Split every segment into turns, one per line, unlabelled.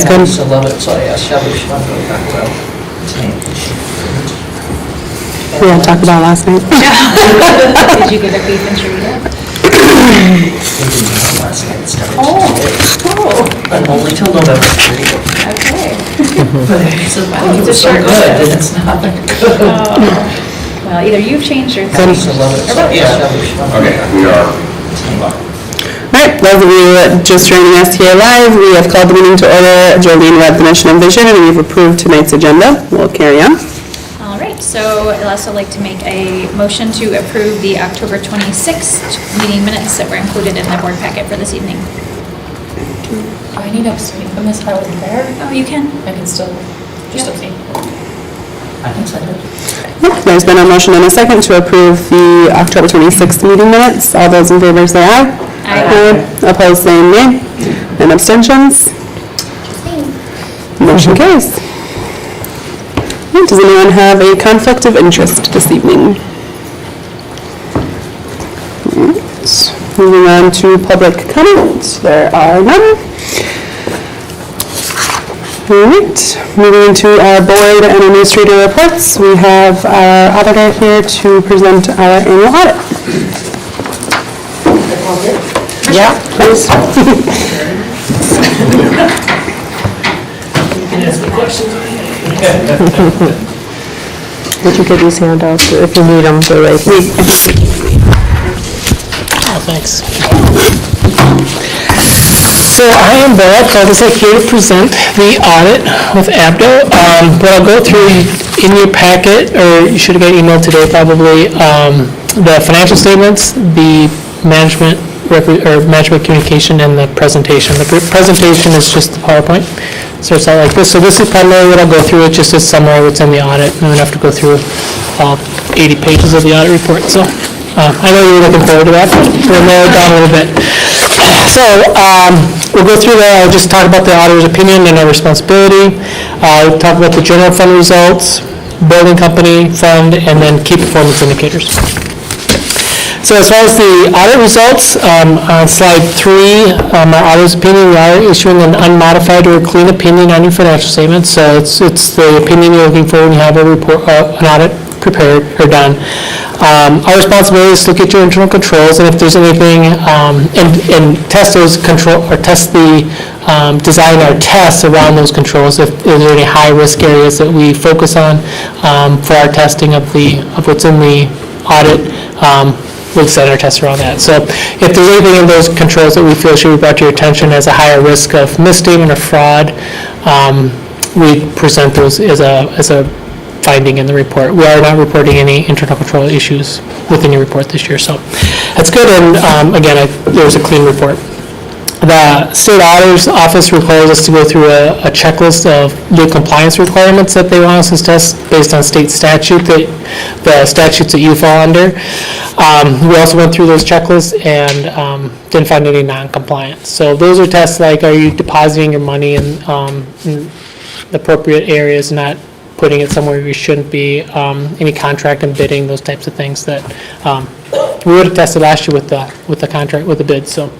I
good.
used to love it, so I asked Shelby if she wanted to go back to it.
We had talked about last night.
Did you get a beef and chorizo?
Last night, it's never
Oh,
but only till November 3.
okay.
But it's
Wow, it's a
so
short
good,
list.
and it's not that good.
Well, either you've changed your
I used to love it, so I asked Shelby if she wanted to go
Okay,
back.
we are.
All right, those of you just joining us here live, we have called the meeting to order. Jolene read the mission and vision, and we've approved tonight's agenda. We'll carry on.
All right, so I'd also like to make a motion to approve the October 26th meeting minutes that were included in the board packet for this evening.
I need to abstain from this, I wasn't there.
Oh, you can?
I can still just abstain.
I can send it.
Yep, there's been a motion and a second to approve the October 26th meeting minutes. All those in favor say aye.
Aye.
Opposed, say nay. And abstentions? Motion carries. Does anyone have a conflict of interest this evening? Alright, moving on to public comment. There are none. Alright, moving into our board and administrator reports. We have our auditor here to present our annual audit. Yeah, please.
Would you get these handouts if you need them, they're right here.
Oh, thanks. So I am Bob, here to present the audit with ABDO. What I'll go through in your packet, or you should have got emailed today probably, the financial statements, the management communication, and the presentation. The presentation is just the PowerPoint. Starts out like this. So this is primarily what I'll go through. It just is summary what's in the audit. And we have to go through all 80 pages of the audit report. So I know you're looking forward to that, but we'll narrow it down a little bit. So we'll go through that. I'll just talk about the auditor's opinion and our responsibility. We'll talk about the general fund results, building company fund, and then key performance indicators. So as far as the audit results, on slide 3, our auditor's opinion, we are issuing an unmodified or clean opinion on your financial statements. So it's the opinion you're looking for when you have a report, an audit prepared or done. Our responsibility is to look at your internal controls, and if there's anything, and test those control, or test the, design our tests around those controls. If there are any high-risk areas that we focus on for our testing of what's in the audit, we'll set our tests around that. So if there's anything in those controls that we feel should be brought to your attention as a higher risk of misstatement or fraud, we present those as a finding in the report. We are not reporting any internal control issues within your report this year, so that's good. And again, there's a clean report. The state auditor's office requires us to go through a checklist of legal compliance requirements that they want us to test based on state statute, the statutes that you fall under. We also went through those checklists and didn't find any non-compliance. So those are tests like, are you depositing your money in the appropriate areas, not putting it somewhere you shouldn't be, any contract and bidding, those types of things that we would have tested last year with the contract, with the bid, so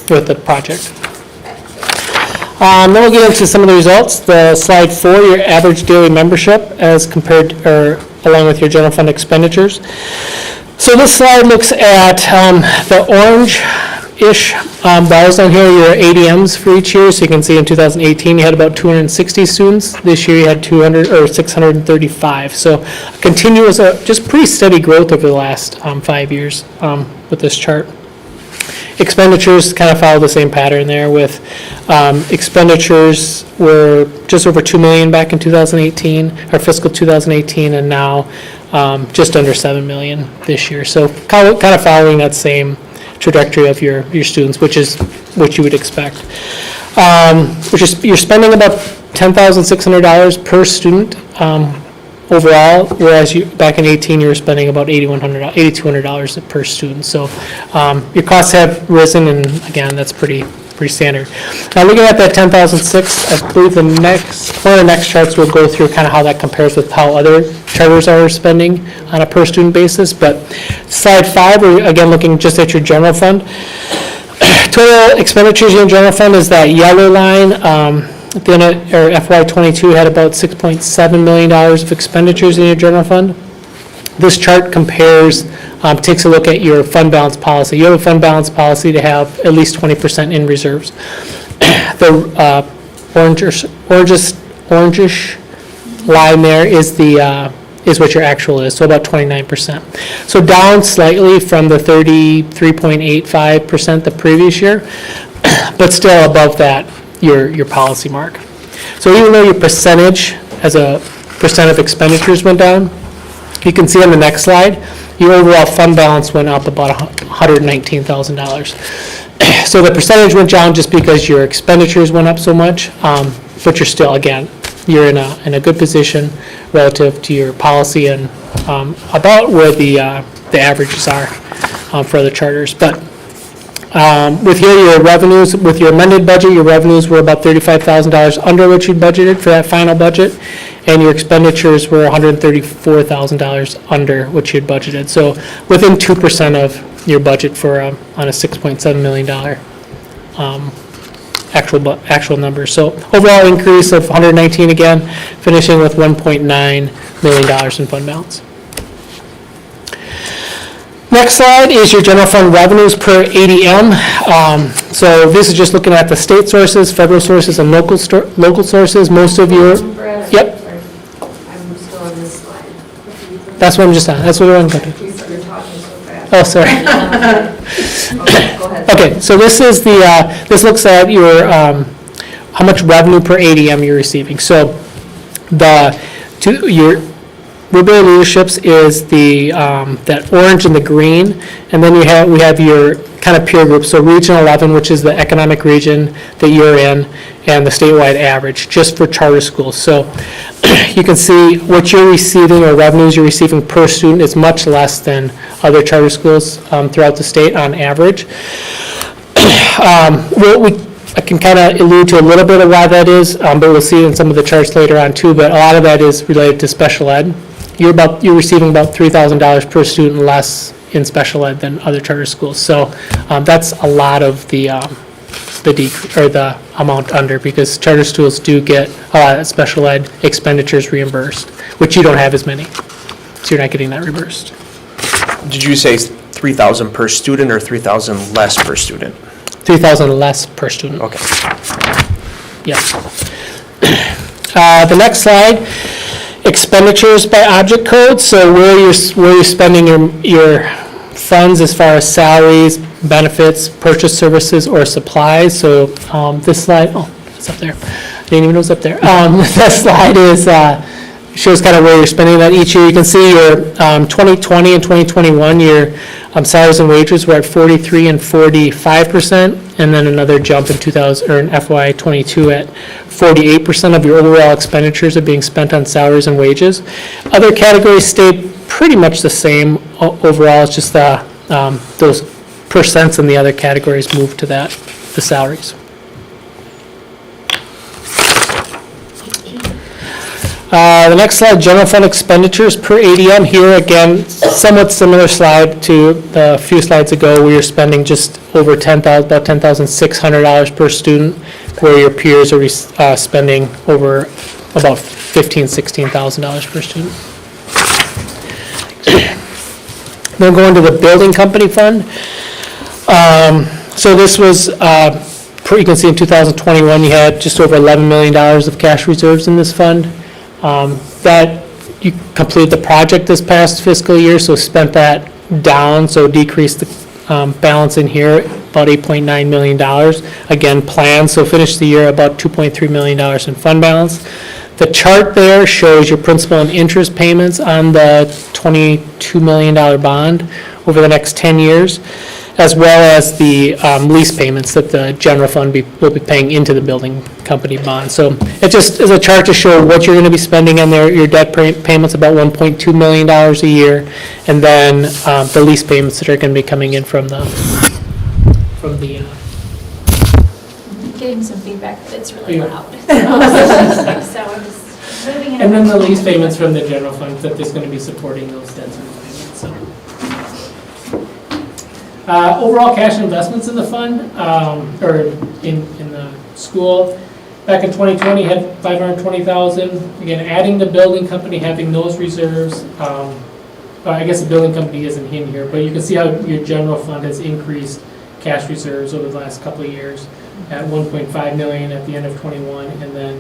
with the project. Then we'll get into some of the results. The slide 4, your average daily membership as compared, or along with your general fund expenditures. So this slide looks at the orange-ish bars on here, your ADMs for each year. So you can see in 2018 you had about 260 students. This year you had 635. So continuous, just pretty steady growth over the last 5 years with this chart. Expenditures kind of follow the same pattern there, with expenditures were just over $2 million back in 2018, or fiscal 2018, and now just under $7 million this year. So kind of following that same trajectory of your students, which is what you would expect. You're spending about $10,600 per student overall, whereas back in 18 you were spending about $8,200 per student. So your costs have risen, and again, that's pretty standard. Now looking at that 10,006, I believe one of the next charts will go through kind of how that compares with how other charters are spending on a per student basis. But slide 5, we're again looking just at your general fund. Total expenditures in general fund is that yellow line. at the end of, or FY '22 had about $6.7 million of expenditures in your general fund. This chart compares, takes a look at your fund balance policy. You have a fund balance policy to have at least 20% in reserves. The orangish line there is the is what your actual is, so about 29%. So down slightly from the 33.85% the previous year, but still above that, your policy mark. So even though your percentage as a percent of expenditures went down, you can see on the next slide, your overall fund balance went up about $119,000. So the percentage went down just because your expenditures went up so much, but you're still, again, you're in a good position relative to your policy and about where the averages are for other charters. But with here, your revenues, with your amended budget, your revenues were about $35,000 under what you budgeted for that final budget, and your expenditures were $134,000 under what you had budgeted. So within 2% of your budget for on a $6.7 million actual numbers. So overall increase of 119 again, finishing with $1.9 million in fund balance. Next slide is your general fund revenues per ADM. So this is just looking at the state sources, federal sources, and local sources. Most of your, yep.
I'm still on this slide.
That's what I'm just on. That's what I'm going to do.
You're talking so fast.
Oh, sorry.
Okay, go ahead.
Okay, so this is the, this looks at your, how much revenue per ADM you're receiving. So your Woodbury Leaderships is the, that orange and the green, and then we have your kind of peer group, so Region 11, which is the economic region that you're in, and the statewide average, just for charter schools. So you can see what you're receiving, or revenues you're receiving per student is much less than other charter schools throughout the state on average. I can kind of allude to a little bit of why that is, but we'll see in some of the charts later on too, but a lot of that is related to special ed. You're receiving about $3,000 per student less in special ed than other charter schools. So that's a lot of the amount under, because charter schools do get a lot of special ed expenditures reimbursed, which you don't have as many, so you're not getting that reimbursed.
Did you say 3,000 per student or 3,000 less per student?
3,000 less per student.
Okay.
Yeah. The next slide, expenditures by object code. So where you're spending your funds as far as salaries, benefits, purchase services, or supplies. So this slide, oh, it's up there. I didn't even know it was up there. This slide is shows kind of where you're spending that each year. You can see your 2020 and 2021, your salaries and wages were at 43 and 45%, and then another jump in FY '22 at 48% of your overall expenditures are being spent on salaries and wages. Other categories stayed pretty much the same overall. It's just those percents in the other categories moved to the salaries. The next slide, general fund expenditures per ADM. Here again, somewhat similar slide to the few slides ago, where you're spending just over about $10,600 per student, where your peers are spending over about $15,000, $16,000 per student. Then going to the building company fund. So this was, you can see in 2021, you had just over $11 million of cash reserves in this fund. That you completed the project this past fiscal year, so spent that down, so decreased the balance in here, about $8.9 million. Again, planned, so finished the year about $2.3 million in fund balance. The chart there shows your principal and interest payments on the $22 million bond over the next 10 years, as well as the lease payments that the general fund will be paying into the building company bond. So it just is a chart to show what you're going to be spending on there. Your debt payments about $1.2 million a year, and then the lease payments that are going to be coming in from the
Getting some feedback that it's really
Yeah.
loud. So I'm just moving it.
and then the lease payments from the general fund that is going to be supporting those debts and payments. So. Overall cash investments in the fund, or in the school, Back in 2020, had 520,000. Again, adding the building company, having those reserves. I guess the building company isn't in here, but you can see how your general fund has increased cash reserves over the last couple of years at 1.5 million at the end of 21, and then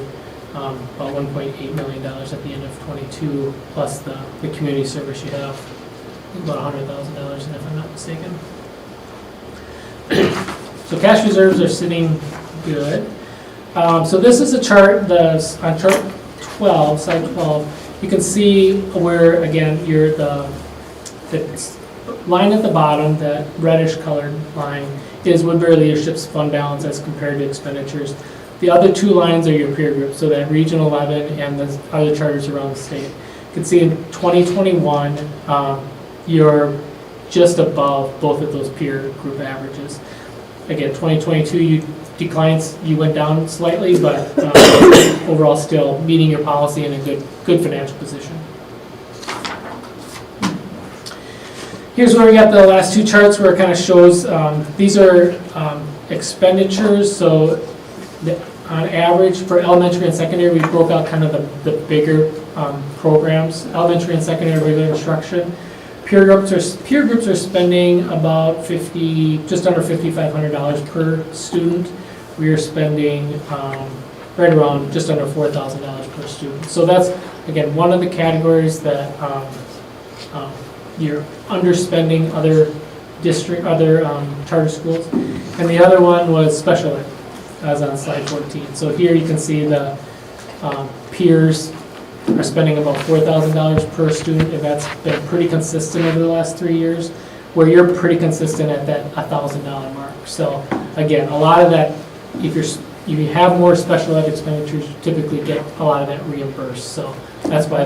about 1.8 million dollars at the end of 22, plus the community service you have, about $100,000, if I'm not mistaken. So cash reserves are sitting good. So this is a chart, on chart 12, slide 12, you can see where, again, the line at the bottom, that reddish colored line, is Woodbury Leadership's fund balance as compared to expenditures. The other two lines are your peer group, so that Region 11 and the other charters around the state. You can see in 2021, you're just above both of those peer group averages. Again, 2022, you declined, you went down slightly, but overall still meeting your policy in a good financial position. Here's where we got the last two charts where it kind of shows, these are expenditures, so on average for elementary and secondary, we broke out kind of the bigger programs, elementary and secondary regular instruction. Peer groups are spending about just under $5,500 per student. We are spending right around just under $4,000 per student. So that's, again, one of the categories that you're underspending other charter schools. And the other one was special ed, as on slide 14. So here you can see the peers are spending about $4,000 per student, and that's been pretty consistent over the last 3 years, where you're pretty consistent at that $1,000 mark. So again, a lot of that, if you have more special ed expenditures, you typically get a lot of that reimbursed. So that's why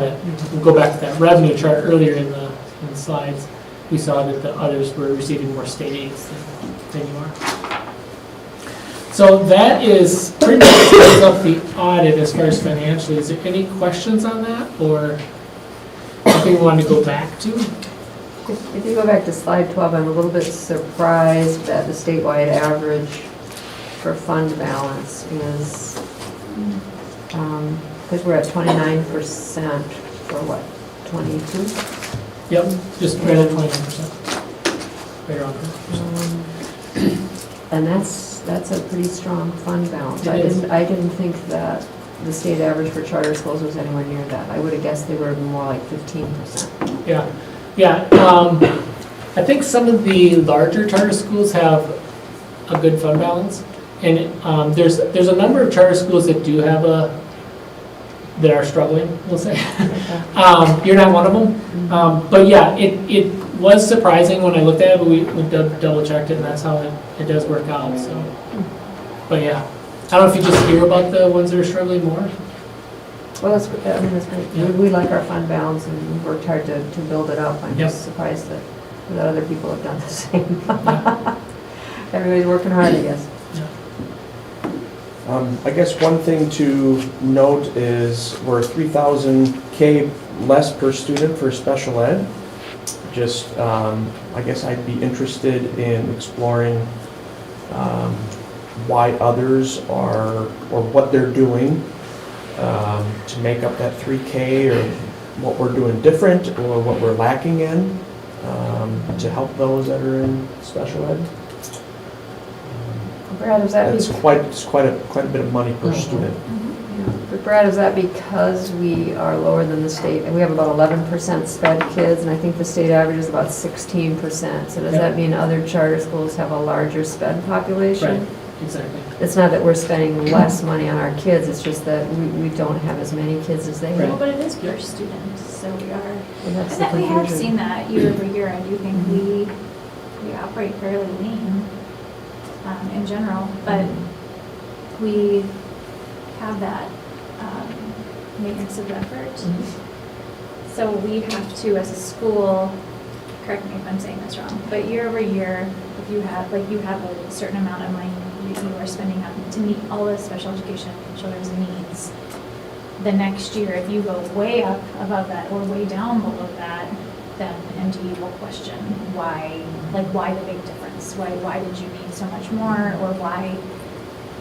we'll go back to that revenue chart earlier in the slides. We saw that the others were receiving more state aids than you are. So that is pretty much sums up the audit as far as financially. Is there any questions on that, or something you want to go back to?
If you go back to slide 12, I'm a little bit surprised that the statewide average for fund balance is, because we're at 29% for what, 22?
Yep, just right at 29%. Right around there.
And that's a pretty strong fund balance.
It is.
I didn't think that the state average for charter schools was anywhere near that. I would have guessed they were more like 15%.
Yeah. I think some of the larger charter schools have a good fund balance, and there's a number of charter schools that do have that are struggling, we'll say. You're not one of them, but yeah, it was surprising when I looked at it, but we double checked it, and that's how it does work out. So, but yeah, I don't know if you just hear about the ones that are struggling more.
Well, that's great.
Yeah.
We like our fund balance, and we worked hard to build it up. I'm
Yep.
just surprised that other people have done the same. Everybody's working hard, I guess.
I guess one thing to note is we're 3,000 less per student for special ed. Just, I guess I'd be interested in exploring why others are, or what they're doing to make up that 3K, or what we're doing different, or what we're lacking in to help those that are in special ed.
Brad, is that
It's quite a bit of money per student.
But Brad, is that because we are lower than the state? And we have about 11% sped kids, and I think the state average is about 16%. So does that mean other charter schools have a larger sped population?
Right, exactly.
It's not that we're spending less money on our kids, it's just that we don't have as many kids as they
Well,
have.
but it is per student, so we are,
And that's
I
the
bet we have
confusion.
seen that year over year. I do think we operate fairly lean in general, but we have that maintenance of effort. So we have to, as a school, correct me if I'm saying this wrong, but year over year, if you have a certain amount of money you are spending on to meet all the special education children's needs, the next year, if you go way up above that or way down below that, then MDE will question why the big difference? Why did you need so much more, or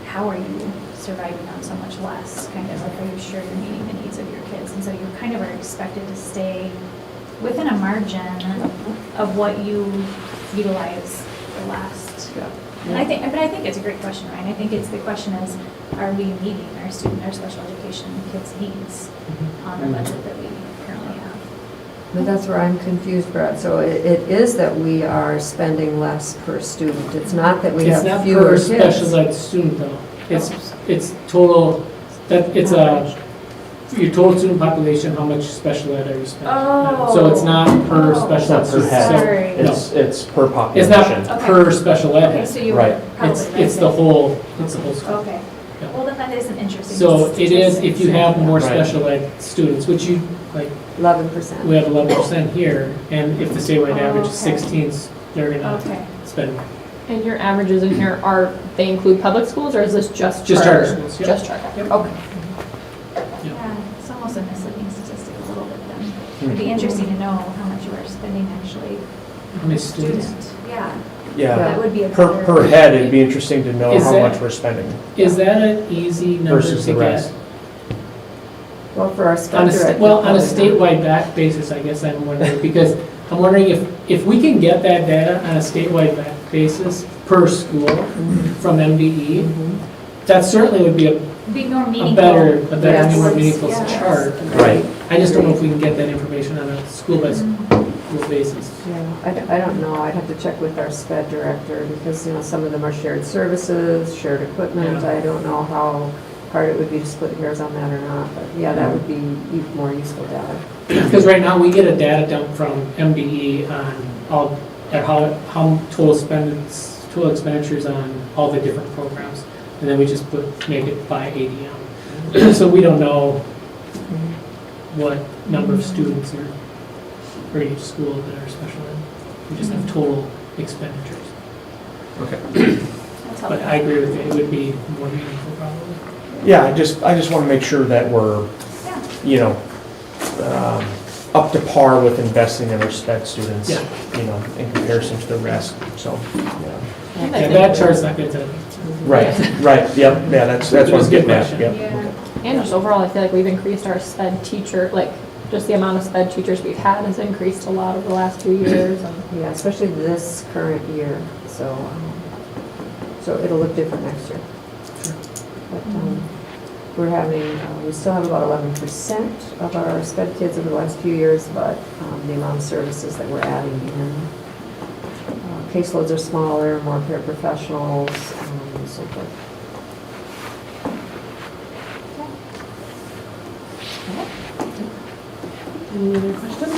how are you surviving on so much less, kind of like, are you sure you're meeting the needs of your kids? And so you kind of are expected to stay within a margin of what you utilize the last.
Yeah.
And I think it's a great question, Ryan. I think it's, the question is, are we meeting our special education kids' needs on the budget that we currently have?
But that's where I'm confused, Brett. So it is that we are spending less per student. It's not that we
It's
have
not
fewer
per
kids.
special ed student though. It's total, it's your total student population, how much special ed are you spending? So it's not per
Oh.
special ed
It's not per
student.
head.
Sorry.
No.
It's per
It's
population.
not per special ed.
Okay, so you were
Right.
probably
It's
right
the
there.
whole, it's the whole school.
Okay.
Yeah.
Well, then that is an interesting.
So it is, if you have more
Right.
special ed students, which you, like,
11%.
we have 11% here, and if the statewide average is
Okay.
16, they're gonna
Okay.
spend more.
And your averages in here they include public schools, or is this just
Just
charter?
charter schools, yep.
Just charter,
Yep.
okay.
Yeah, it's almost a misleading statistic a little bit then. It'd be interesting to know how much you are spending actually.
How many
per
students?
student. Yeah,
Yeah,
that would be a
per
better.
head, it'd be interesting to know
Is
how
that-
much we're spending
Is that an easy number
versus
to
the
get?
rest.
Well, for our
On
sped
a,
director.
well, on a
probably not.
statewide basis, I guess I'm wondering, because I'm wondering if we can get that data on a statewide basis per school from MDE, that certainly would be
Be more
a
meaningful.
better,
Yes.
more meaningful
Yes.
chart.
Right.
I just don't know if we can get that information on a school by school basis.
Yeah, I don't know. I'd have to check with our sped director because, some of them are shared services, shared equipment.
Yeah.
I don't know how hard it would be to split hairs on that or not, but yeah, that would be more useful data.
Because right now, we get a data dump from MDE on how total expenditures on all the different programs, and then we just make it by ADM. So we don't know what number of students are for each school that are special ed. We just have total expenditures.
Okay.
That's
But
helpful.
I agree with you, it would be more meaningful probably.
Yeah, I just want to make sure that we're,
Yeah.
up to par with investing in our sped students,
Yeah.
in comparison to the rest, so, yeah.
Yeah, that chart's not good to.
Right, yep, yeah, that's what
It was
I'm
a good
getting at,
question.
yep.
Yeah.
And just overall, I feel like we've increased our sped teacher, just the amount of sped teachers we've had has increased a lot over the last 2 years. And
Yeah, especially this current year, so it'll look different next year. But we still have about 11% of our sped kids over the last few years, but the amount of services that we're adding in, caseloads are smaller, more paraprofessionals, and so forth.
Any other questions?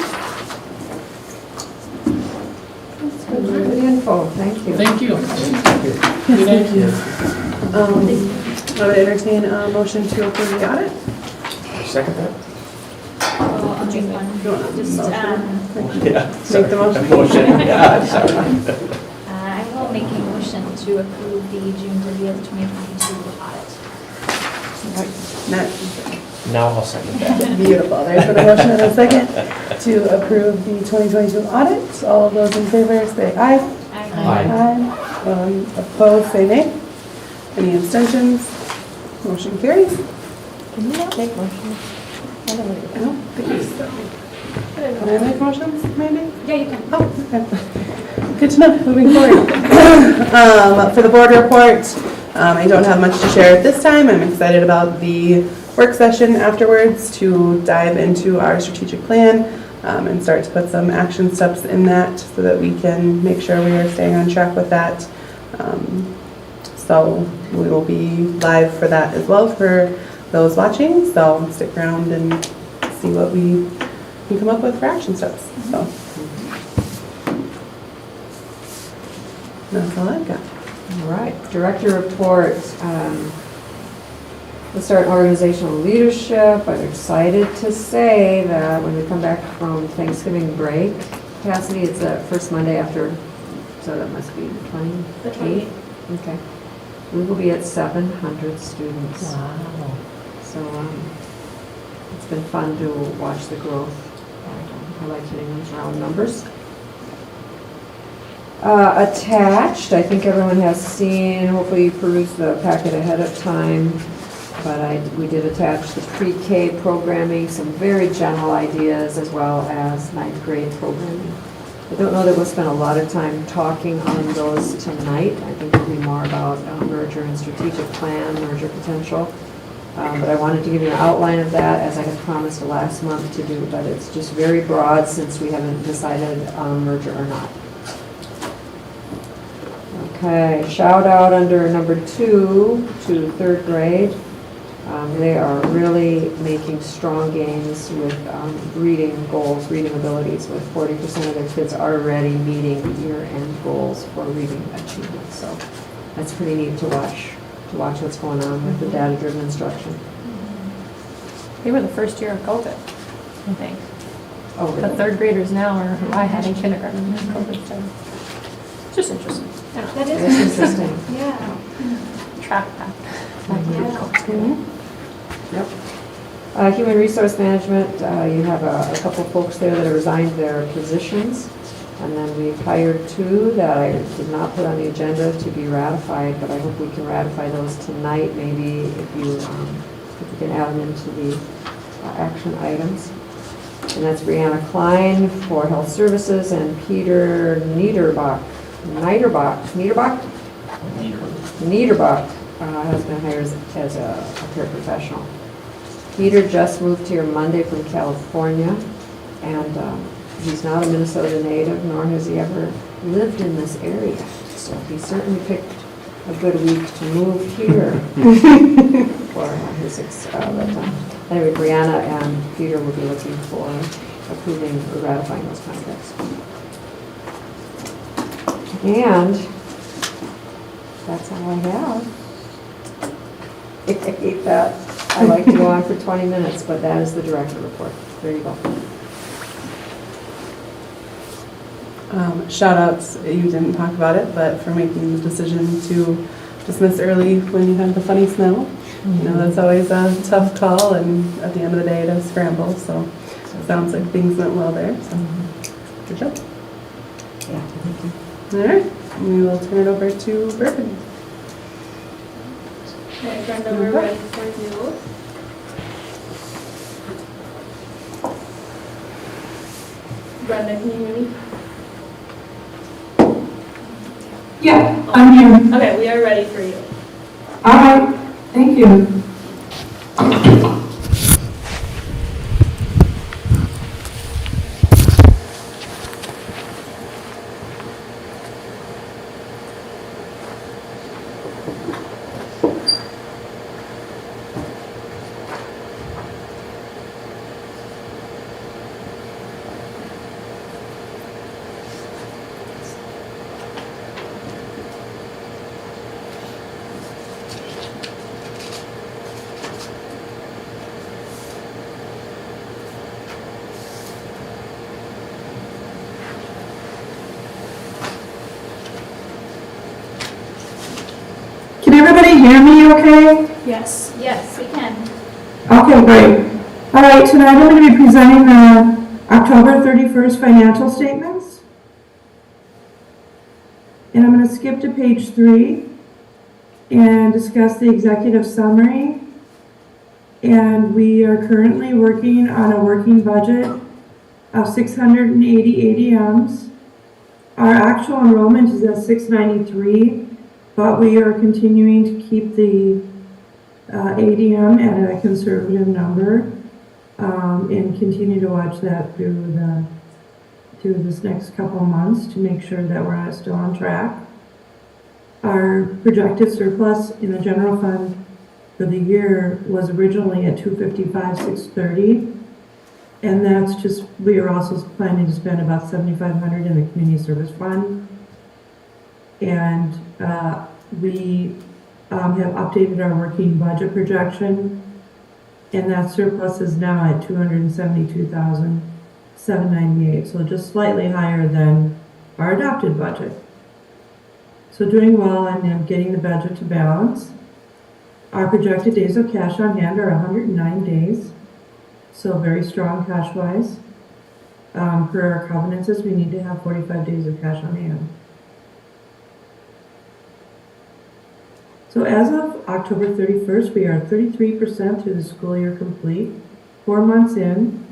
Good info, thank you.
Thank you.
Thank you. I would entertain a motion to approve the audit.
Second that?
Well, I'll make one.
You want to
Just,
Yeah.
Make the motion.
Motion, yeah, sorry.
I will make a motion to approve the June 30th, 2022 audit.
Matt,
Now I'll second that.
beautiful. There's been a motion and a second to approve the 2022 audit. All of those in favor say aye.
Aye.
Opposed, say nay. Any abstentions? Motion carries.
Can you not make motions?
I don't think so. Can I make motions, maybe?
Yeah, you can.
Oh, okay. Good to know, moving forward. For the board report, I don't have much to share at this time. I'm excited about the work session afterwards to dive into our strategic plan and start to put some action steps in that so that we can make sure we are staying on track with that. So we will be live for that as well for those watching. So stick around and see what we can come up with for action steps. So that's all I've got.
All right, director report. Let's start organizational leadership. I'm excited to say that when we come back from Thanksgiving break, Cassidy, it's the first Monday after, so that must be the 28th. Okay. We will be at 700 students.
Wow.
So it's been fun to watch the growth. I like hitting those round numbers. Attached, I think everyone has seen, hopefully you perused the packet ahead of time, but we did attach the pre-K programming, some very general ideas, as well as ninth grade programming. I don't know that we'll spend a lot of time talking on those tonight. I think it'll be more about merger and strategic plan, merger potential. But I wanted to give you an outline of that, as I had promised last month to do, but it's just very broad since we haven't decided on merger or not. Okay, shout out under number 2 to third grade. They are really making strong gains with reading goals, reading abilities, with 40% of their kids already meeting year-end goals for reading achievement. So that's pretty neat to watch what's going on with the data-driven instruction.
They were the first year of COVID, I think.
Oh,
The
really?
third graders now are who I had in kindergarten when COVID started. Just interesting. Yeah.
That is
That's interesting.
Yeah.
Track that.
Yep. Human resource management, you have a couple folks there that have resigned their positions. And then we've hired 2 that I did not put on the agenda to be ratified, but I hope we can ratify those tonight, maybe if you can add them into the action items. And that's Brianna Klein for Health Services and Peter Niederbach has been hired as a paraprofessional. Peter just moved here Monday from California, and he's not a Minnesota native, nor has he ever lived in this area. So he certainly picked a good week to move here for his anyway, Brianna and Peter will be looking for approving or ratifying those contracts. And that's all I have. I hate that. I like to go on for 20 minutes, but that is the director report. There you go.
Shout outs, you didn't talk about it, but for making the decision to dismiss early when you have the funny snow. You know, that's always a tough call, and at the end of the day, it is scramble. So it sounds like things went well there. So good job.
Yeah, thank you.
All right, we will turn it over to Burton.
Okay, Brenda, we're ready for you. Brenda, can you hear me?
Yeah, I'm here.
Okay, we are ready for you.
All right, thank you. Can everybody hear me okay?
Yes.
Yes, we can.
Okay, great. All right, tonight I'm going to be presenting the October 31st financial statements. And I'm going to skip to page 3 and discuss the executive summary. And we are currently working on a working budget of 680 ADMs. Our actual enrollment is at 693. But we are continuing to keep the ADM at a conservative number and continue to watch that through this next couple of months to make sure that we're still on track. Our projected surplus in the general fund for the year was originally at 255, 630, and that's just, we are also planning to spend about 7,500 in the community service fund. And we have updated our working budget projection, and that surplus is now at 272,798, so just slightly higher than our adopted budget. So doing well and getting the budget to balance. Our projected days of cash on hand are 109 days, so very strong cash-wise. Per our covenants, we need to have 45 days of cash on hand. So as of October 31st, we are 33% through the school year complete, 4 months in.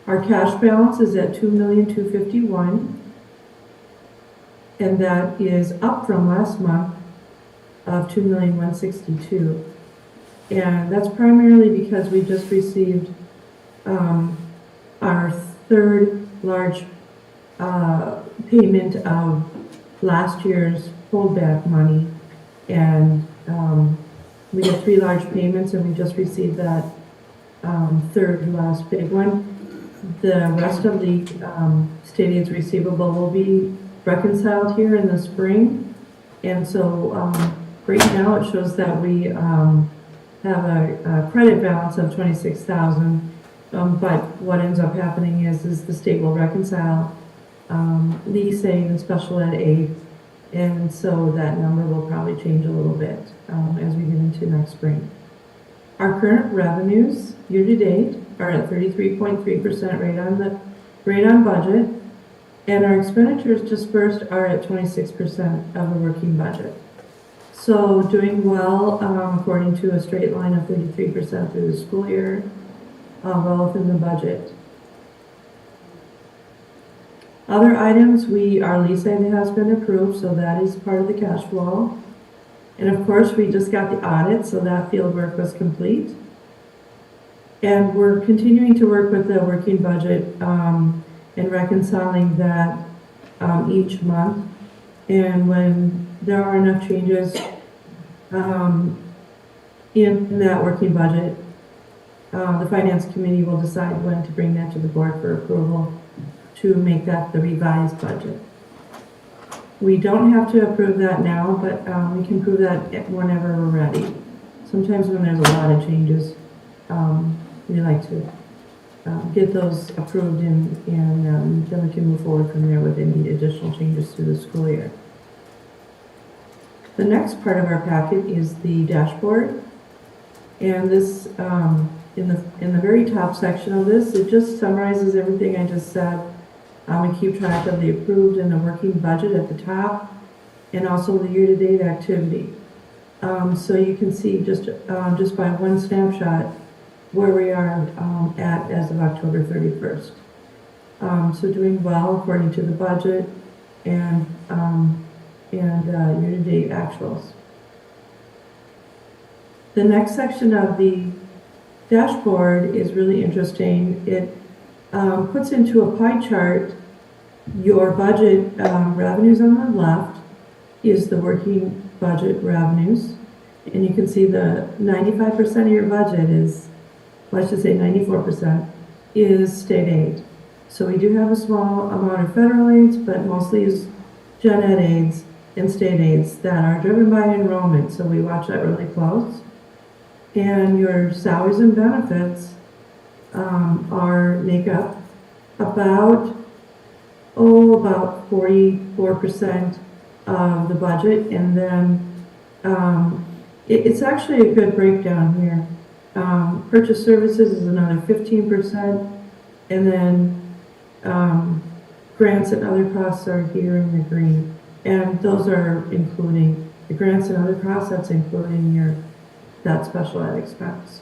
Our cash balance is at $2,251,000, and that is up from last month of $2,162,000. And that's primarily because we just received our third large payment of last year's holdback money. And we got 3 large payments, and we just received that third last big one. The rest of the state aids receivable will be reconciled here in the spring. And so right now it shows that we have a credit balance of $26,000. But what ends up happening is the state will reconcile lease aid and special ed aid. And so that number will probably change a little bit as we get into next spring. Our current revenues year-to-date are at 33.3% right on budget, and our expenditures dispersed are at 26% of the working budget. So doing well according to a straight line of 33% through the school year, well within the budget. Other items, our lease aid has been approved, so that is part of the cash flow. And of course, we just got the audit, so that field work was complete. And we're continuing to work with the working budget and reconciling that each month. And when there are enough changes in that working budget, the finance committee will decide when to bring that to the board for approval to make that the revised budget. We don't have to approve that now, but we can prove that whenever we're ready. Sometimes when there's a lot of changes, we like to get those approved and then we can move forward from there with any additional changes through the school year. The next part of our packet is the dashboard. And this, in the very top section of this, it just summarizes everything I just said. We keep track of the approved and the working budget at the top, and also the year-to-date activity. So you can see just by one snapshot where we are at as of October 31st. So doing well according to the budget and year-to-date actuals. The next section of the dashboard is really interesting. It puts into a pie chart your budget revenues on the left is the working budget revenues. And you can see the 95% of your budget is, let's just say 94%, is state aid. So we do have a small amount of federal aids, but mostly is gen ed aids and state aids that are driven by enrollment. So we watch that really close. And your salaries and benefits make up about 44% of the budget, and then it's actually a good breakdown here. Purchase services is another 15%, and then grants and other costs are here in the green, and those are including the grants and other costs. That's including that special ed expense.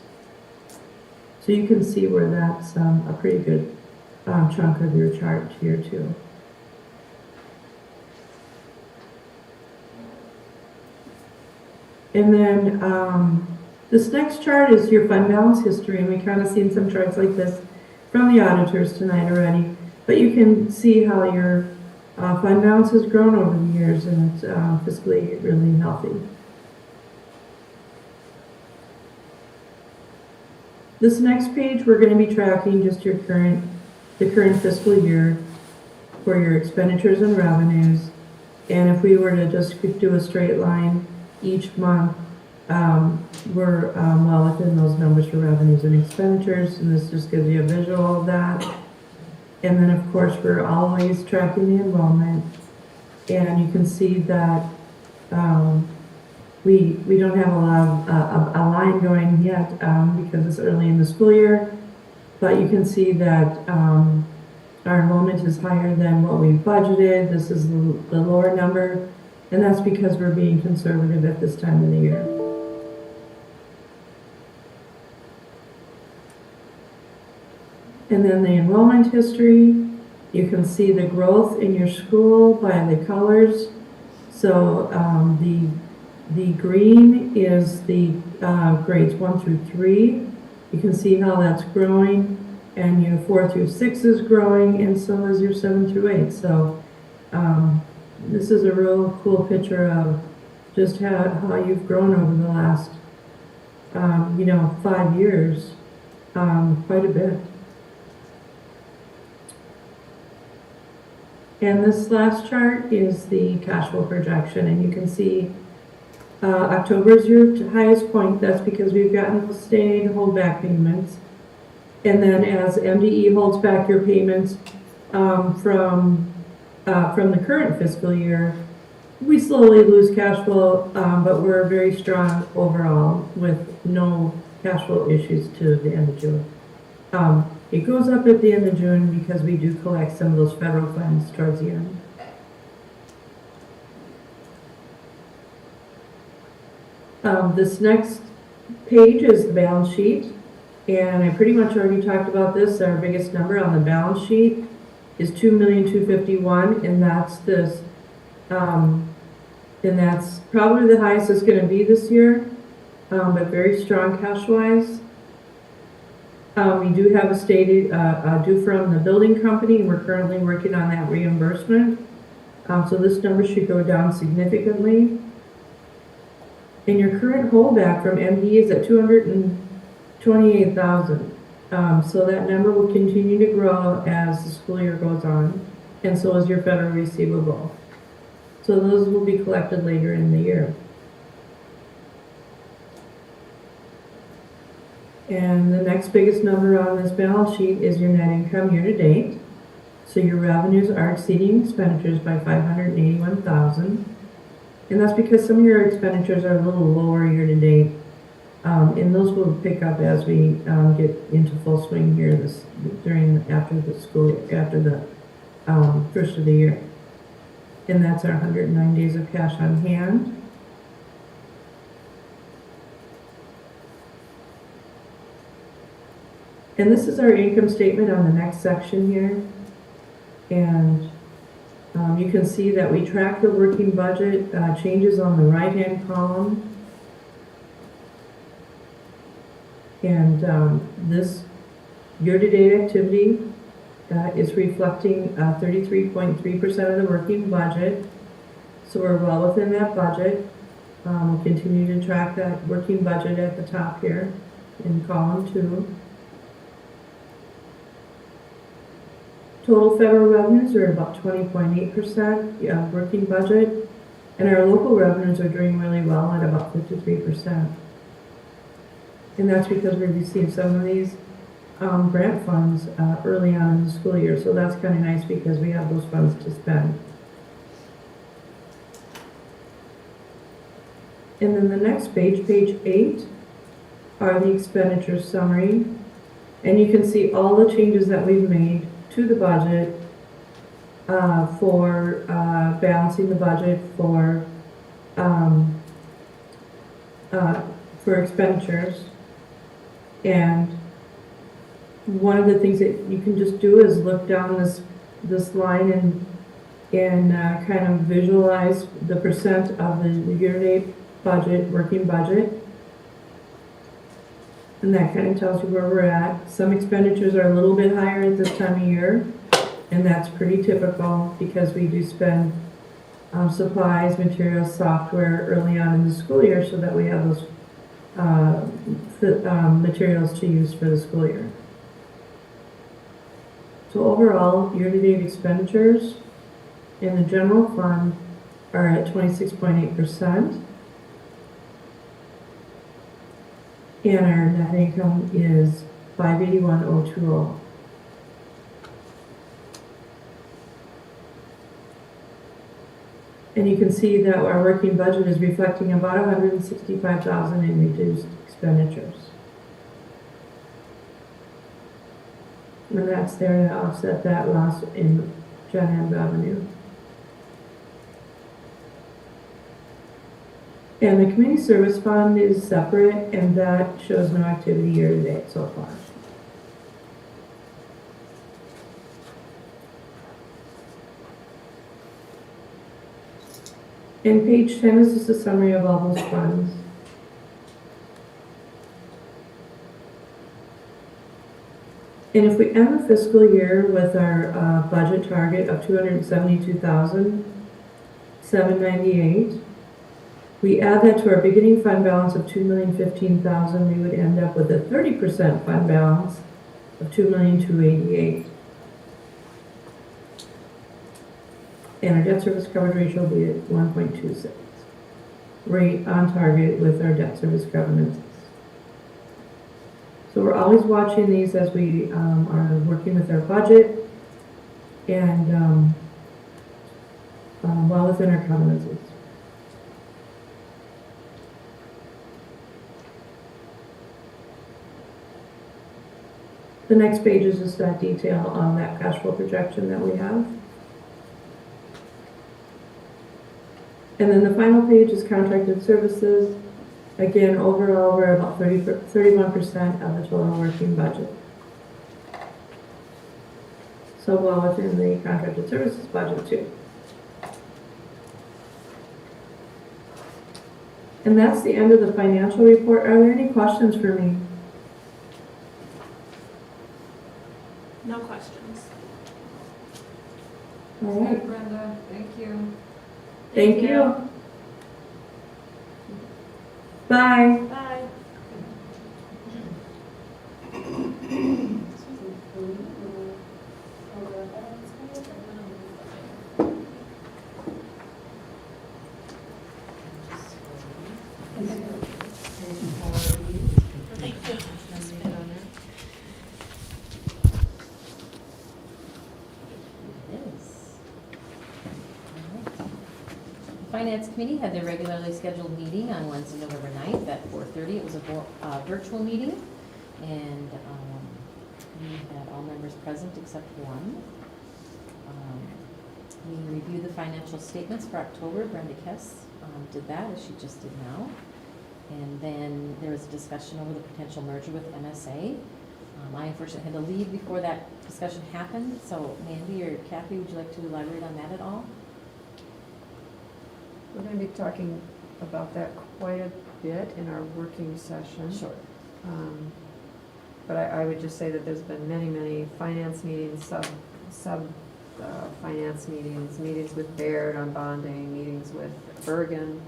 So you can see where that's a pretty good chunk of your chart here too. And then this next chart is your fund balance history, and we kind of seen some charts like this from the auditors tonight already. But you can see how your fund balance has grown over the years, and it's fiscally really healthy. This next page, we're going to be tracking just the current fiscal year for your expenditures and revenues. And if we were to just do a straight line each month, we're well within those numbers for revenues and expenditures, and this just gives you a visual of that. And then of course we're always tracking the enrollment, and you can see that we don't have a line going yet because it's early in the school year, but you can see that our enrollment is higher than what we budgeted. This is the lower number, and that's because we're being conservative at this time of the year. And then the enrollment history, you can see the growth in your school by the colors. So the green is the grades 1 through 3. You can see how that's growing, and your 4 through 6 is growing, and so is your 7 through 8. So this is a real cool picture of just how you've grown over the last 5 years, quite a bit. And this last chart is the cash flow projection, and you can see October is your highest point. That's because we've gotten the state holdback payments. And then as MDE holds back your payments from the current fiscal year, we slowly lose cash flow, but we're very strong overall with no cash flow issues to the end of June. It goes up at the end of June because we do collect some of those federal funds towards the end. This next page is the balance sheet, and I pretty much already talked about this. Our biggest number on the balance sheet is $2,251,000, and that's this, and that's probably the highest it's going to be this year, but very strong cash-wise. We do have a stated due from the building company, and we're currently working on that reimbursement. So this number should go down significantly. And your current holdback from MD is at $228,000. So that number will continue to grow as the school year goes on, and so is your federal receivable. So those will be collected later in the year. And the next biggest number on this balance sheet is your net income year to date. So your revenues are exceeding expenditures by $581,000. And that's because some of your expenditures are a little lower year to date. And those will pick up as we get into full swing here after the first of the year. And that's our 109 days of cash on hand. And this is our income statement on the next section here. And you can see that we track the working budget changes on the right-hand column. And this year-to-date activity is reflecting 33.3% of the working budget. So we're well within that budget. We'll continue to track that working budget at the top here in column 2. Total federal revenues are about 20.8% working budget, and our local revenues are doing really well at about 53%. And that's because we received some of these grant funds early on in the school year, so that's kind of nice because we have those funds to spend. And then the next page, page 8, are the expenditure summary, and you can see all the changes that we've made to the budget for balancing the budget for expenditures. And one of the things that you can just do is look down this line and kind of visualize the percent of the year-to-date budget, working budget. And that kind of tells you where we're at. Some expenditures are a little bit higher at this time of year, and that's pretty typical because we do spend supplies, materials, software early on in the school year so that we have those materials to use for the school year. So overall, year-to-date expenditures in the general fund are at 26.8%. And our net income is $581,020. And you can see that our working budget is reflecting about $165,000 in reduced expenditures. And that's there to offset that loss in gen ed revenue. And the community service fund is separate, and that shows no activity year to date so far. And page 10 is just a summary of all those funds. And if we end the fiscal year with our budget target of $272,798, we add that to our beginning fund balance of $2,015,000, we would end up with a 30% fund balance of $2,288,000. And our debt service coverage ratio will be at 1.26. Right on target with our debt service covenants. So we're always watching these as we are working with our budget and well within our covenants. The next page is just that detail on that cash flow projection that we have. And then the final page is contracted services. Again, overall, we're about 31% of the total working budget. So well within the contracted services budget too. And that's the end of the financial report. Are there any questions for me?
No questions.
All right,
Brenda, thank you.
thank you. Bye.
Bye.
Finance Committee had their regularly scheduled meeting on Wednesday, November 9th at 4:30. It was a virtual meeting, and we had all members present except one. We reviewed the financial statements for October. Brenda Kess did that, as she just did now. And then there was a discussion over the potential merger with MSA. I unfortunately had to leave before that discussion happened, so Mandy or Kathy, would you like to elaborate on that at all?
We're going to be talking about that quite a bit in our working session.
Sure.
But I would just say that there's been many finance meetings, finance meetings, meetings with Baird on bonding, meetings with Bergen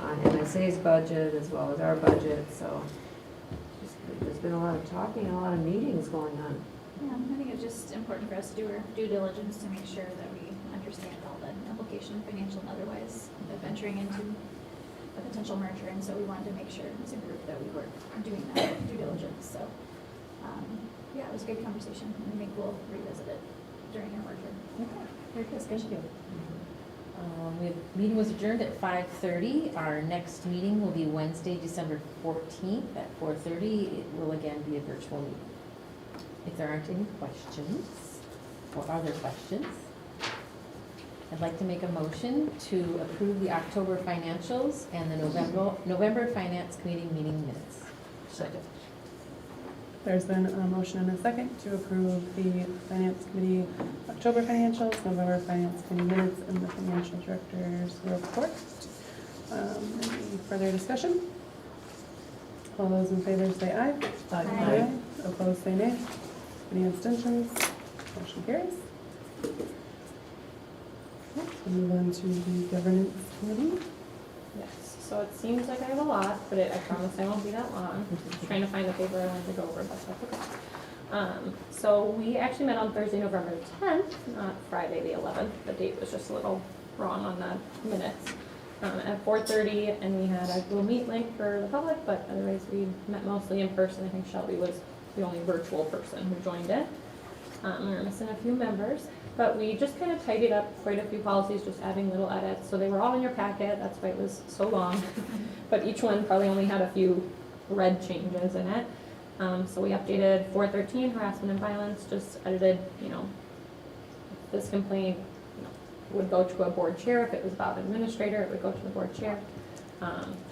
on MSA's budget as well as our budget. So there's been a lot of talking and a lot of meetings going on.
Yeah, I think it's just important for us to do our due diligence to make sure that we understand all the implication, financial and otherwise, of venturing into a potential merger. And so we wanted to make sure as a group that we were doing that due diligence. So, yeah, it was a good conversation. And I think we'll revisit it during our merger.
Okay, very good, thank you. Meeting was adjourned at 5:30. Our next meeting will be Wednesday, December 14th at 4:30. It will again be a virtual meeting. If there aren't any questions, or are there questions? I'd like to make a motion to approve the October financials and the November Finance Committee meeting minutes. Second.
There's been a motion and a second to approve the Finance Committee October financials, November Finance Committee minutes, and the Financial Director's report. Any further discussion? All those in favor say aye.
Aye.
Opposed say nay. Any abstentions? Motion carries. We'll move on to the Governance Committee.
Yes, so it seems like I have a lot, but I promise I won't be that long. I'm trying to find the paper I wanted to go over, but that's okay. So we actually met on Thursday, November 10th, not Friday the 11th. The date was just a little wrong on the minutes. At 4:30, and we had a Google Meet link for the public, but otherwise we met mostly in person. I think Shelby was the only virtual person who joined it. We were missing a few members. But we just kind of tidied up quite a few policies, just adding little edits. So they were all in your packet, that's why it was so long. But each one probably only had a few red changes in it. So we updated 413, harassment and violence, just edited, this complaint would go to a board chair. If it was about an administrator, it would go to the board chair.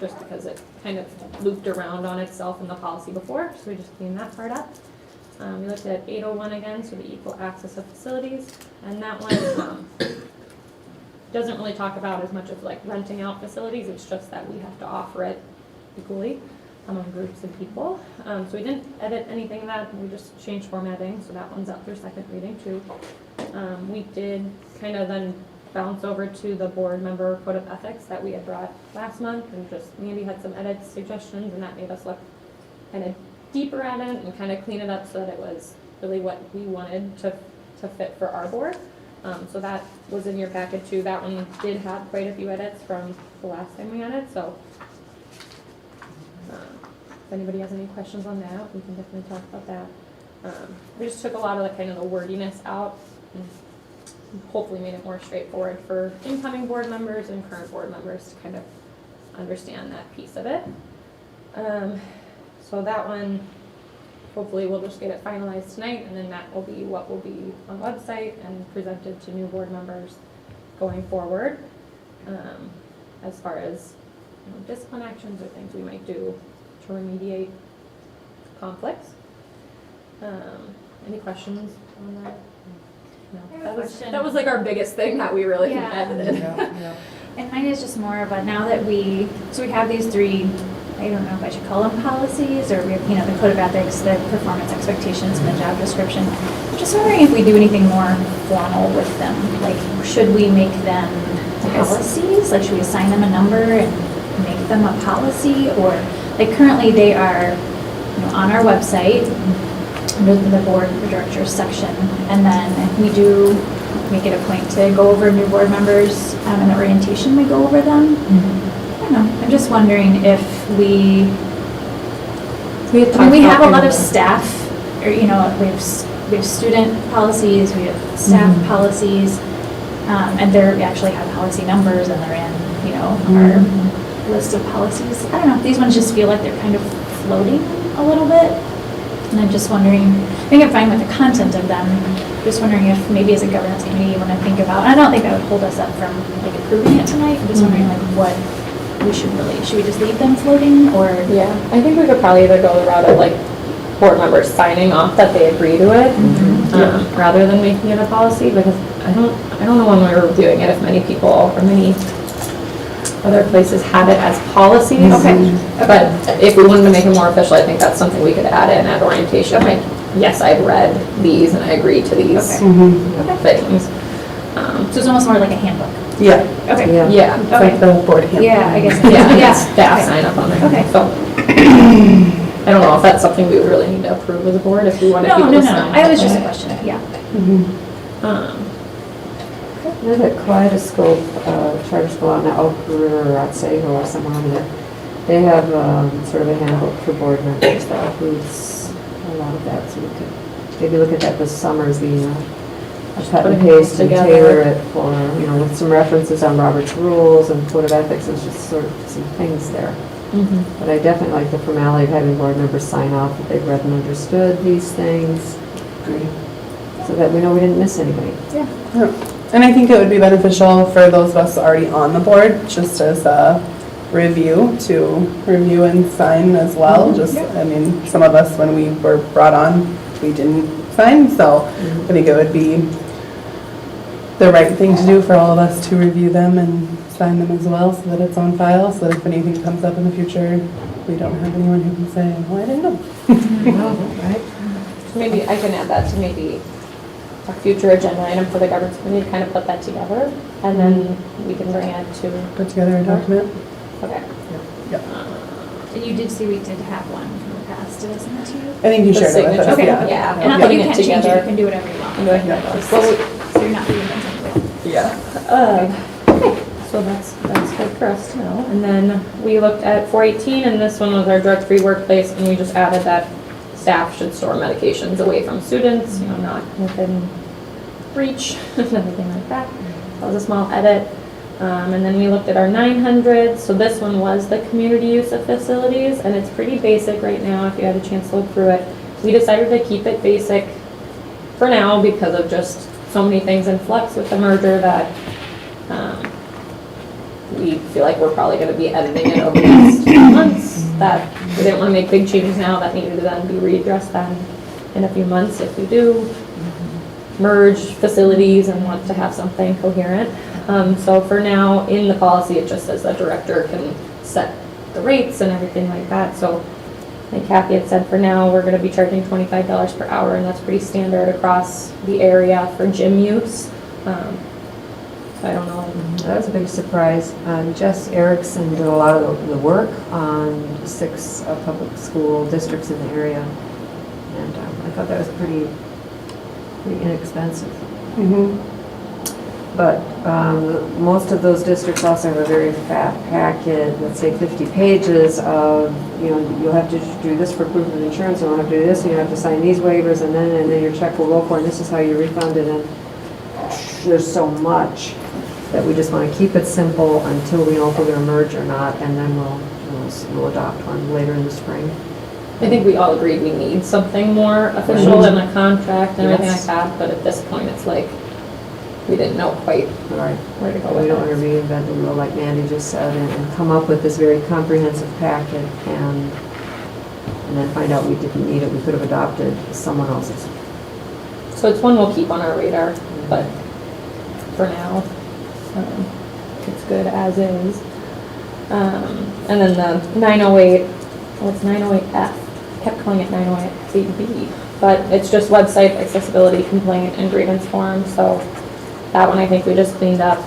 Just because it kind of looped around on itself in the policy before. So we just cleaned that part up. We looked at 801 again, so the equal access of facilities, and that one, doesn't really talk about as much of like renting out facilities, it's just that we have to offer it equally among groups of people. So we didn't edit anything in that, we just changed formatting, so that one's up for second reading too. We did kind of then bounce over to the board member code of ethics that we had brought last month, and just Mandy had some edits, suggestions, and that made us look kind of deeper at it and kind of clean it up so that it was really what we wanted to fit for our board. So that was in your packet too. That one did have quite a few edits from the last time we had it, so if anybody has any questions on that, we can definitely talk about that. We just took a lot of the kind of the wordiness out and hopefully made it more straightforward for incoming board members and current board members to kind of understand that piece of it. So that one, hopefully we'll just get it finalized tonight, and then that will be what will be on the website and presented to new board members going forward. As far as discipline actions or things we might do to remediate conflicts. Any questions on that? No. That was like our biggest thing that we really edited.
And mine is just more of a, now that we have these three, I don't know if I should call them policies, or we have, the code of ethics, the performance expectations, and the job description. I'm just wondering if we do anything more formal with them. Like, should we make them policies? Like, should we assign them a number and make them a policy? Or, like, currently they are, on our website, under the board directors section, and then we do make it a point to go over new board members in the orientation. We go over them. I don't know. I'm just wondering if we have a lot of staff, or we have student policies, we have staff policies, and we actually have policy numbers, and they're in our list of policies. I don't know. These ones just feel like they're kind of floating a little bit. And I'm just wondering, I think I'm fine with the content of them. Just wondering if maybe as a governance committee you want to think about, I don't think that would hold us up from like approving it tonight. I'm just wondering like what we should we just leave them floating, or?
Yeah, I think we could probably either go the route of like board members signing off that they agree to it, rather than making it a policy, because I don't know when we were reviewing it if many people or many other places had it as policies.
Okay.
But if we wanted to make it more official, I think that's something we could add in at orientation.
Okay.
Like, yes, I've read these and I agree to these things.
So it's almost more like a handbook.
Yeah.
Okay.
Yeah.
It's like the board handbook.
Yeah, I guess.
Yeah, staff
Okay.
sign up on there.
Okay.
So I don't know if that's something we would really need to approve as a board if we wanted people to sign.
I was just a question. Yeah.
There's a kaleidoscope charter school out in Oak River or at Sago or somewhere over there. They have sort of a handbook for board members that includes a lot of that, so we could maybe look at that this summer as being a cut and paste and tailor it for, with some references on Robert's rules and code of ethics. There's just sort of some things there. But I definitely like the formality of having board members sign off that they've read and understood these things.
Agree.
So that we know we didn't miss anybody.
Yeah. And I think it would be beneficial for those of us already on the board, just as a review, to review and sign as well. Some of us, when we were brought on, we didn't sign, so I think it would be the right thing to do for all of us to review them and sign them as well, so that it's on file, so that if anything comes up in the future, we don't have anyone who can say, oh, I didn't know.
Right? Maybe I can add that to maybe a future agenda item for the governance committee to kind of put that together, and then we can bring it to.
Put together a document.
Okay.
And you did say we did have one from the past, did I send that to you?
I think you
The
shared it with us.
signature.
Okay.
Yeah.
And
Putting
you
it
can't change it,
together.
you can do whatever you want.
Well,
So you're not reinventing the wheel.
Yeah.
okay. So that's good for us to know. And then we looked at 418, and this one was our drug-free workplace, and we just added that staff should store medications away from students, not within reach, and everything like that. That was a small edit. And then we looked at our 900. So this one was the community use of facilities, and it's pretty basic right now if you had a chance to look through it. We decided to keep it basic for now because of just so many things in flux with the merger that we feel like we're probably going to be editing it over the next few months, that we didn't want to make big changes now that needed to then be readdressed then in a few months if we do merge facilities and want to have something coherent. So for now, in the policy, it just says the director can set the rates and everything like that. So like Kathy had said, for now, we're gonna be charging $25 per hour, and that's pretty standard across the area for gym use. So I don't know.
That was a big surprise. Jess Erickson did a lot of the work on 6 public school districts in the area. And I thought that was pretty inexpensive.
Mhm.
But most of those districts also have a very fat packet, let's say 50 pages of, you'll have to do this for proof of insurance, and you'll have to do this, and you have to sign these waivers, and then your check will go for, and this is how you refund it. And there's so much that we just want to keep it simple until we know if we're going to merge or not, and then we'll adopt one later in the spring.
I think we all agreed we need something more official than a contract and everything like that, but at this point, it's like, we didn't know quite
Right.
where to go
We
with
don't want to
it.
reinvent the wheel, like Mandy just said, and come up with this very comprehensive packet, and then find out we didn't need it, we could have adopted someone else's.
So it's one we'll keep on our radar, but for now, it's good as is. And then the 908, what's 908F? Kept calling it 908B, but it's just website accessibility complaint and grievance form. So that one I think we just cleaned up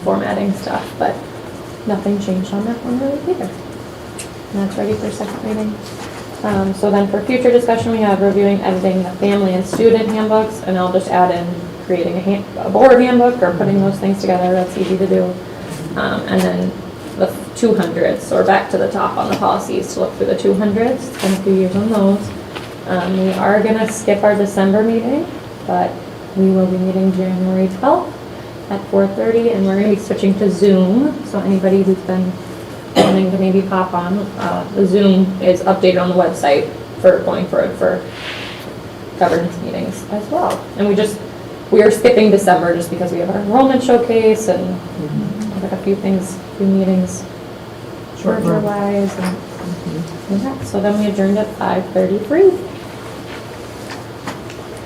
formatting stuff, but nothing changed on that one really either. And that's ready for second reading. So then for future discussion, we have reviewing, editing the family and student handbooks, and I'll just add in creating a board handbook or putting those things together. That's easy to do. And then the 200s, so we're back to the top on the policies to look through the 200s. It's been a few years on those. We are going to skip our December meeting, but we will be meeting January 12th at 4:30, and we're going to be switching to Zoom. So anybody who's been wanting to maybe pop on, the Zoom is updated on the website for going forward for governance meetings as well. And we are skipping December just because we have our enrollment showcase and like a few meetings shorter-wise and that. So then we adjourned at 5:33.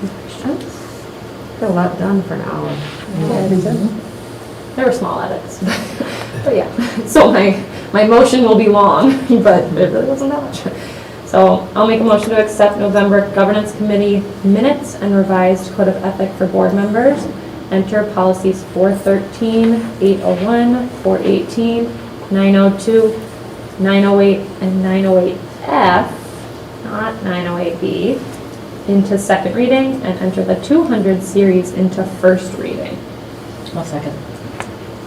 Any questions?
Got a lot done for an hour.
There were small edits, but yeah. So my motion will be long, but it really wasn't that much. So I'll make a motion to accept November Governance Committee minutes and revised Code of Ethic for board members. Enter policies 413, 801, 418, 902, 908, and 908F, not 908B, into second reading, and enter the 200 series into first reading.
I'll second.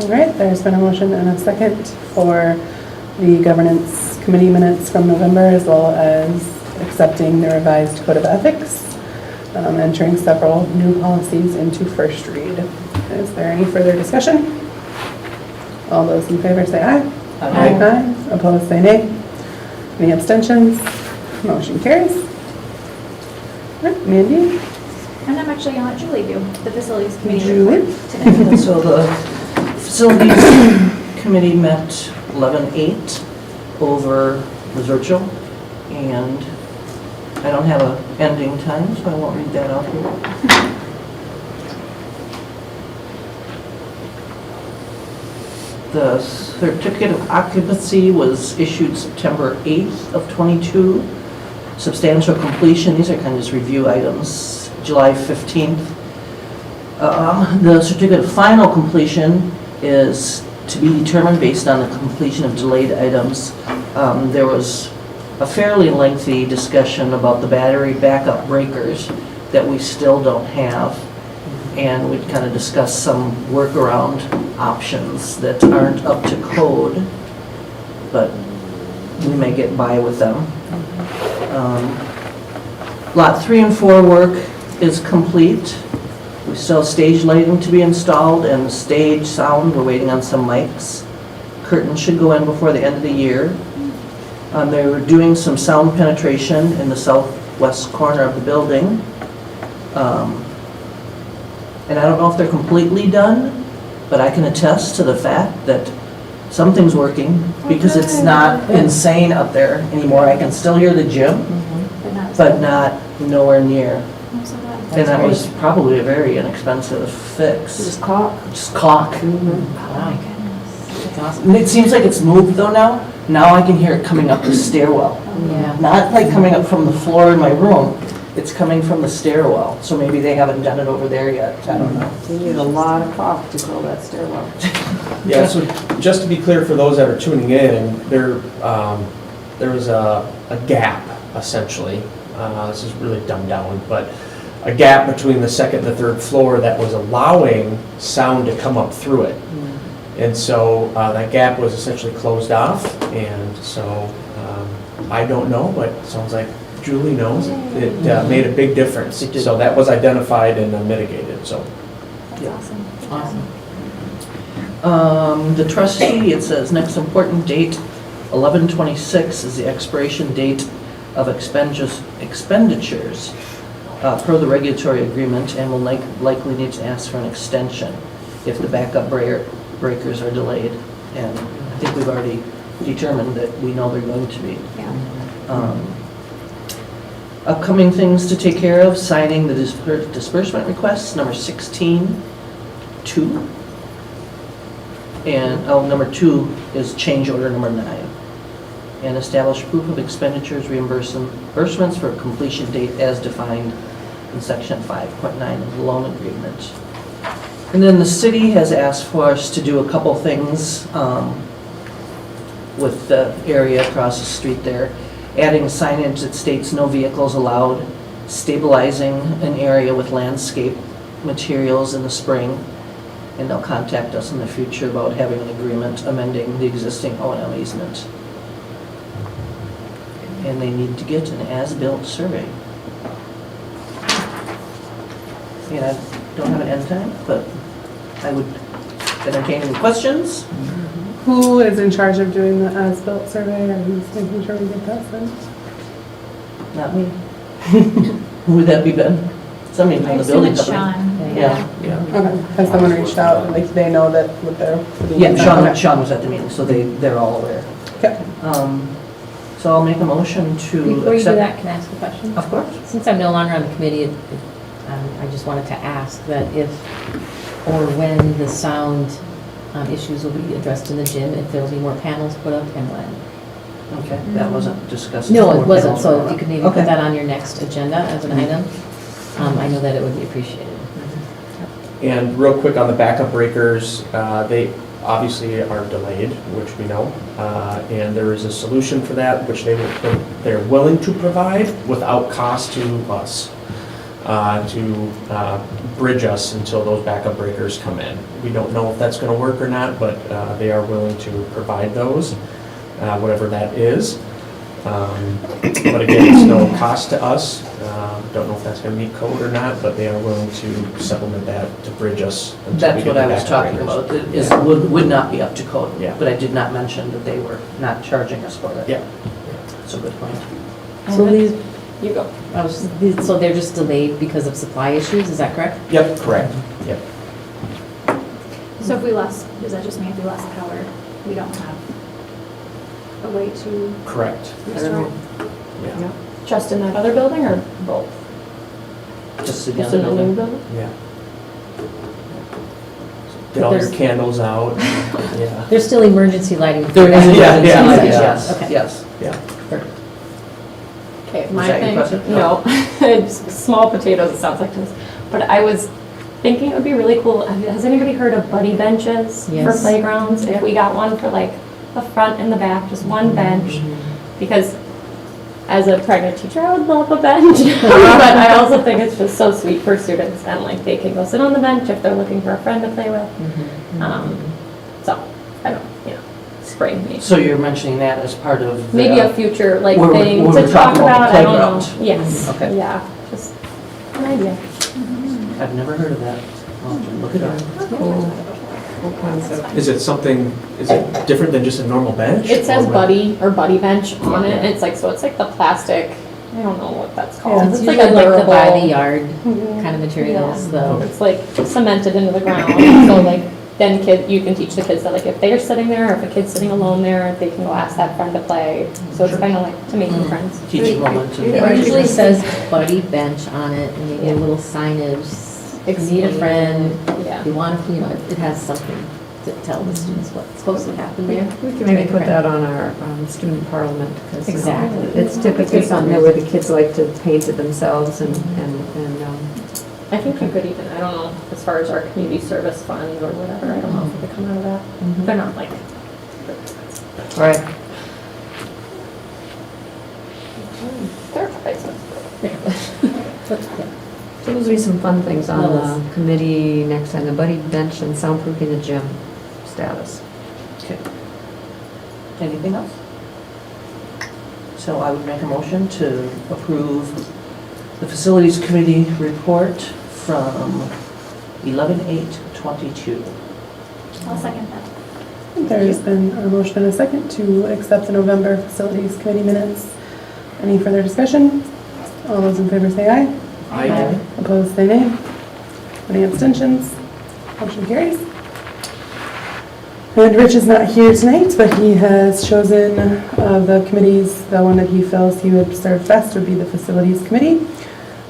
All right, there's been a motion and a second for the governance committee minutes from November, as well as accepting the revised code of ethics, entering several new policies into first read. Is there any further discussion? All those in favor say aye. Aye. Opposed say nay. Any abstentions? Motion carries. All right, Mandy?
And I'm actually gonna let Julie do the facilities committee
Julie?
report today.
So the facilities committee met 11/8 over the virtual, and I don't have an ending time, so I won't read that out here. The certificate of occupancy was issued September 8th of '22. Substantial completion, these are kind of just review items, July 15th. The certificate of final completion is to be determined based on the completion of delayed items. There was a fairly lengthy discussion about the battery backup breakers that we still don't have. And we kind of discussed some workaround options that aren't up to code, but we may get by with them. Lot 3 and 4 work is complete. We still have stage lighting to be installed and the stage sound, we're waiting on some mics. Curtains should go in before the end of the year. They were doing some sound penetration in the southwest corner of the building. And I don't know if they're completely done, but I can attest to the fact that something's working because it's not insane up there anymore. I can still hear the gym, but not nowhere near
I'm so glad.
And that was probably a very inexpensive fix.
Just caulk.
Just caulk.
Oh my goodness.
That's awesome.
And it seems like it's moved though now. Now I can hear it coming up the stairwell.
Yeah.
Not like coming up from the floor in my room. It's coming from the stairwell. So maybe they haven't done it over there yet. I don't know.
You need a lot of caulk to fill that stairwell.
Yeah, so just to be clear for those that are tuning in, there was a gap, essentially. This is really dumbed down, but a gap between the second and the third floor that was allowing sound to come up through it. And so that gap was essentially closed off, and so I don't know, but it sounds like Julie knows. It made a big difference.
It did.
So that was identified and mitigated, so.
That's awesome.
Awesome.
The trustee, it says, next important date, 11/26 is the expiration date of expenditures per the regulatory agreement, and will likely need to ask for an extension if the backup breakers are delayed. And I think we've already determined that we know they're going to be.
Yeah.
Upcoming things to take care of, signing the disbursement requests, number 16, 2. And, number 2 is change order number 9. And establish proof of expenditures reimbursements for completion date as defined in section 5.9 of the loan agreement. And then the city has asked for us to do a couple things with the area across the street there. Adding signage that states no vehicles allowed, stabilizing an area with landscape materials in the spring, and they'll contact us in the future about having an agreement amending the existing O&M easement. And they need to get an as-built survey. And I don't have an end time, but I would entertain any questions.
Who is in charge of doing the as-built survey, or who's making sure we get that done?
Not me. Who would that be, Ben? Somebody
I
from the
assume
building
it's
company.
Sean.
Yeah.
Okay, has someone reached out, and like, they know that what they're.
Yeah, Sean was at the meeting, so they're all aware.
Okay.
So I'll make a motion to
Before you do
accept.
that, can I ask a question?
Of course.
Since I'm no longer on the committee, I just wanted to ask that if or when the sound issues will be addressed in the gym, if there will be more panels put up and when.
Okay, that wasn't discussed.
No,
before.
it wasn't, so if you could maybe
Okay.
put that on your next agenda as an item, I know that it would be appreciated.
And real quick on the backup breakers, they obviously are delayed, which we know, and there is a solution for that, which they're willing to provide without cost to us, to bridge us until those backup breakers come in. We don't know if that's going to work or not, but they are willing to provide those, whatever that is. But again, it's no cost to us. Don't know if that's going to meet code or not, but they are willing to supplement that to bridge us until we
That's
get
what
the
I was
backup
talking
breakers.
about, is
Yeah.
would not be up to code.
Yeah.
But I did not mention that they were not charging us for it.
Yeah.
That's a good point.
So these,
You go.
so they're just delayed because of supply issues, is that correct?
Yep, correct. Yep.
So if we lost, does that just mean if we lost power, we don't have a way to
Correct.
restore it?
Yeah.
Just in that other building or both?
Just the
Just
other
in the new
building.
building?
Yeah. Get all your
There's-
candles out. Yeah.
There's still emergency lighting.
There is
Yeah,
emergency
yeah,
lighting,
yeah.
yes,
Okay.
yes.
Okay,
Was
my
that your
thing,
question?
no, it's small potatoes, it sounds like to us. But I was thinking it would be really cool, has anybody heard of buddy benches for
Yes.
playgrounds? If we got one for like the front and the back, just one bench, because as a pregnant teacher, I would love a bench. But I also think it's just so sweet for students, and like they can go sit on the bench if they're looking for a friend to play with. So, I don't, spring maybe.
So you're mentioning that as part of the...
Maybe a future like
We're-
thing
we're
to talk
talking about
about,
the
I don't know.
playground.
Yes,
Okay.
yeah, just an idea.
I've never heard of that. I'll look it up.
Is it something, is it different than just a normal bench?
It says
Or what?
buddy or buddy bench on it, it's like, so it's like the plastic, I don't know what that's called.
It's
It's like
usually
a
like the by the
durable,
yard kind of materials, though.
it's like cemented into the ground, so like then you can teach the kids that like if they're sitting there, or if a kid's sitting alone there, they can go ask that friend to play. So it's kind of like to make new friends.
Teaching moments.
It usually says buddy bench on it, and maybe a little signage, need a friend,
Yeah.
if you want to, it has something to tell the students what's supposed to happen there.
We can maybe put that on our student parliament, because
Exactly.
it's typically something where the kids like to paint it themselves and
I think you could even, I don't know, as far as our community service fund or whatever, I don't know if it could come out of that. They're not like.
all right.
They're expensive.
So those will be some fun things on the committee next time, the buddy bench and soundproofing the gym status.
Okay. Anything else? So I would make a motion to approve the Facilities Committee report from 11/8/22.
I'll second that.
There's been a motion and a second to accept the November Facilities Committee minutes. Any further discussion? All those in favor say aye.
Aye.
Opposed, say nay. Any abstentions? Motion carries. And Rich is not here tonight, but he has chosen the committees, the one that he feels he would serve best would be the Facilities Committee.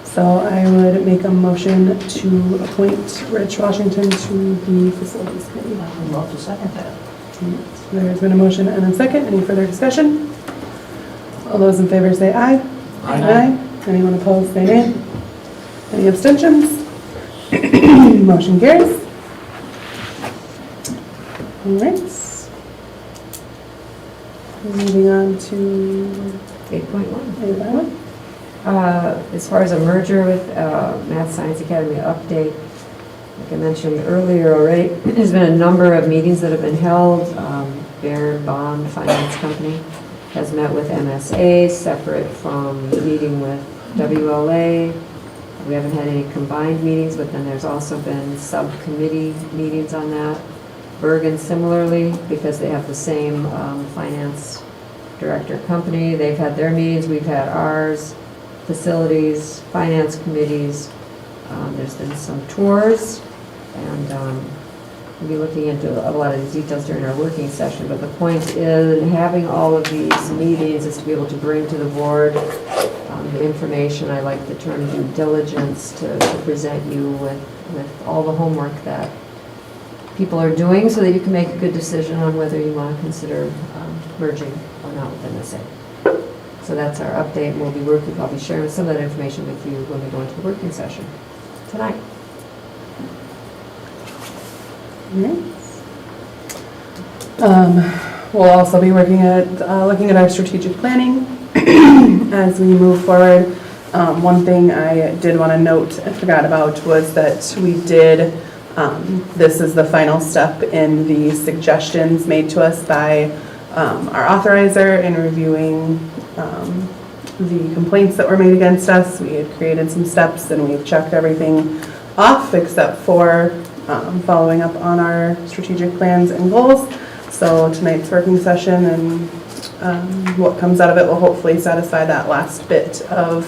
So I would make a motion to appoint Rich Washington to the Facilities Committee.
I would love to second that.
There's been a motion and a second. Any further discussion? All those in favor say aye. Aye. Anyone opposed, say nay. Any abstentions? Motion carries. All right. Moving on to
8.1.
8.1.
As far as a merger with Math Science Academy update, like I mentioned earlier already, there's been a number of meetings that have been held. Baird Bond Finance Company has met with MSA, separate from the meeting with WLA. We haven't had any combined meetings, but then there's also been subcommittee meetings on that. Bergen similarly, because they have the same finance director company. They've had their meetings, we've had ours. Facilities, finance committees. There's been some tours, and we'll be looking into a lot of these details during our working session, but the point is, in having all of these meetings is to be able to bring to the board the information, I like the term due diligence, to present you with all the homework that people are doing so that you can make a good decision on whether you want to consider merging or not with MSA. So that's our update. We'll be working, I'll be sharing some of that information with you when we go into the working session tonight.
We'll also be looking at our strategic planning as we move forward. One thing I did want to note and forgot about was that we did, this is the final step in the suggestions made to us by our authorizer in reviewing the complaints that were made against us. We had created some steps and we've checked everything off except for following up on our strategic plans and goals. So tonight's working session and what comes out of it will hopefully satisfy that last bit of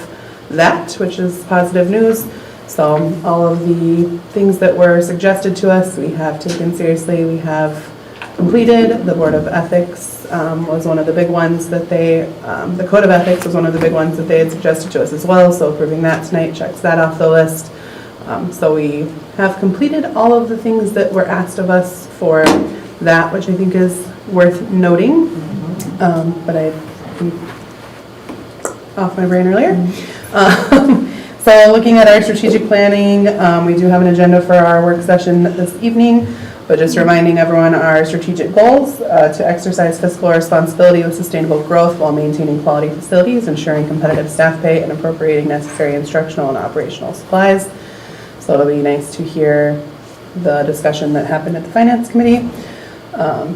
that, which is positive news. So all of the things that were suggested to us, we have taken seriously. We have completed. The Board of Ethics was one of the big ones that the Code of Ethics was one of the big ones that they had suggested to us as well. So approving that tonight checks that off the list. So we have completed all of the things that were asked of us for that, which I think is worth noting. But I off my brain earlier. So looking at our strategic planning, we do have an agenda for our work session this evening, but just reminding everyone our strategic goals to exercise fiscal responsibility with sustainable growth while maintaining quality facilities, ensuring competitive staff pay, and appropriating necessary instructional and operational supplies. So it'll be nice to hear the discussion that happened at the Finance Committee.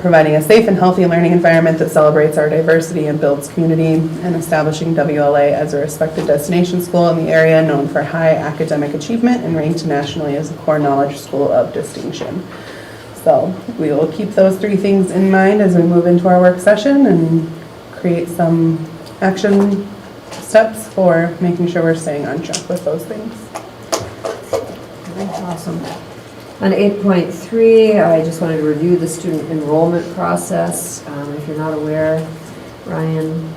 Providing a safe and healthy learning environment that celebrates our diversity and builds community, and establishing WLA as a respected destination school in the area known for high academic achievement and ranked nationally as a core knowledge school of distinction. So we will keep those three things in mind as we move into our work session and create some action steps for making sure we're staying on track with those things.
Awesome. On 8.3, I just wanted to review the student enrollment process. If you're not aware, Ryan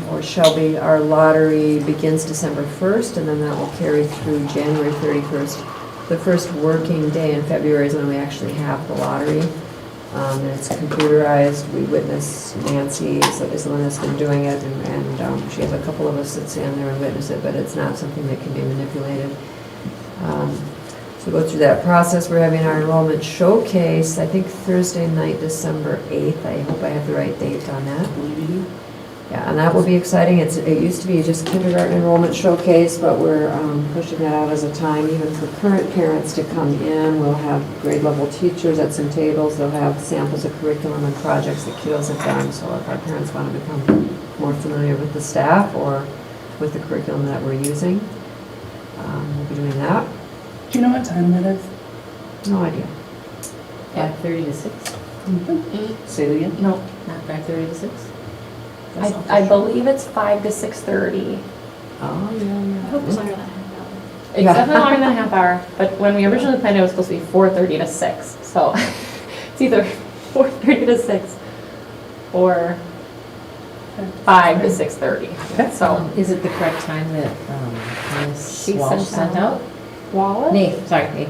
or Shelby, our lottery begins December 1st, and then that will carry through January 31st. The first working day in February is when we actually have the lottery. And it's computerized. We witness, Nancy is the one that's been doing it, and she has a couple of us that stand there and witness it, but it's not something that can be manipulated. So go through that process. We're having our enrollment showcase, I think Thursday night, December 8th. I hope I have the right date on that. Yeah, and that will be exciting. It used to be just kindergarten enrollment showcase, but we're pushing that out as a time even for current parents to come in. We'll have grade level teachers at some tables. They'll have samples of curriculum and projects that kiddos have done. So if our parents want to become more familiar with the staff or with the curriculum that we're using, we'll be doing that.
Do you know what time that is?
No idea.
5:30 to 6?
Say it again?
No,
Not 5:30 to 6?
I believe it's 5 to 6:30.
Oh, yeah,
I hope it's longer than half an hour.
It's
Yeah.
definitely longer than a half hour, but when we originally planned it was supposed to be 4:30 to 6. So it's either 4:30 to 6 or 5 to 6:30. So
Is it the correct time that Ms.
She
Walsh
sent
sent out?
Wallace?
Nate, sorry, Nate.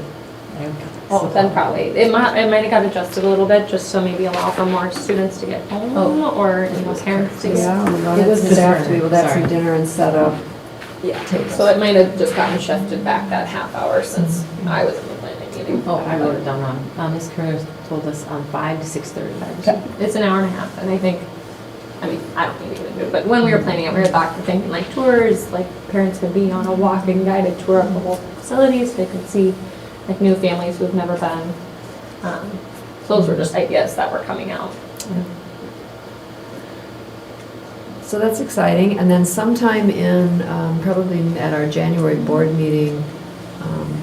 Oh, then probably. It might have got adjusted a little bit just to maybe allow for more students to get home or, you know, parents to get.
Yeah, we
It
wanted
was
staff to be
different,
able to have some
sorry.
dinner and set up.
Yeah,
tables.
so it might have just gotten shifted back that half hour since I was in the planning meeting.
Oh, I wrote it down wrong. Ms. Kerr told us 5 to 6:30.
It's an hour and a half, and I think, I mean, I don't think we can do it, but when we were planning it, we were thinking like tours, like parents could be on a walking guided tour of the whole facilities, they could see like new families who've never been. So those were just ideas that were coming out.
So that's exciting. And then sometime in, probably at our January board meeting,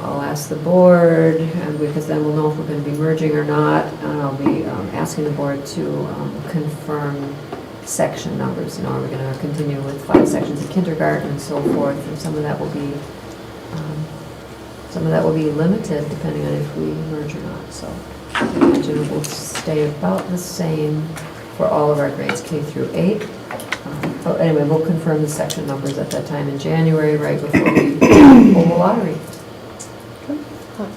I'll ask the board, and because then we'll know if we're going to be merging or not, and I'll be asking the board to confirm section numbers. You know, are we going to continue with 5 sections of kindergarten and so forth? And some of that will be limited depending on if we merge or not. So I imagine it will stay about the same for all of our grades K through 8. Anyway, we'll confirm the section numbers at that time in January, right before we pull the lottery.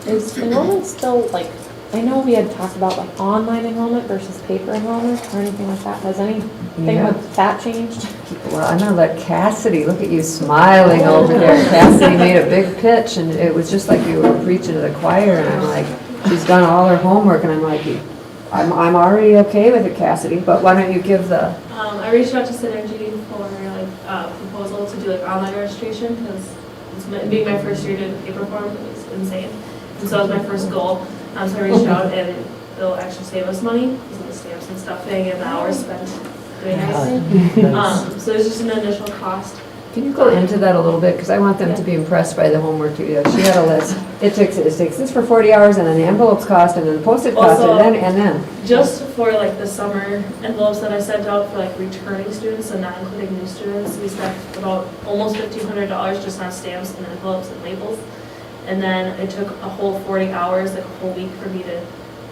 Is enrollment still like, I know we had talked about like online enrollment versus paper enrollment or anything like that. Has anything
Yeah.
with that changed?
Well, I'm gonna let Cassidy, look at you smiling over there. Cassidy made a big pitch, and it was just like you were preaching to the choir, and I'm like, she's done all her homework, and I'm like, I'm already okay with it, Cassidy, but why don't you give the,
I reached out to Synergy for like a proposal to do like online registration because being my first year doing paper form, it was insane. And so that was my first goal. So I reached out and it'll actually save us money because of the stamps and stuffing and the hours spent doing everything. So there's just an initial cost.
can you go into that a little bit? Because I want them to be impressed by the homework you do. She had a list. It takes this for 40 hours, and then the envelopes cost, and then the postage cost,
Also,
and then.
Just for like the summer envelopes that I sent out for like returning students and not including new students, we spent about almost $1,500 just on stamps and envelopes and labels. And then it took a whole 40 hours, like a whole week for me to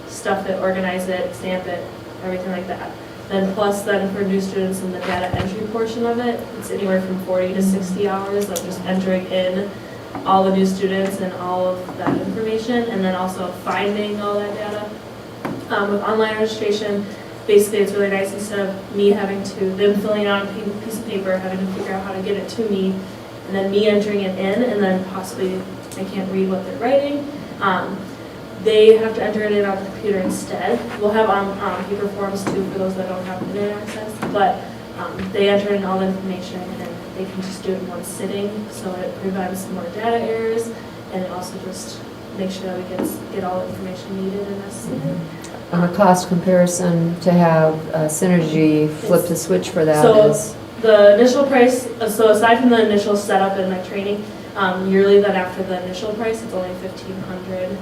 stuff it, organize it, stamp it, everything like that. Then plus then for new students in the data entry portion of it, it's anywhere from 40 to 60 hours of just entering in all the new students and all of that information, and then also finding all that data. With online registration, basically it's really nice instead of me having to, them filling out a piece of paper, having to figure out how to get it to me, and then me entering it in, and then possibly I can't read what they're writing. They have to enter it in on the computer instead. We'll have paper forms too for those that don't have internet access, but they enter in all the information and they can just do it in one sitting, so it prevents more data errors, and it also just makes sure that we get all the information needed and necessary.
On a cost comparison, to have Synergy flip the switch for that
So
is,
the initial price, so aside from the initial setup and like training, yearly, then after the initial price, it's only $1,500.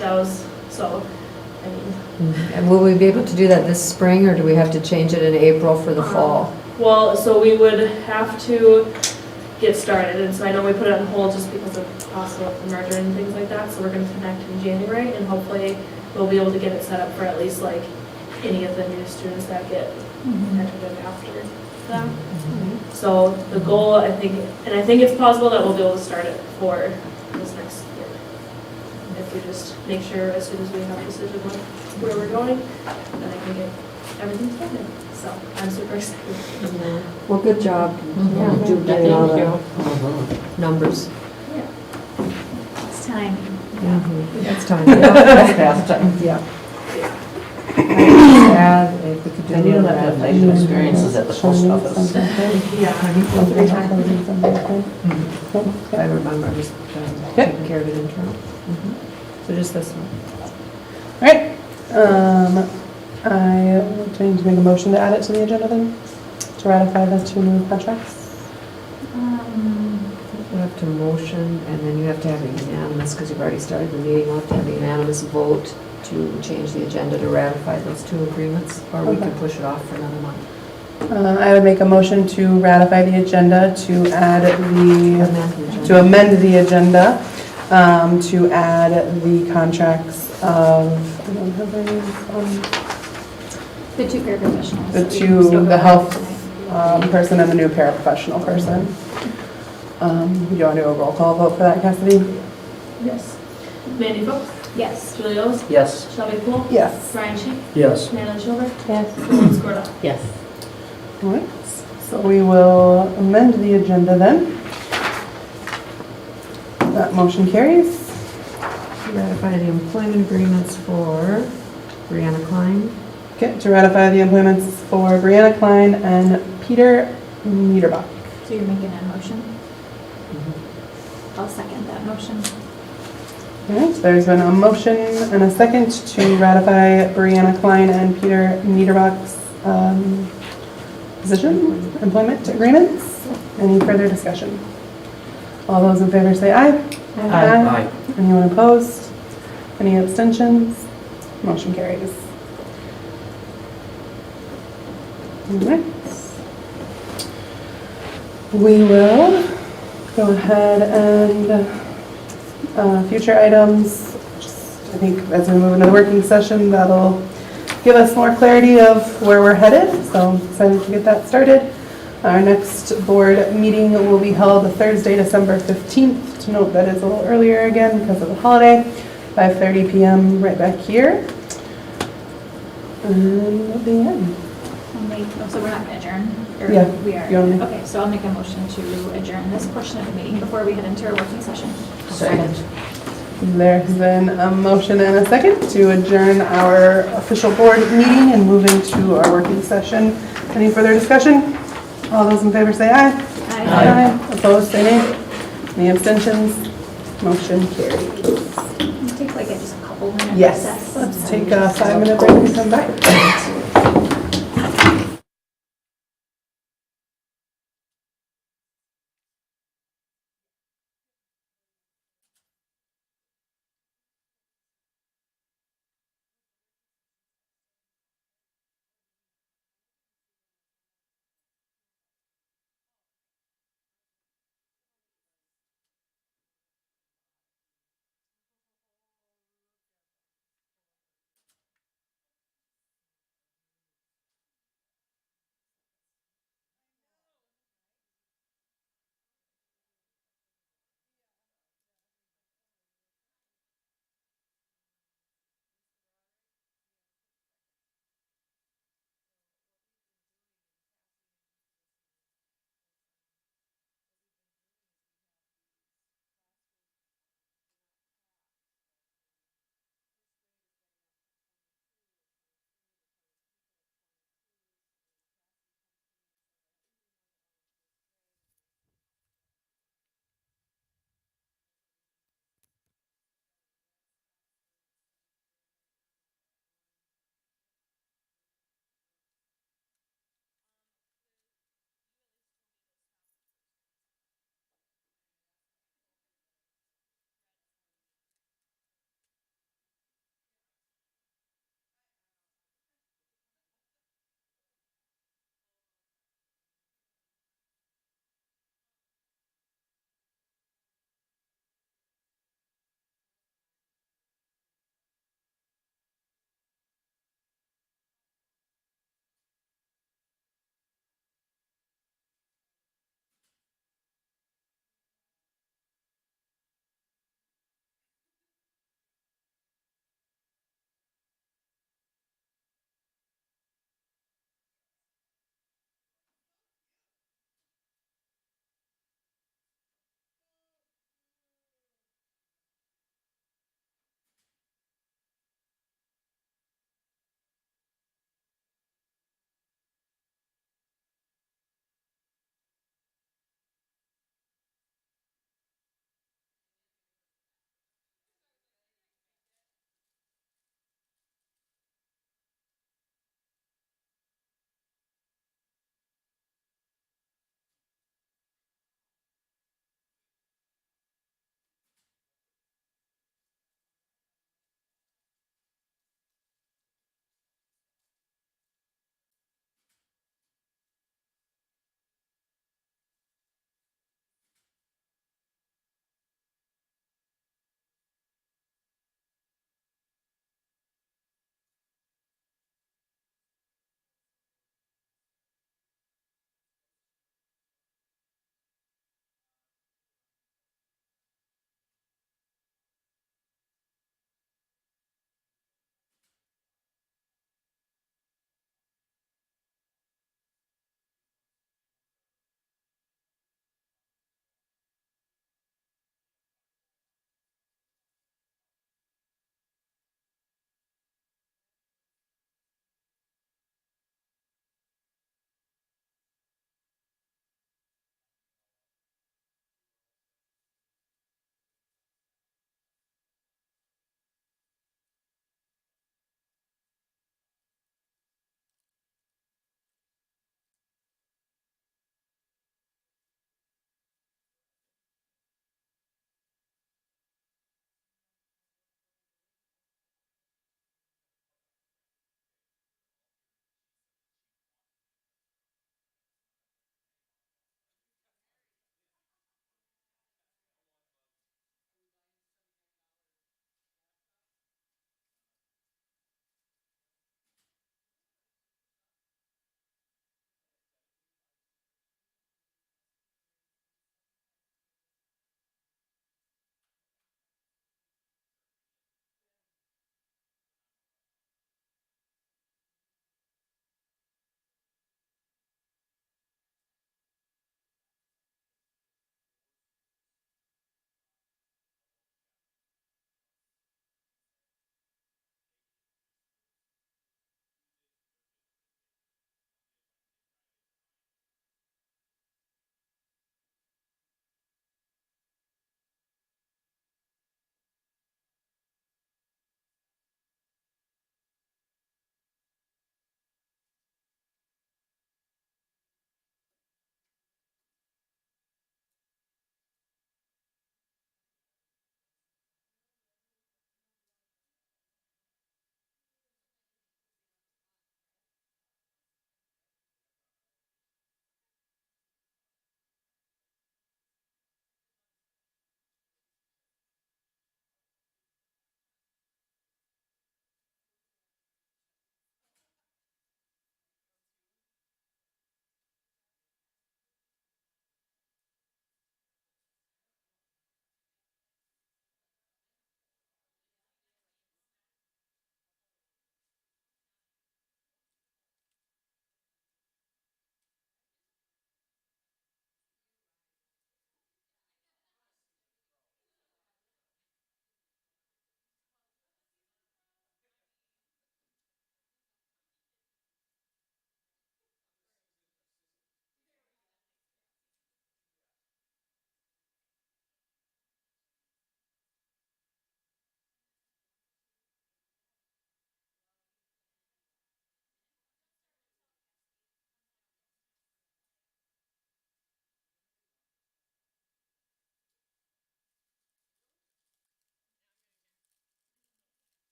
That was, so, I mean.
and will we be able to do that this spring, or do we have to change it in April for the fall?
Well, so we would have to, get started. And so I know we put it on hold just because of the cost of the merger and things like that. So we're gonna connect in January and hopefully we'll be able to get it set up for at least like any of the new students that get entered in after that. So the goal, I think, and I think it's possible that we'll be able to start it for this next year. If we just make sure as soon as we have a decision on where we're going, then I can get everything started. So I'm super excited.
Well, good job.
Yeah,
Getting all
thank
the numbers.
It's time.
That's time.
Past time.
Yeah. Add, if we could do.
And you don't have to have nice experiences at the post office.
I remember just taking care of it internal. So just this one.
All right. I need to make a motion to add it to the agenda then, to ratify the 2 new contracts.
You have to motion, and then you have to have a unanimous, because you've already started the meeting, you'll have to have a unanimous vote to change the agenda to ratify those 2 agreements, or we can push it off for another month.
I would make a motion to ratify the agenda, to add to amend the agenda, to add the contracts of, I don't have their names,
The 2 paraprofessionals.
the
that we spoke
the
about
health
tonight.
person and the new paraprofessional person. Do you want to do a roll call vote for that, Cassidy?
Yes. Mandy Phillips,
Yes.
Julie Owens,
Yes.
Shelby Poole,
Yes.
Brian Sheep,
Yes.
Marilyn Schulberg,
Yes.
Lauren Scorda.
Yes.
All right, so we will amend the agenda then. That motion carries.
Ratify the employment agreements for Brianna Klein.
Okay, to ratify the employments for Brianna Klein and Peter Niederbach.
So you're making a motion? I'll second that motion.
All right, there's been a motion and a second to ratify Brianna Klein and Peter Niederbach's position, employment agreements. Any further discussion? All those in favor say aye.
Aye.
Anyone opposed? Any abstentions? Motion carries. All right. We will go ahead and future items, I think as we move into the working session, that'll give us more clarity of where we're headed, so I'm excited to get that started. Our next board meeting will be held Thursday, December 15th. To note, that is a little earlier again because of the holiday, 5:30 p.m. right back here. And that'll be it.
So we're not going to adjourn? Or
Yeah,
We are.
you wanna make-
Okay, so I'll make a motion to adjourn this portion of the meeting before we head into our working session.
Second.
There's been a motion and a second to adjourn our official board meeting and move into our working session. Any further discussion? All those in favor say aye.
Aye.
Opposed, say nay. Any abstentions? Motion carries.
Take like just a couple minutes.
Yes, let's take a 5-minute break and come back.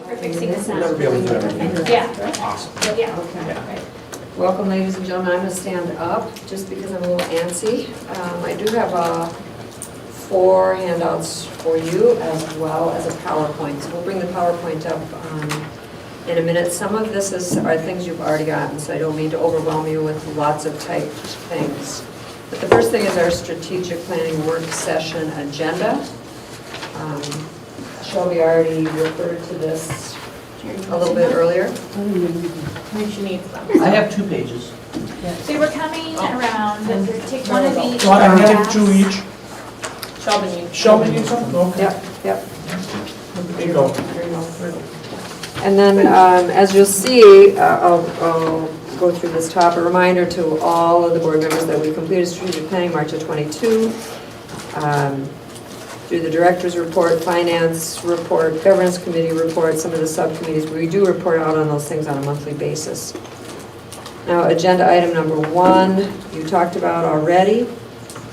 for fixing this
We'll never be able to do everything.
Yeah,
Awesome.
yeah.
Okay.
Right.
Welcome, ladies and gentlemen. I'm going to stand up just because I'm a little antsy. I do have 4 handouts for you as well as a PowerPoint. So we'll bring the PowerPoint up in a minute. Some of this are things you've already gotten, so I don't mean to overwhelm you with lots of typed things. But the first thing is our strategic planning work session agenda. Shelby already referred to this a little bit earlier.
She needs them.
I have 2 pages.
So we're coming around, take one of each.
So I have 2 each.
Sheldon needs.
Shelby needs some? Okay.
Yep.
There you go.
And then, as you'll see, I'll go through this top. A reminder to all of the board members that we completed strategic planning March of '22. Through the director's report, finance report, governance committee report, some of the subcommittees, we do report out on those things on a monthly basis. Now, agenda item number 1, you talked about already,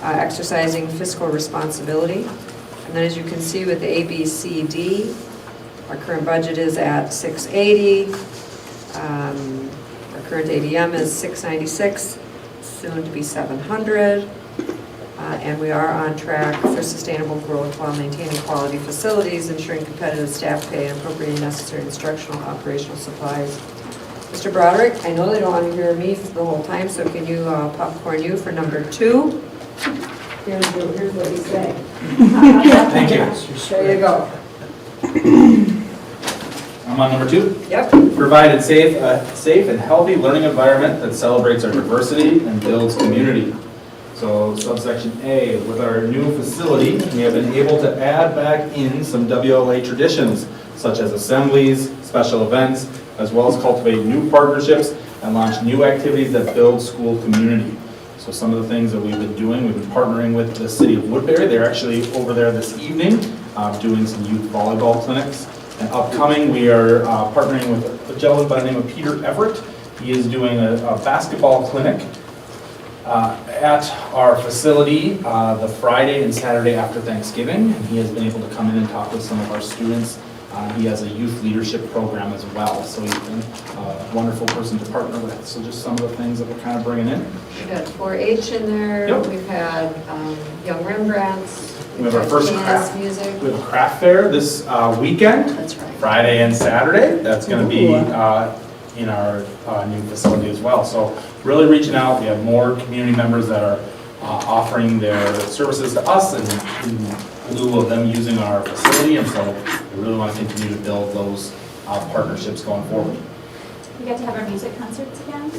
exercising fiscal responsibility. And then as you can see with the ABCD, our current budget is at 680. Our current ADM is 696, soon to be 700. And we are on track for sustainable growth while maintaining quality facilities, ensuring competitive staff pay, and appropriating necessary instructional operational supplies. Mr. Broderick, I know they don't want to hear me the whole time, so can you popcorn you for number 2? Here's what he's saying.
Thank you.
There you go.
I'm on number 2.
Yep.
Provide a safe and healthy learning environment that celebrates our diversity and builds community. So subsection A, with our new facility, we have been able to add back in some WLA traditions, such as assemblies, special events, as well as cultivate new partnerships and launch new activities that build school community. So some of the things that we've been doing, we've been partnering with the city of Woodbury. They're actually over there this evening doing some youth volleyball clinics. And upcoming, we are partnering with a gentleman by the name of Peter Everett. He is doing a basketball clinic at our facility the Friday and Saturday after Thanksgiving. And he has been able to come in and talk with some of our students. He has a youth leadership program as well, so he's been a wonderful person to partner with. So just some of the things that we're kind of bringing in.
We've had 4-H in there.
Yep.
We've had Young Rembrandts.
We have our first
jazz
craft,
music.
we have a craft fair this weekend,
That's right.
Friday and Saturday. That's going to be in our new facility as well. So really reaching out. We have more community members that are offering their services to us in lieu of them using our facility, and so we really want to continue to build those partnerships going forward.
We got to have our music concerts again.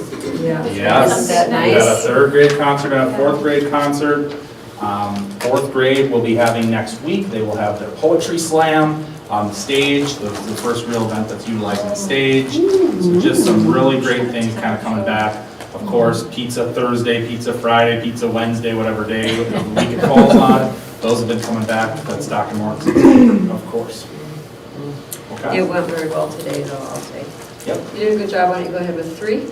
Yeah.
Yes,
That
we
nice.
got a 3rd grade concert and a 4th grade concert. 4th grade will be having next week. They will have their poetry slam on the stage, the first real event that's utilizing the stage. So just some really great things kind of coming back. Of course, Pizza Thursday, Pizza Friday, Pizza Wednesday, whatever day of the week it falls on. Those have been coming back. That's Dr. Morrison's, of course. Okay.
It went very well today, though, I'll say.
Yep.
You did a good job. Why don't you go ahead with 3?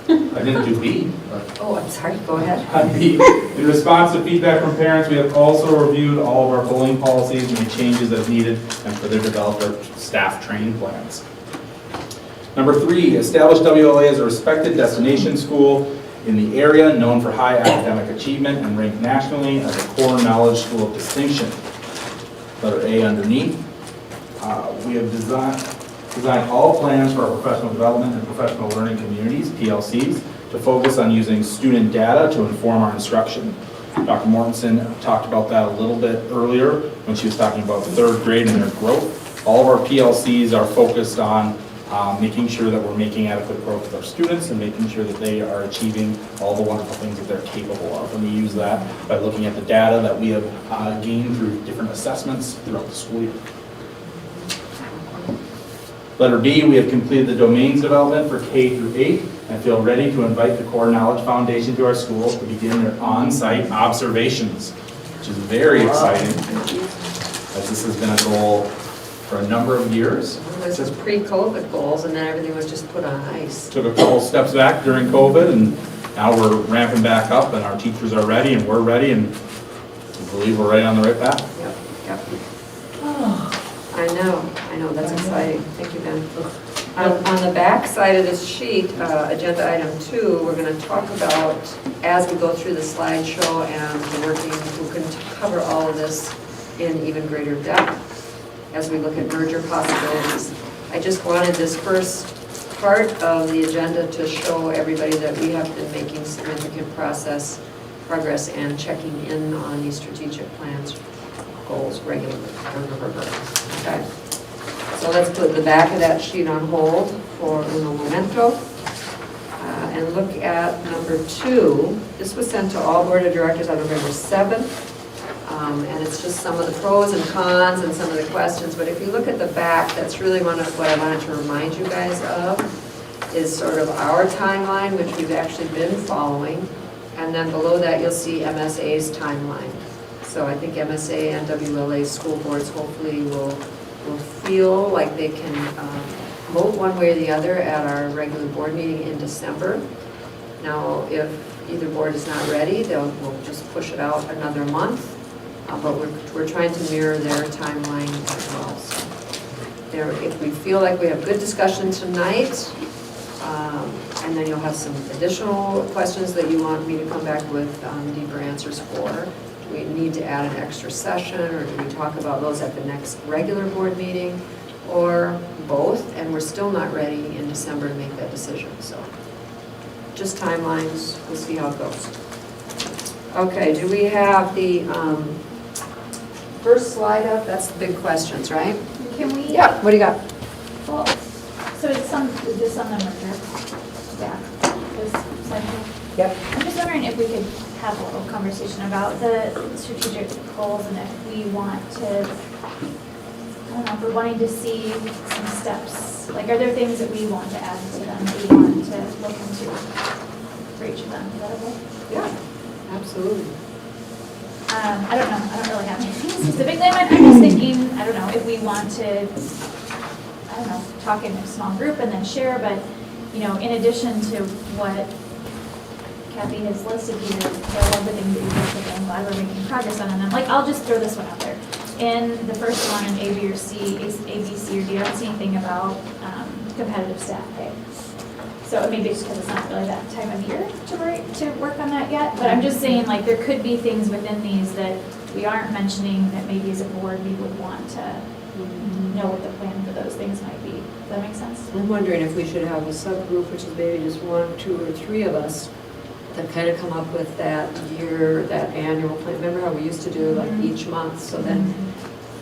I didn't do B, but
Oh, I'm sorry. Go ahead.
on B. In response to feedback from parents, we have also reviewed all of our bullying policies and made changes as needed and further developed our staff training plans. Number 3, establish WLA as a respected destination school in the area, known for high academic achievement and ranked nationally as a core knowledge school of distinction. Letter A underneath. We have designed all plans for our professional development and professional learning communities, PLCs, to focus on using student data to inform our instruction. Dr. Mortensen talked about that a little bit earlier when she was talking about 3rd grade and their growth. All of our PLCs are focused on making sure that we're making adequate growth with our students and making sure that they are achieving all the wonderful things that they're capable of. And we use that by looking at the data that we have gained through different assessments throughout the school year. Letter B, we have completed the domains development for K through 8 and feel ready to invite the Core Knowledge Foundation to our schools to begin their on-site observations, which is very exciting, as this has been a goal for a number of years.
This was pre-COVID goals, and then everything was just put on ice.
Took a couple steps back during COVID, and now we're ramping back up, and our teachers are ready, and we're ready, and we believe we're right on the right path.
Yep. I I know, that's exciting. Thank you, Ben. On the back side of this sheet, agenda item 2, we're going to talk about, as we go through the slideshow and the working, we can cover all of this in even greater depth as we look at merger possibilities. I just wanted this first part of the agenda to show everybody that we have been making significant progress and checking in on these strategic plans, goals regularly. Okay. So let's put the back of that sheet on hold for uno momento and look at number 2. This was sent to all board of directors on November 7th. And it's just some of the pros and cons and some of the questions. But if you look at the back, that's really what I wanted to remind you guys of, is sort of our timeline, which we've actually been following. And then below that, you'll see MSA's timeline. So I think MSA and WLA school boards hopefully will feel like they can vote one way or the other at our regular board meeting in December. Now, if either board is not ready, we'll just push it out another month. But we're trying to mirror their timeline as well. So if we feel like we have good discussion tonight, and then you'll have some additional questions that you want me to come back with deeper answers for, do we need to add an extra session, or do we talk about those at the next regular board meeting, or both? And we're still not ready in December to make that decision. So just timelines, we'll see how it goes. Okay, do we have the first slide up? That's the big questions, right?
Can we?
Yeah, what do you got?
Well, so is this on the merger? Yeah. This slideshow?
Yep.
I'm just wondering if we could have a little conversation about the strategic goals and if we want to, I don't know, if we're wanting to see some steps. Like, are there things that we want to add to them, that we want to look into for each of them? Is that okay?
Yeah, absolutely.
I don't know, I don't really have anything specifically in mind. I'm just thinking, I don't know, if we want to, I don't know, talk in a small group and then share, but, you know, in addition to what Kathy has listed here, there are all the things that you've listed, and I'm glad we're making progress on them. Like, I'll just throw this one out there. In the first one, in A, B, or C, A, B, C, or D, I don't see anything about competitive staff pay. So maybe it's because it's not really that time of year to work on that yet, but I'm just saying, like, there could be things within these that we aren't mentioning that maybe as a board we would want to know what the plan for those things might be. Does that make sense?
I'm wondering if we should have a subgroup, which is maybe just 1, 2, or 3 of us that kind of come up with that annual plan. Remember how we used to do like each month? So then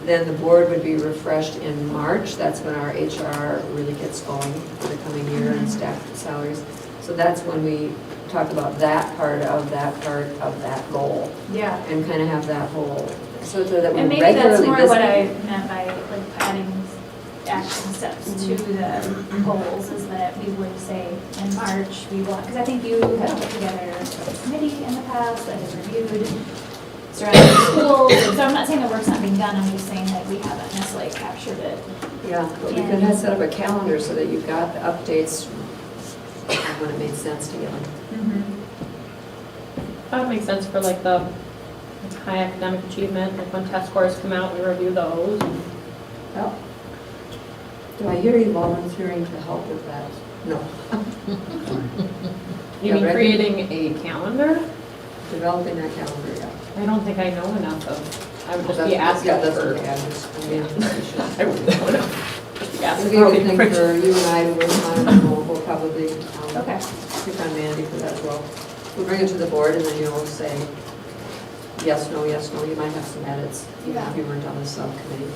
the board would be refreshed in March. That's when our HR really gets going for the coming year and staff salaries. So that's when we talk about that part of that goal.
Yeah.
And kind of have that whole, so that we
And maybe
regularly
that's more
visit.
what I meant by like adding action steps to the goals, is that we would say in March we want, because I think you have put together a committee in the past that has reviewed surrounding schools, and so I'm not saying the work's not being done, I'm just saying that we haven't necessarily captured it.
Yeah, but we could have set up a calendar so that you've got the updates when it made sense to give them.
That would make sense for like the high academic achievement, like when test scores come out, we review those.
Well, do I hear you volunteering to help with that? No.
You
Yeah,
mean
but I
creating a calendar?
Developing that calendar, yeah.
I don't think I know enough of, I would just be asking
Yeah, that's
for.
what I mean,
I wouldn't know enough. Just be asking
Maybe we
for
think for you and I to work on, and we'll probably
Okay.
pick on Mandy for that as well. We'll bring it to the board and then you'll say yes, no, yes, no. You might have some edits, even if you weren't on the subcommittee.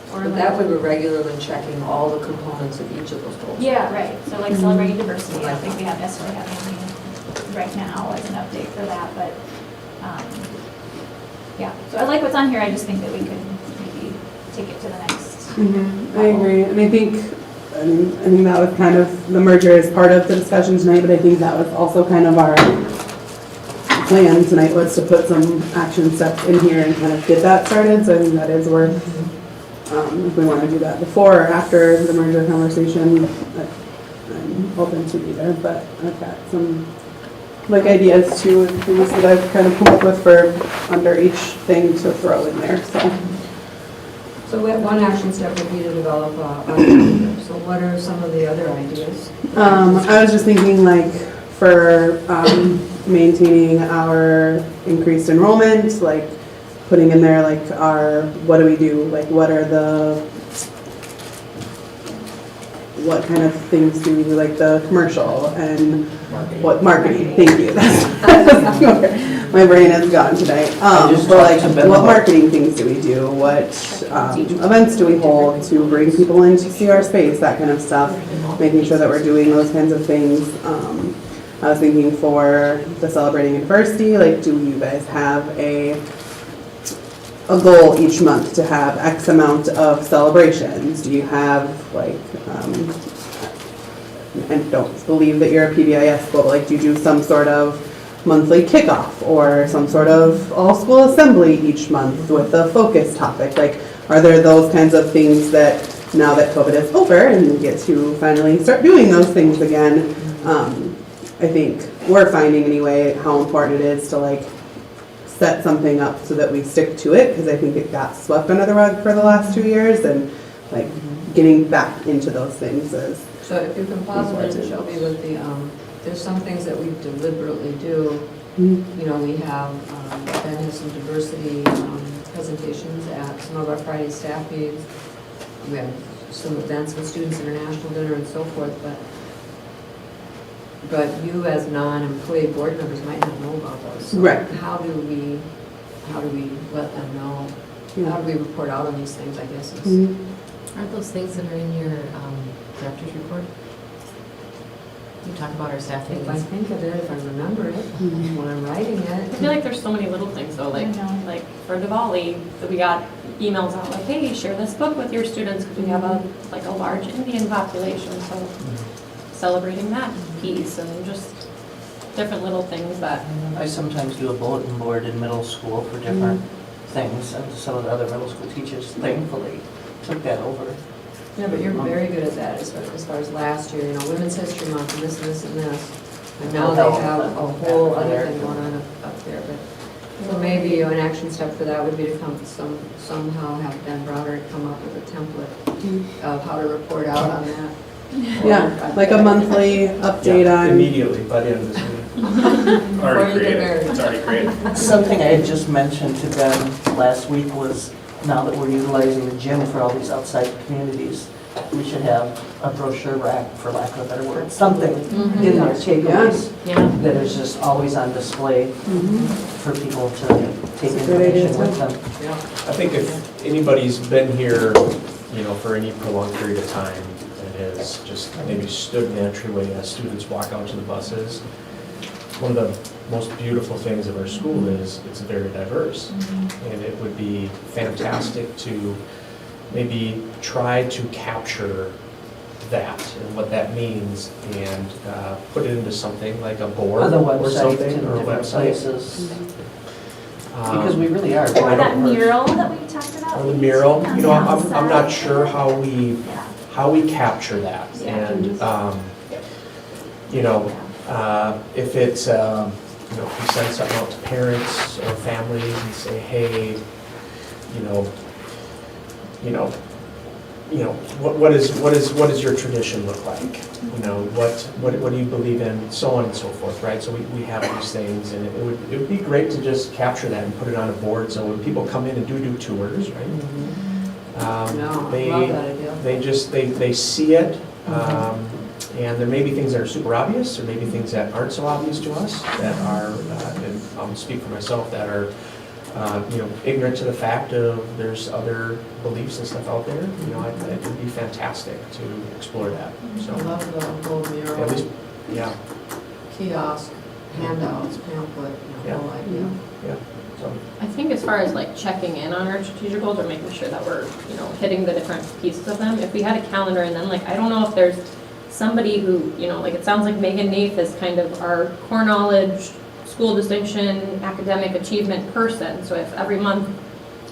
But that way we're regularly checking all the components of each of those goals.
Yeah, right, so like celebrating diversity, I don't think we have necessarily have anything right now as an update for that, but, yeah. So I like what's on here, I just think that we could maybe take it to the next.
I agree, and I think that was kind of, the merger is part of the discussion tonight, but I think that was also kind of our plan tonight, was to put some action steps in here and kind of get that started, so I think that is worth, if we want to do that before or after the merger conversation, I'm open to either, but I've got some like ideas too, and things that I've kind of come up with for under each thing to throw in there, so.
So one action step would be to develop a calendar. So what are some of the other ideas?
I was just thinking like for maintaining our increased enrollment, like putting in there like what do we do? Like what kind of things do we do, like the commercial and what marketing, thank you. My brain is gone tonight. But like what marketing things do we do? What events do we hold to bring people in to see our space, that kind of stuff, making sure that we're doing those kinds of things. I was thinking for the Celebrating Diversity, like do you guys have a goal each month to have X amount of celebrations? Do you have like, and don't believe that you're a PBIS, but like do you do some sort of monthly kickoff or some sort of all-school assembly each month with a focus topic? Like, are there those kinds of things that now that COVID is over and we get to finally start doing those things again, I think we're finding anyway how important it is to like set something up so that we stick to it, because I think it got swept under the rug for the last 2 years, and like getting back into those things is.
So if you can pause a minute, Shelby, with the, there's some things that we deliberately do. You know, we have, Ben has some diversity presentations at some of our Friday staff meetings. We have some events with Students International Dinner and so forth, but you as non-employee board members might not know about those. So
Right.
How do we let them know?
Yeah.
How do we report out on these things, I guess?
Aren't those things that are in your director's report? You talk about our staff
If I
meetings.
think of it, if I remember it, when I'm writing
I
it.
feel like there's so many little things though,
I know.
like for Diwali, that we got emails out like, hey, share this book with your students because we have a large Indian population, so celebrating that piece and just different little things that.
I sometimes do a bulletin board in middle school for different things, and some of the other middle school teachers thankfully took that over.
Yeah, but you're very good at that as far as last year, you know, Women's History Month and this and this and this. And now they have a whole other thing going on up there, but so maybe an action step for that would be to come somehow have Ben Broderick come up with a template of how to report out on that.
Yeah, like a monthly update on.
Immediately, by the end of this meeting.
Already created.
It's already created.
Something I had just mentioned to Ben last week was, now that we're utilizing the gym for all these outside communities, we should have a brochure rack, for lack of a better word, something in there, takeaways, that is just always on display for people to take information with them.
I think if anybody's been here, you know, for any prolonged period of time and has just maybe stood in the entryway as students walk out to the buses, one of the most beautiful things of our school is it's very diverse. And it would be fantastic to maybe try to capture that and what that means and put it into something like a board
On the
or
website
something,
and
or a
different
website.
places, because we really are.
Or that mural that we talked about.
Or the mural, you know, I'm
Sunset.
not sure how we capture that.
Yeah.
And, you know, if it's, you know, if we send something out to parents or families and say, hey, what does your tradition look like? You know, what do you believe in, so on and so forth, right? So we have these things, and it would be great to just capture that and put it on a board, so when people come in and do tours, right?
I love that idea.
They see it, and there may be things that are super obvious, or maybe things that aren't so obvious to us, that are, and I'll speak for myself, that are, you know, ignorant to the fact of there's other beliefs and stuff out there. You know, it would be fantastic to explore that. So,
I love the whole mural,
at least, yeah,
kiosk, handouts, pamphlet, whole idea.
yeah. So,
I think as far as like checking in on our strategic goals or making sure that we're, you know, hitting the different pieces of them, if we had a calendar and then like, I don't know if there's somebody who, you know, like it sounds like Megan Nath is kind of our core knowledge, school distinction, academic achievement person. So if every month,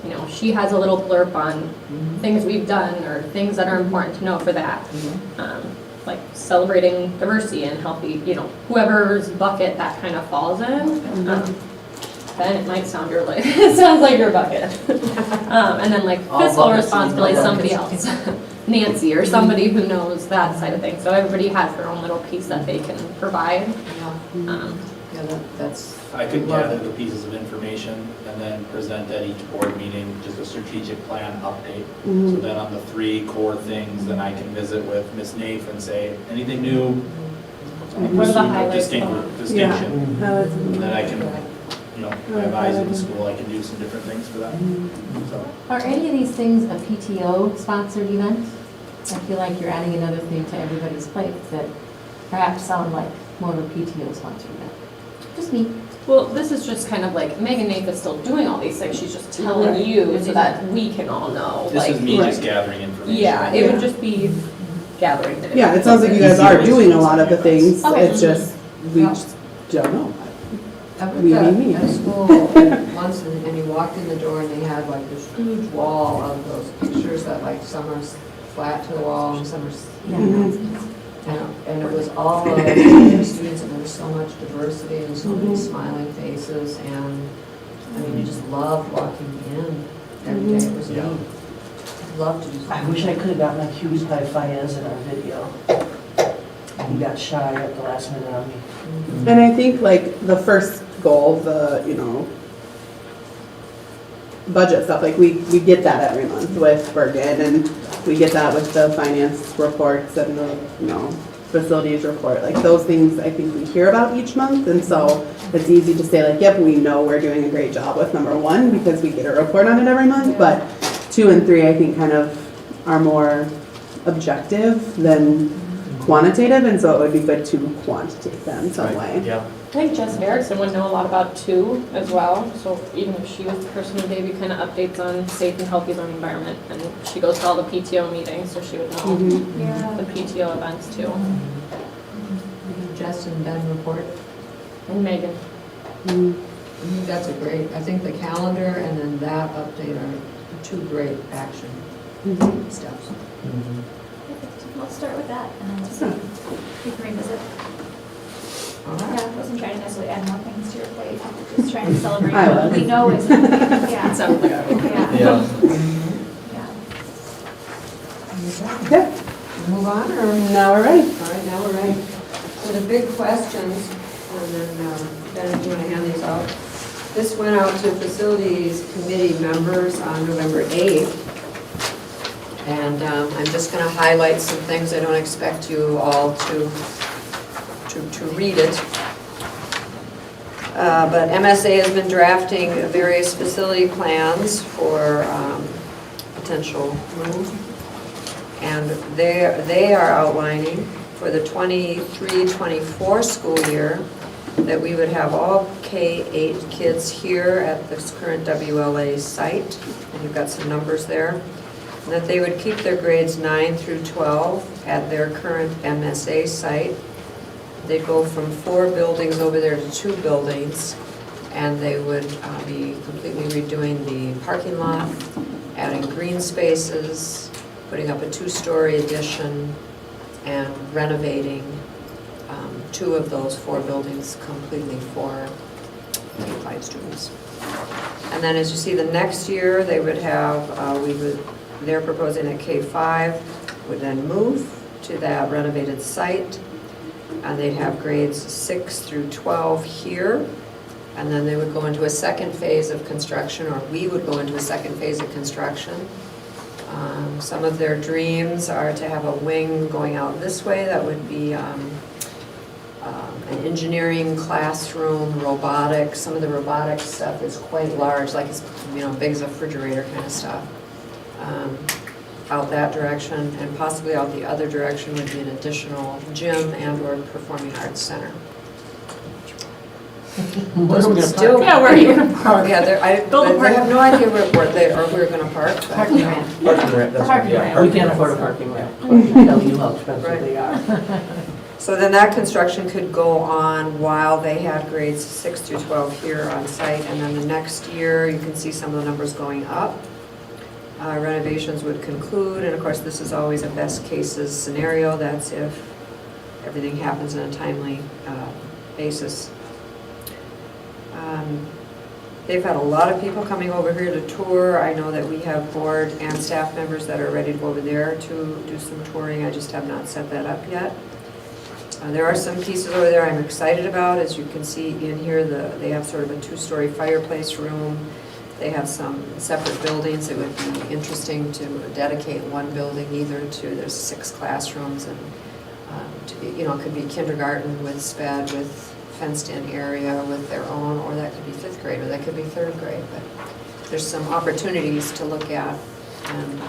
you know, she has a little blurb on things we've done or things that are important to know for that. Like celebrating diversity and healthy, you know, whoever's bucket that kind of falls in. Ben, it might sound your like, it sounds like your bucket. And then like
All
fiscal
buckets,
responsibility,
no
somebody
buckets.
else, Nancy or somebody who knows that side of things. So everybody has their own little piece that they can provide.
Yeah, that's,
I could gather the pieces of information and then present at each board meeting, just a strategic plan update. So then on the 3 core things, then I can visit with Ms. Naif and say, anything new?
What are the highlights?
Distinction. And then I can,
Oh,
I have eyes in the school, I can do some different things for that. So,
Are any of these things a PTO sponsored event? I feel like you're adding another thing to everybody's plate that perhaps sound like more of a PTO sponsored event. Just me.
Well, this is just kind of like Megan Nath is still doing all these things. She's just telling you so that we can all know.
this is me
Right.
just gathering information.
Yeah, it would just be gathering the.
Yeah, it sounds like you guys are doing a lot of the things,
Okay.
it's just, we just don't know.
I was
We mean.
at a school once and you walked in the door and they had like this huge wall of those pictures that like some are flat to the wall and some are, and it was all of the students and there was so much diversity and so many smiling faces and I mean, you just loved walking in every day. It was neat.
Yeah.
I'd love to do something.
I wish I could have gotten a cues by Fayez in our video. He got shy at the last minute on me.
And I think like the first goal, the, budget stuff, like we get that every month with Bergen and we get that with the finance reports and the, facilities report. Like those things I think we hear about each month and so it's easy to say like, yep, we know we're doing a great job with number 1 because we get a report on it every month, but 2 and 3 I think kind of are more objective than quantitative and so it would be good to quantitate them some way.
Yeah.
I think Jess Erickson would know a lot about 2 as well. So even if she was the person who gave you kind of updates on safe and healthy learning environment, and she goes to all the PTO meetings, so she would know
Yeah.
the PTO events too.
Jess and Ben report.
And Megan.
I think that's a great, I think the calendar and then that update are 2 great action steps.
Let's start with that and then we'll see. We can revisit.
All right.
Yeah, I wasn't trying to necessarily add more things to your plate, just trying to celebrate
I
what
was.
we know is happening. Yeah.
It sounds like I would.
Yeah.
Yeah.
Yeah.
Okay,
Move on or?
now we're ready.
All right, now we're ready. So the big questions, and then, Ben, if you want to hand these out. This went out to Facilities Committee members on November 8th. And I'm just going to highlight some things. I don't expect you all to read it. But MSA has been drafting various facility plans for potential move. And they are outlining for the 23-24 school year that we would have all K-8 kids here at this current WLA site. And you've got some numbers there. And that they would keep their grades 9 through 12 at their current MSA site. They'd go from 4 buildings over there to 2 buildings. And they would be completely redoing the parking lot, adding green spaces, putting up a 2-story addition, and renovating 2 of those 4 buildings completely for K-5 students. And then as you see, the next year, they would have, they're proposing that K-5 would then move to that renovated site, and they'd have grades 6 through 12 here, and then they would go into a second phase of construction, or we would go into a second phase of construction. Some of their dreams are to have a wing going out this way that would be an engineering classroom, robotics. Some of the robotics stuff is quite large, like it's big as a refrigerator kind of stuff. Out that direction, and possibly out the other direction would be an additional gym and/or performing arts center.
Where are we gonna
Still-
park?
Yeah, where are you gonna park?
Yeah, they have no idea where we're going to park. but-
Parking ramp.
Parking ramp, that's right, yeah.
We can't afford a parking ramp. I can tell you how expensive they are.
So then that construction could go on while they had grades 6 through 12 here on site, and then the next year, you can see some of the numbers going up. Renovations would conclude, and of course, this is always a best cases scenario. That's if everything happens in a timely basis. They've had a lot of people coming over here to tour. I know that we have board and staff members that are ready to go over there to do some touring. I just have not set that up yet. There are some pieces over there I'm excited about. As you can see in here, they have sort of a 2-story fireplace room. They have some separate buildings. It would be interesting to dedicate one building either to, there's 6 classrooms, and to be, it could be kindergarten with sped, with fenced-in area with their own, or that could be 5th grade, or that could be 3rd grade. But there's some opportunities to look at, and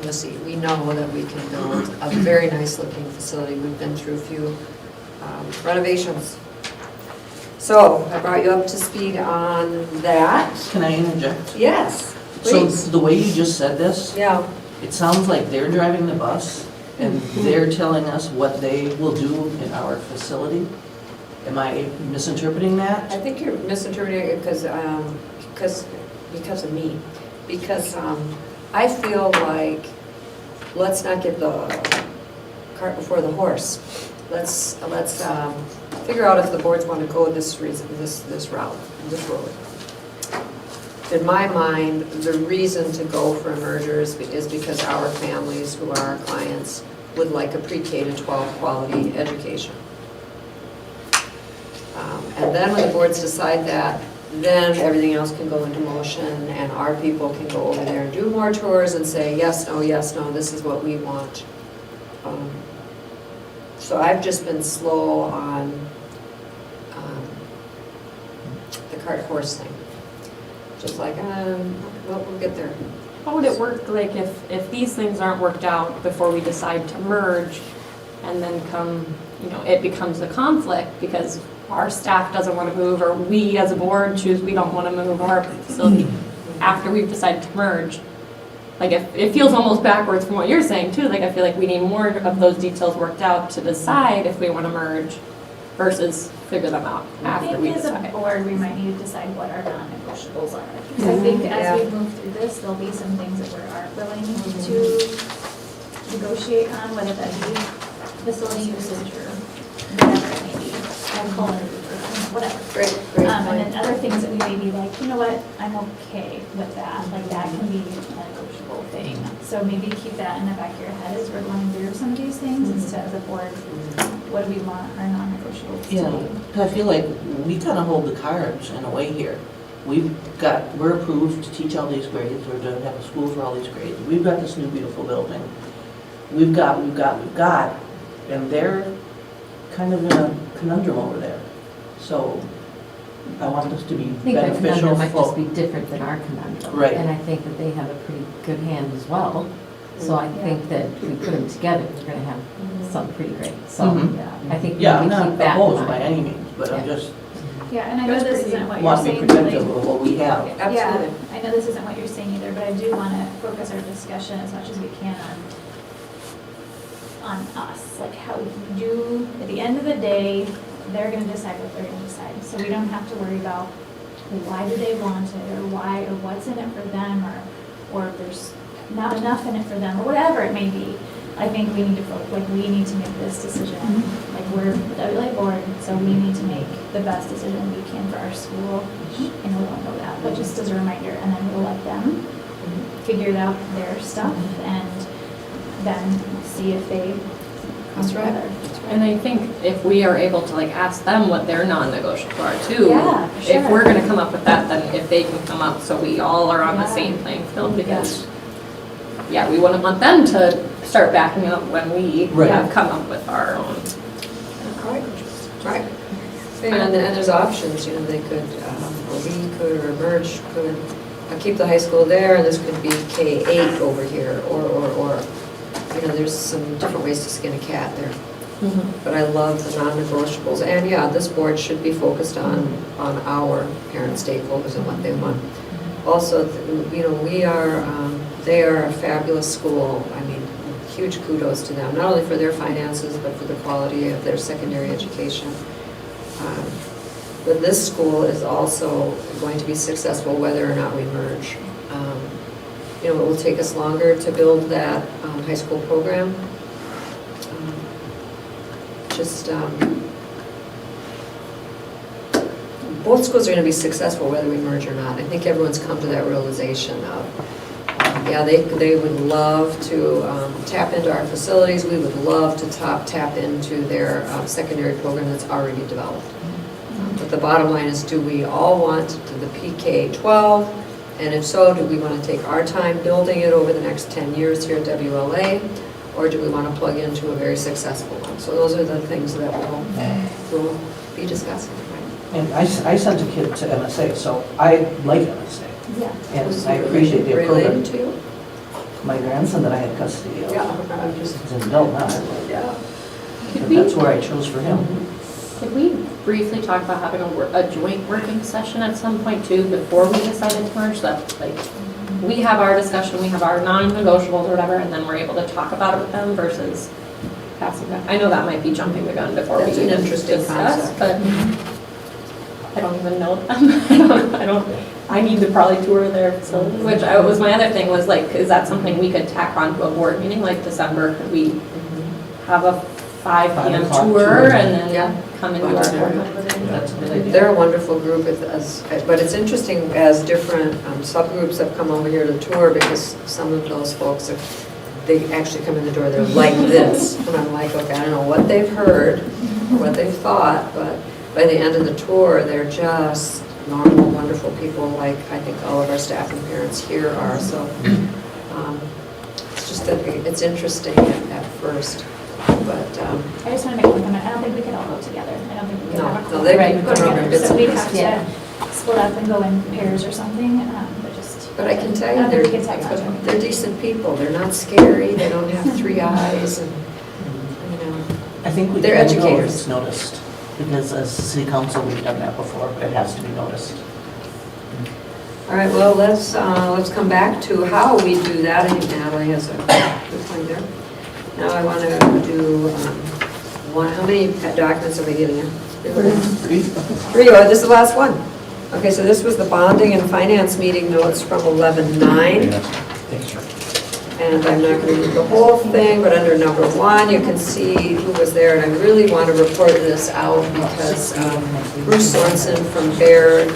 we'll see. We know that we can build a very nice-looking facility. We've been through a few renovations. So I brought you up to speed on that.
Can I interject?
Yes,
So
please.
the way you just said this,
Yeah.
it sounds like they're driving the bus and they're telling us what they will do in our facility. Am I misinterpreting that?
I think you're misinterpreting it because of me. Because I feel like, let's not get the cart before the horse. Let's figure out if the boards want to go this route, this road. In my mind, the reason to go for a merger is because our families who are our clients would like a pre-K to 12 quality education. And then when the boards decide that, then everything else can go into motion, and our people can go over there and do more tours and say, yes, no, this is what we want. So I've just been slow on the cart horse thing. Just like, we'll get there.
How would it work, like, if these things aren't worked out before we decide to merge, and then it becomes a conflict because our staff doesn't want to move, or we as a board choose we don't want to move our facility after we've decided to merge? Like, it feels almost backwards from what you're saying too. Like, I feel like we need more of those details worked out to decide if we want to merge versus figure them out after we
I think as a
decide.
board, we might need to decide what our non-negotiables are. Because I think as we move through this, there'll be some things that we aren't willing to negotiate on, whether that be facility usage or whatever it may be, or color, or whatever.
Great.
And then other things that we may be like, you know what, I'm okay with that, like that can be a negotiable thing. So maybe keep that in the back of your head as we're going through some of these things, instead of the board, what do we want our non-negotiables to be?
Yeah, I feel like we kind of hold the cards in a way here. We're approved to teach all these grades, or to have schools for all these grades. We've got this new beautiful building. We've got, and they're kind of in a conundrum over there. So I want this to be
I think their
beneficial.
conundrum might just be different than our conundrum.
Right.
And I think that they have a pretty good hand as well. So I think that if we put them together, we're going to have something pretty great. So
Mhm.
I think we
Yeah, I'm
need to
not
keep that in
opposed by
mind.
any means, but I'm
Yeah.
just
Yeah, and I know this isn't what you're
want to be
saying.
protective of what we have.
Absolutely.
Yeah, I know this isn't what you're saying either, but I do want to focus our discussion as much as we can on us. Like how you, at the end of the day, they're going to decide what they're going to decide. So we don't have to worry about why do they want it, or why, or what's in it for them, or if there's not enough in it for them, or whatever it may be. I think we need to we need to make this decision. Like, we're the WLA board, so we need to make the best decision we can for our school. And we don't know that, but just as a reminder, and then we'll let them figure out their stuff and then see if they come
That's right.
together.
And I think if we are able to ask them what their non-negotiables are too.
Yeah, for
If
sure.
we're gonna come up with that, then if they can come up, so we all are on the
Yeah.
same playing field, because, yeah, we wouldn't want them to start backing up when we
Right.
have come up with our own.
Right. And there's options, they could, or we could, or Merge could keep the high school there, and this could be K-8 over here, or, there's some different ways to skin a cat there. But I love the non-negotiables, and yeah, this board should be focused on our parent stakeholders and what they want. Also, they are a fabulous school. I mean, huge kudos to them, not only for their finances, but for the quality of their secondary education. But this school is also going to be successful whether or not we merge. It will take us longer to build that high school program. both schools are going to be successful whether we merge or not. I think everyone's come to that realization of, yeah, they would love to tap into our facilities. We would love to tap into their secondary program that's already developed. But the bottom line is, do we all want the PK-12? And if so, do we want to take our time building it over the next 10 years here at WLA? Or do we want to plug into a very successful one? So those are the things that we'll be discussing. Right?
And I sent a kid to MSA, so I like MSA.
Yeah.
And I appreciate the program.
Related to you?
My grandson that I had custody of.
Yeah. I'm just,
He's an adult now.
yeah.
But that's where I chose for him.
Could we briefly talk about having a joint working session at some point too, before we decided to merge? That, like, we have our discussion, we have our non-negotiables or whatever, and then we're able to talk about it with them versus passing that. I know that might be jumping the gun before we
That's an
even
interesting
discuss,
concept.
but I don't even know them. I need to probably tour their facility, which was my other thing was like, is that something we could tack on to a board meeting, like December? Could we have a 5 p.m.
5 o'clock
tour and then
Yeah.
come into our board member meeting?
That's a good idea.
They're a wonderful group, but it's interesting as different subgroups have come over here to tour, because some of those folks, they actually come in the door, they're like this. And I'm like, okay, I don't know what they've heard or what they've thought, but by the end of the tour, they're just normal, wonderful people like I think all of our staff and parents here are. So it's just that it's interesting at first. But
I just want to make one comment. I don't think we can all go together. I don't think we can
No,
have a
no,
group
they
right,
can
go
come over and
together.
get
So we'd
some-
have to split up and go in pairs or something,
But I can tell
I
you,
don't think we can tag much.
they're decent people. They're not scary. They don't have 3 eyes, and you know.
I think we
They're
can know if
educators.
it's noticed, because as city council, we've done that before, it has to be noticed.
All right, well, let's come back to how we do that. I think Natalie has a good point there. Now I want to do how many documents are we getting in? 3. Oh, this is the last one. Okay, so this was the bonding and finance meeting notes from 11/9. And I'm not going to read the whole thing, but under number 1, you can see who was there. And I really want to report this out because Bruce Sorensen from Baird, I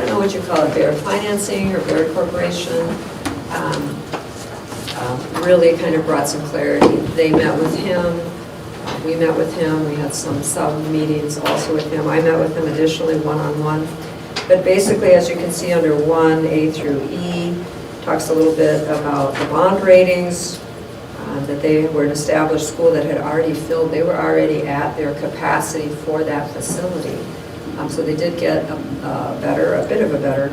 don't know what you call it, Baird Financing or Baird Corporation, really kind of brought some clarity. They met with him, we met with him, we had some sub-meetings also with him. I met with him additionally one-on-one. But basically, as you can see under 1, A through E, talks a little bit about the bond ratings, that they were an established school that had already filled, they were already at their capacity for that facility. So they did get a bit of a better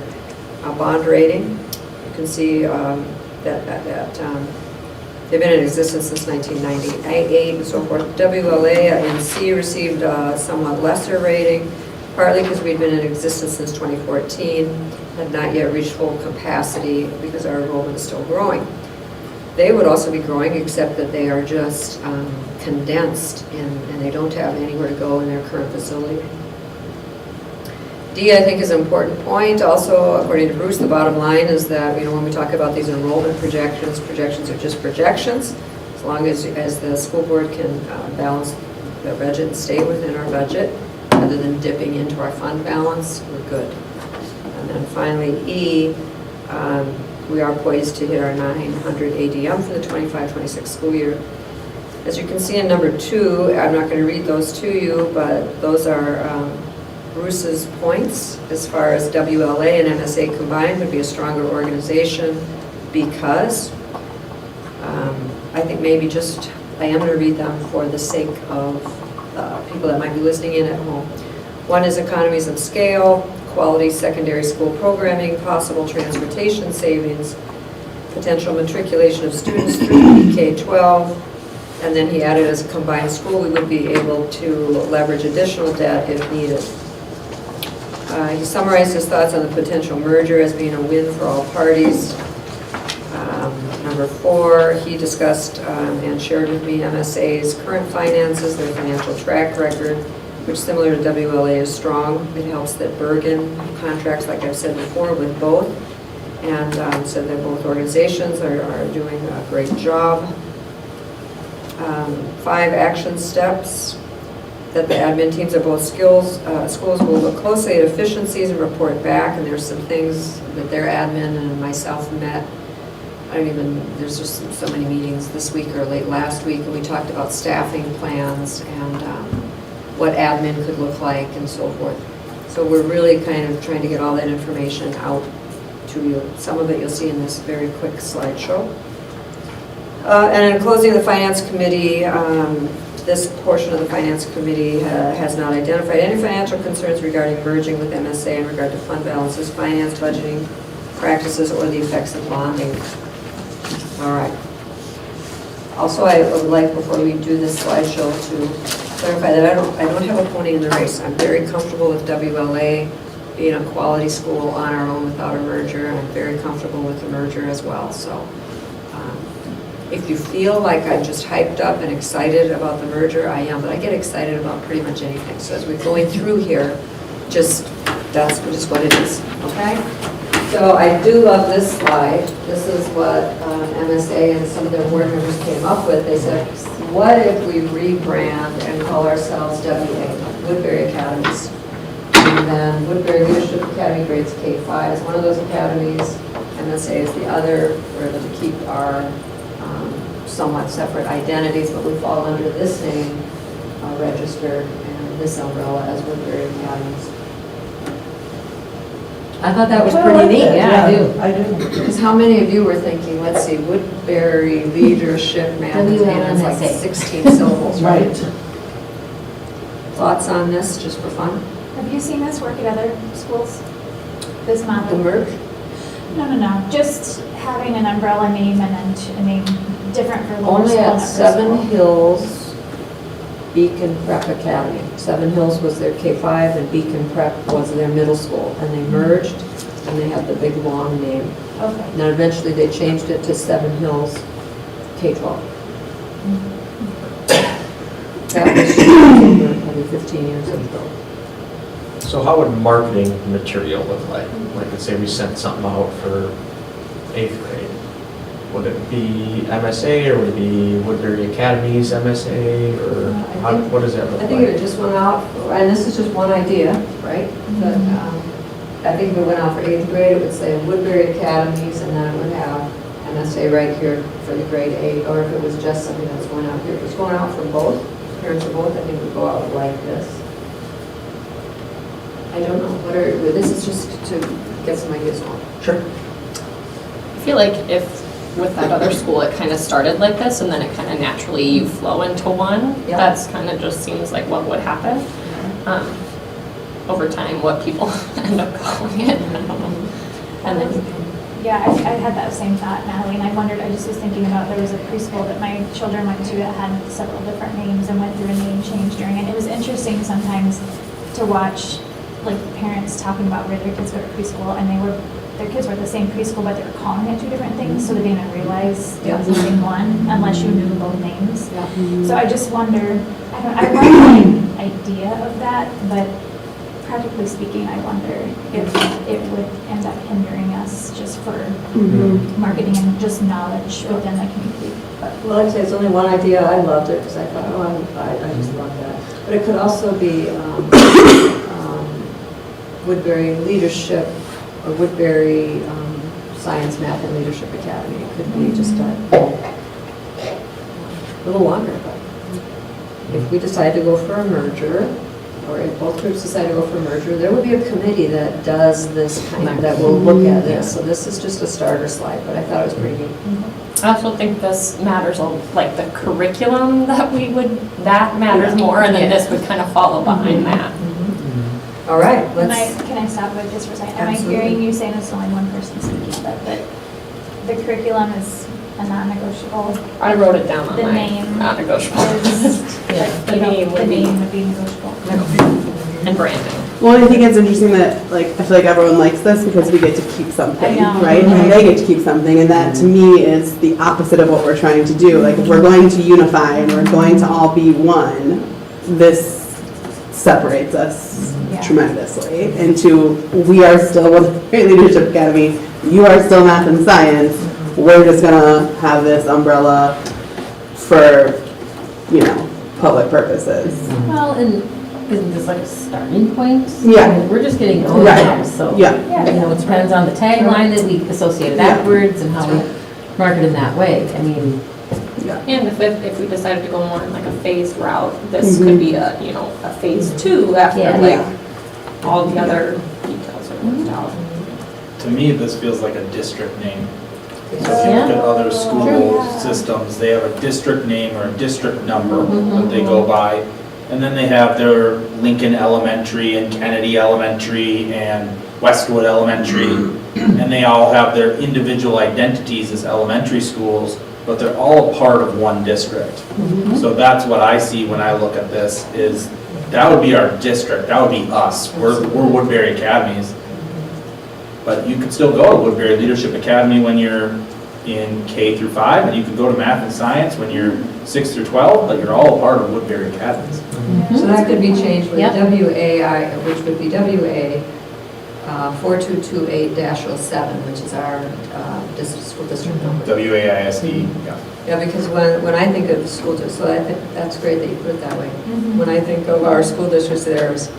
bond rating. You can see that they've been in existence since 1998 and so forth. WLA and C received a somewhat lesser rating, partly because we'd been in existence since 2014, had not yet reached full capacity because our enrollment is still growing. They would also be growing, except that they are just condensed and they don't have anywhere to go in their current facility. D, I think, is an important point. Also, according to Bruce, the bottom line is that, when we talk about these enrollment projections are just projections. As long as the school board can balance the budget and stay within our budget, rather than dipping into our fund balance, we're good. And then finally, E, we are poised to hit our 900 ADM for the 25-26 school year. As you can see in number 2, I'm not going to read those to you, but those are Bruce's points as far as WLA and MSA combined would be a stronger organization because I think maybe just, I am going to read them for the sake of people that might be listening in at home. 1 is economies of scale, quality secondary school programming, possible transportation savings, potential matriculation of students through K-12, and then he added as a combined school, we would be able to leverage additional debt if needed. He summarized his thoughts on the potential merger as being a win for all parties. Number 4, he discussed and shared with me MSA's current finances, their financial track record, which similar to WLA is strong. It helps that Bergen contracts, like I've said before, with both, and said that both organizations are doing a great job. 5 action steps. that the admin teams of both schools will look closely at efficiencies and report back, and there's some things that their admin and myself met. There's just so many meetings this week or late last week, and we talked about staffing plans and what admin could look like and so forth. So we're really kind of trying to get all that information out to you. Some of it you'll see in this very quick slideshow. And in closing, the Finance Committee, this portion of the Finance Committee has not identified any financial concerns regarding merging with MSA in regard to fund balances, finance, budgeting practices, or the effects of bonding. All right. Also, I would like, before we do this slideshow, to clarify that I don't have a pony in the race. I'm very comfortable with WLA being a quality school on our own without a merger. I'm very comfortable with the merger as well. So if you feel like I'm just hyped up and excited about the merger, I am, but I get excited about pretty much anything. So as we're going through here, that's just what it is, okay? So I do love this slide. This is what MSA and some of their board members came up with. They said, what if we rebrand and call ourselves WA, Woodbury Academies? And then Woodbury Leadership Academy grades K-5 is one of those academies. MSA is the other, for them to keep our somewhat separate identities, but we fall under this name registered and this umbrella as Woodbury Academies. I thought that was pretty neat.
Yeah, I do.
Because how many of you were thinking, let's see, Woodbury Leadership Management, it's like 16 syllables, right? Thoughts on this, just for fun?
Have you seen this work at other schools? This model?
The merge?
No. Just having an umbrella name and then a name different for lower
Only
school
at
and upper
Seven
school.
Hills Beacon Prep Academy. Seven Hills was their K-5 and Beacon Prep was their middle school. And they merged and they had the big long name.
Okay.
And then eventually they changed it to Seven Hills K-12. That was probably 15 years ago.
So how would marketing material look like? Like, let's say we sent something out for 8th grade. Would it be MSA or would it be Woodbury Academy's MSA or what does that look
I
like?
think if it just went out, and this is just one idea, right? But I think if it went out for 8th grade, it would say Woodbury Academies, and then it would have MSA right here for the grade 8. Or if it was just something that's going out here, if it's going out for both, parents for both, I think it would go out like this. I don't know. This is just to get some ideas on.
Sure.
I feel like if with that other school, it kind of started like this, and then it kind of naturally you flow into one.
Yeah.
That's kind of just seems like what would happen. Over time, what people end up calling it. I don't know. And then
Yeah, I had that same thought, Natalie, and I just was thinking about, there was a preschool that my children went to that had several different names and went through a name change during it. It was interesting sometimes to watch, like, parents talking about where their kids go to preschool, and their kids were at the same preschool, but they were calling it two different things, so they didn't realize it was the same one, unless you knew both names. So I just wonder, I love the idea of that, but practically speaking, I wonder if it would end up hindering us just for marketing and just knowledge within the community.
Well, like I say, it's only one idea. I loved it because I thought, I just love that. But it could also be Woodbury Leadership or Woodbury Science, Math, and Leadership Academy. It could be just a little longer. But if we decide to go for a merger, or if both groups decide to go for a merger, there would be a committee that does this that will look at this. So this is just a starter slide, but I thought it was pretty neat.
I also think this matters, like the curriculum that matters more, and then this would kind of follow behind that.
All right,
Can I stop it just for a second? Am I
Absolutely.
hearing you saying it's only one person speaking, but the curriculum is a non-negotiable?
I wrote it down on
The
my
name
non-negotiable.
The name would be negotiable.
And branding.
Well, I think it's interesting that, like, I feel like everyone likes this because we get to keep something,
I know.
right? And they get to keep something, and that to me is the opposite of what we're trying to do. Like, if we're going to unify and we're going to all be one, this separates us tremendously into, we are still Woodbury Leadership Academy, you are still math and science, we're just gonna have this umbrella for, public purposes.
Well, and isn't this like a starting point?
Yeah.
I mean, we're just getting going
Right.
now, so.
Yeah.
You know, it depends on the tagline that we associate
Yeah.
afterwards and how we market in that way. I mean,
And if we decided to go more in like a phased route, this could be a, you know, a phase 2 after
Yeah.
like all the other details are worked out.
To me, this feels like a district name. So if you
Yeah.
look at other school systems, they have a district name or a district number that they go by. And then they have their Lincoln Elementary and Kennedy Elementary and Westwood Elementary. And they all have their individual identities as elementary schools, but they're all a part of one district. So that's what I see when I look at this, is that would be our district, that would be us. We're Woodbury Academies. But you could still go to Woodbury Leadership Academy when you're in K through 5, and you could go to Math and Science when you're 6 through 12, but you're all a part of Woodbury Academies.
So that could be changed with
Yep.
WAI, which would be WA 4228-07, which is our school district number.
WAISD, yeah.
Yeah, because when I think of school districts, so I think that's great that you put it that way. When I think of our school districts, there's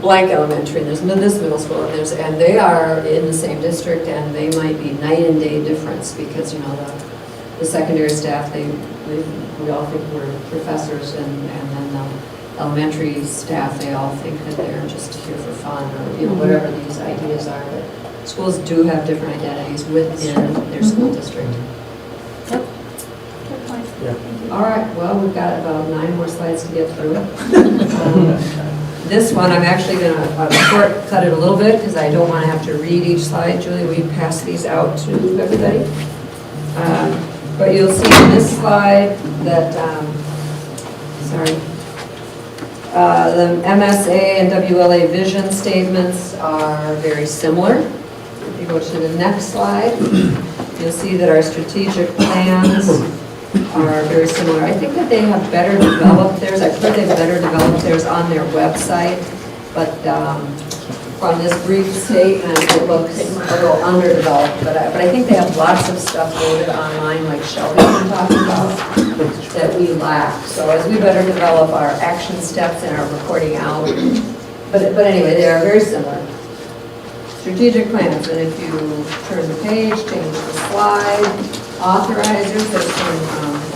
blank elementary, and there's this middle school, and they are in the same district, and they might be night and day difference, because, you know, the secondary staff, we all think we're professors, and then the elementary staff, they all think that they're just here for fun, or, you know, whatever these ideas are, but schools do have different identities within their school district.
Good point.
Yeah.
All right, well, we've got about 9 more slides to get through. This one, I'm actually going to shortcut it a little bit because I don't want to have to read each slide. Julie, we pass these out to everybody. But you'll see in this slide that, the MSA and WLA vision statements are very similar. If you go to the next slide, you'll see that our strategic plans are very similar. I think that they have better developed theirs. I think they've better developed theirs on their website, but from this brief statement, it looks a little underdeveloped, but I think they have lots of stuff loaded online, like Shelby's been talking about, that we lack. So as we better develop our action steps and our reporting out, but anyway, they are very similar. Strategic plans, and if you turn the page, change the slide, authorizers, there's some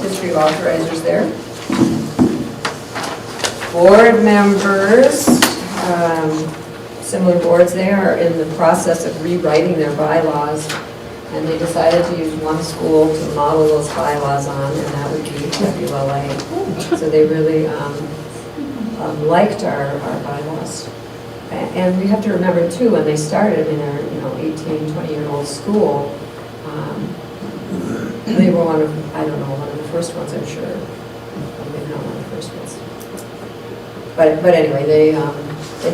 history of authorizers there. Board members, similar boards, they are in the process of rewriting their bylaws, and they decided to use one school to model those bylaws on, and that would be WLA. So they really liked our bylaws. And we have to remember too, when they started in a 18, 20-year-old school, they were one of the first ones, I'm sure. Maybe not one of the first ones. But anyway, they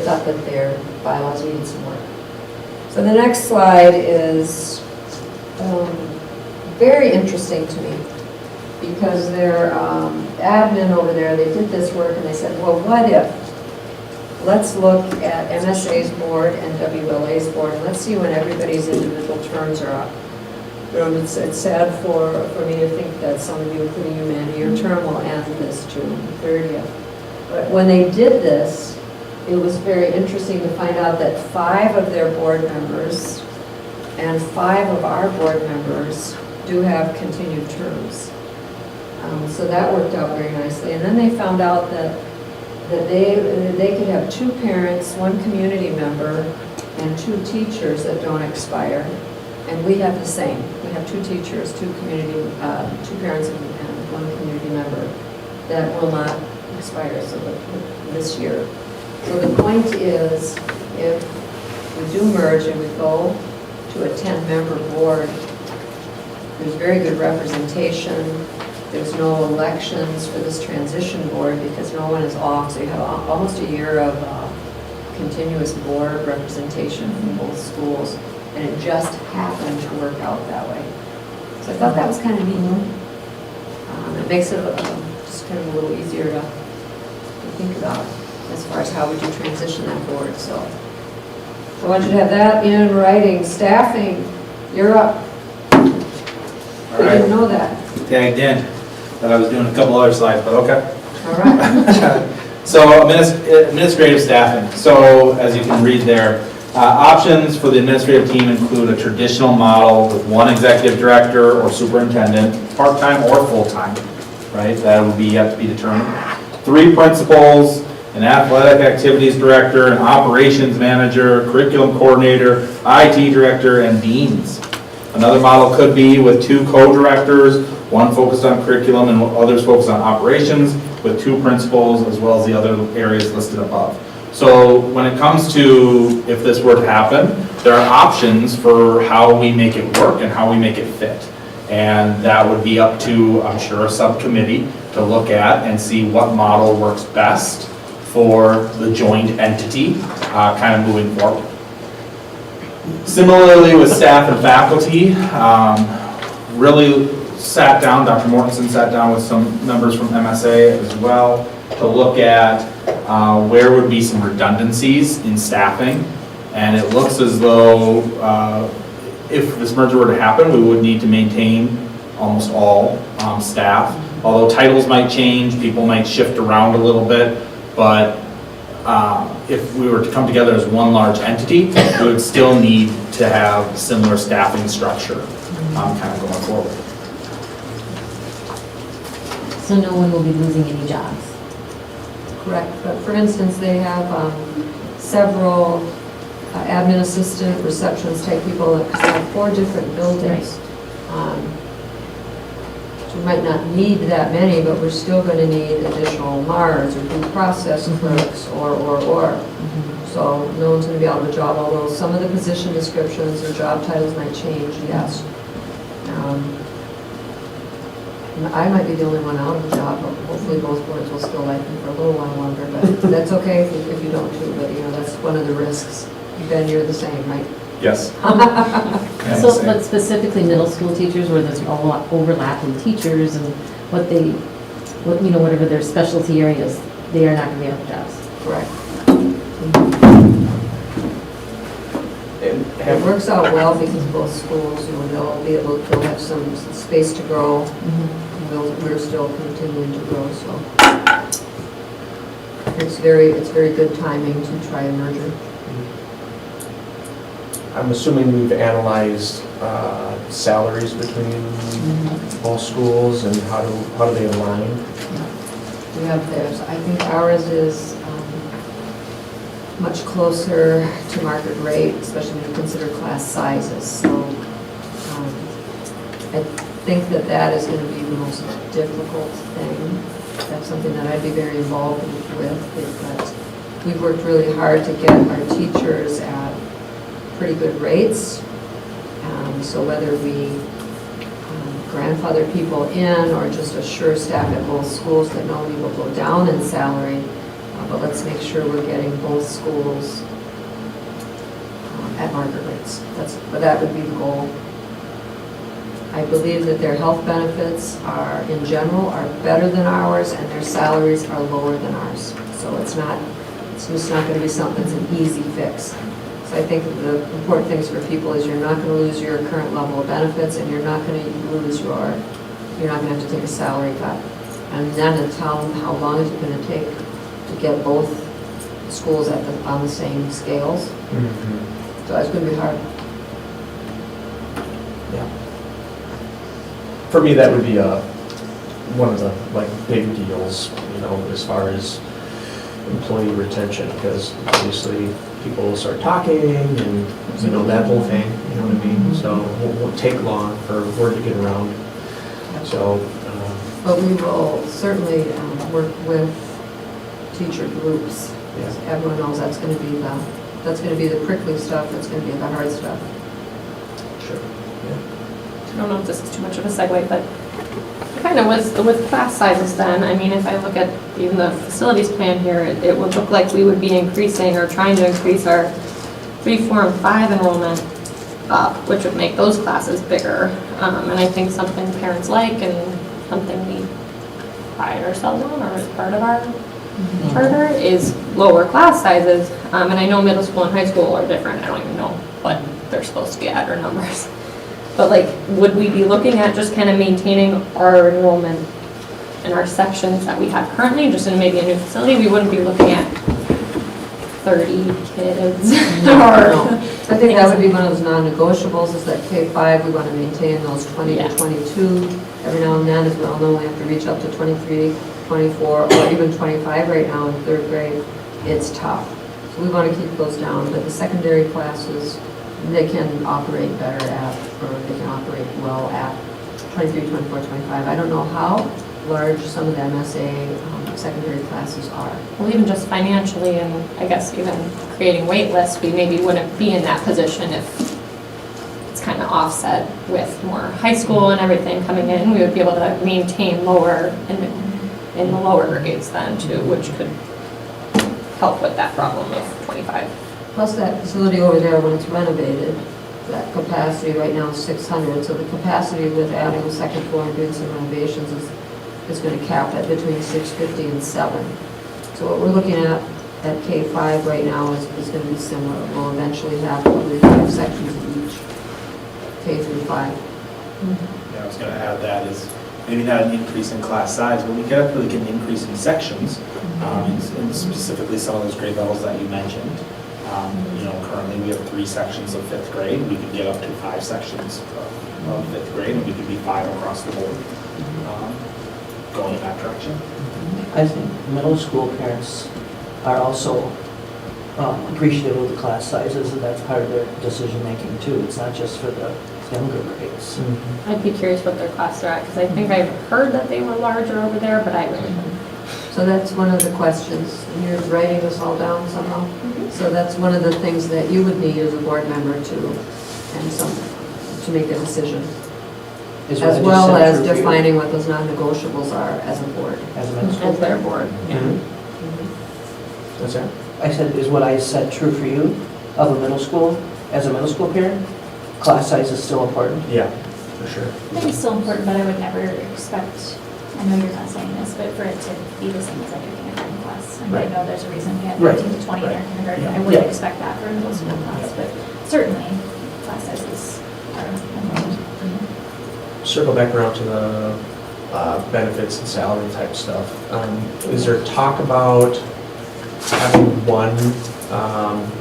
thought that their bylaws needed some work. So the next slide is very interesting to me, because their admin over there, they did this work and they said, well, what if? Let's look at MSA's board and WLA's board, and let's see when everybody's individual terms are up. It's sad for me to think that some of you, including you, Mandy, your term will end this June 30th. But when they did this, it was very interesting to find out that 5 of their board members and 5 of our board members do have continued terms. So that worked out very nicely. And then they found out that they could have 2 parents, 1 community member, and 2 teachers that don't expire. And we have the same. We have 2 teachers, 2 parents, and 1 community member that will not expire this year. So the point is, if we do merge and we go to a 10-member board, there's very good representation. There's no elections for this transition board because no one is off. So you have almost a year of continuous board representation from both schools. And it just happened to work out that way. So I thought that was kind of neat. It makes it just kind of a little easier to think about as far as how we do transition that board. So I want you to have that in writing. Staffing, you're up.
All
We
right.
didn't know that.
Tagged in, that I was doing a couple other slides, but okay.
All right.
So administrative staffing. So as you can read there, options for the administrative team include a traditional model with one executive director or superintendent, part-time or full-time, right? That would be yet to be determined. 3 principals, an athletic activities director, an operations manager, curriculum coordinator, IT director, and deans. Another model could be with 2 co-directors, one focused on curriculum and others focused on operations, with 2 principals as well as the other areas listed above. So when it comes to if this were to happen, there are options for how we make it work and how we make it fit. And that would be up to, I'm sure, a subcommittee to look at and see what model works best for the joint entity kind of moving forward. Similarly with staff and faculty, really sat down, Dr. Mortensen sat down with some members from MSA as well to look at where would be some redundancies in staffing. And it looks as though if this merger were to happen, we would need to maintain almost all staff. Although titles might change, people might shift around a little bit, but if we were to come together as one large entity, we would still need to have similar staffing structure kind of going forward.
So no one will be losing any jobs?
Correct, but for instance, they have several admin assistant, receptionist type people that have 4 different buildings. So we might not need that many, but we're still going to need additional MARs or due process clerks or. So no one's going to be out of a job, although some of the position descriptions or job titles might change, yes. I might be the only one out of a job, but hopefully both boards will still like me for a little while longer, but that's okay if you don't too, but that's one of the risks. Ben, you're the same, right?
Yes.
So, but specifically middle school teachers, where there's a lot overlap in teachers and whatever their specialty areas, they are not going to be out of jobs.
Correct. It works out well because both schools, they'll have some space to grow. We're still continuing to grow, so it's very good timing to try a merger.
I'm assuming we've analyzed salaries between all schools and how do they align?
We have theirs. I think ours is much closer to market rate, especially when you consider class sizes. So I think that is going to be the most difficult thing. That's something that I'd be very involved with because we've worked really hard to get our teachers at pretty good rates. So whether we grandfather people in or just assure staff at both schools that no, we will go down in salary, but let's make sure we're getting both schools at market rates. But that would be the goal. I believe that their health benefits in general, are better than ours, and their salaries are lower than ours. So it's just not going to be something that's an easy fix. So I think the important things for people is you're not going to lose your current level of benefits, and you're not going to have to take a salary cut. And then to tell them how long is it going to take to get both schools on the same scales. So it's going to be hard.
Yeah. For me, that would be one of the big deals, as far as employee retention, because obviously people will start talking and that whole thing, you know what I mean? So it won't take long for word to get around. So.
But we will certainly work with teacher groups.
Yeah.
Everyone knows that's going to be the prickly stuff. That's going to be the hard stuff.
Sure. Yeah.
I don't know if this is too much of a segue, but kind of with class sizes then, I mean, if I look at even the facilities plan here, it would look like we would be increasing or trying to increase our 3, 4, and 5 enrollment up, which would make those classes bigger. And I think something parents like and something we pride ourselves on, or as part of our charter, is lower class sizes. And I know middle school and high school are different. I don't even know what they're supposed to be at or numbers. But would we be looking at just kind of maintaining our enrollment in our sections that we have currently, just in maybe a new facility, we wouldn't be looking at 30 kids.
I think that would be one of those non-negotiables, is that K-5, we want to maintain those 20 to 22. Every now and then, as we all know, we have to reach up to 23, 24, or even 25 right now in third grade. It's tough. So we want to keep those down, but the secondary classes, they can operate better at, or they can operate well at 23, 24, 25. I don't know how large some of the MSA secondary classes are.
Well, even just financially, and I guess even creating wait lists, we maybe wouldn't be in that position if it's kind of offset with more high school and everything coming in. We would be able to maintain lower in the lower grades then too, which could help with that problem of 25.
Plus that facility over there, when it's renovated, that capacity right now is 600. So the capacity with adding a second floor and doing some renovations is going to cap it between 650 and 7. So what we're looking at K-5 right now is going to be similar. We'll eventually have probably 5 sections of each, K through 5.
Yeah, I was going to add that is maybe not an increase in class size, but we could really get an increase in sections, and specifically some of those grade levels that you mentioned. Currently we have 3 sections of 5th grade. We could get up to 5 sections of 5th grade, and we could be 5 across the board, going in that direction.
I think middle school parents are also appreciative of the class sizes, and that's part of their decision-making too. It's not just for the younger grades.
I'd be curious what their classes are at, because I think I've heard that they were larger over there, but I really haven't.
So that's one of the questions, and you're writing this all down somehow? So that's one of the things that you would need as a board member to make a decision.
Is what I
As
just
well
said
as
true for you?
defining what those non-negotiables are as a board.
As a middle school?
As their board, yeah.
What's that?
I said, is what I said true for you of a middle school, as a middle school parent? Class size is still important?
Yeah, for sure.
I think it's still important, but I would never expect, I know you're not saying this, but for it to be the same as like a kindergarten class. I mean, I
Right.
know there's a reason we have
Right.
15 to 20 in our kindergarten. I
Yeah.
wouldn't expect that for a middle school class, but certainly class sizes are important.
Circle back around to the benefits and salary type stuff. Is there talk about having one,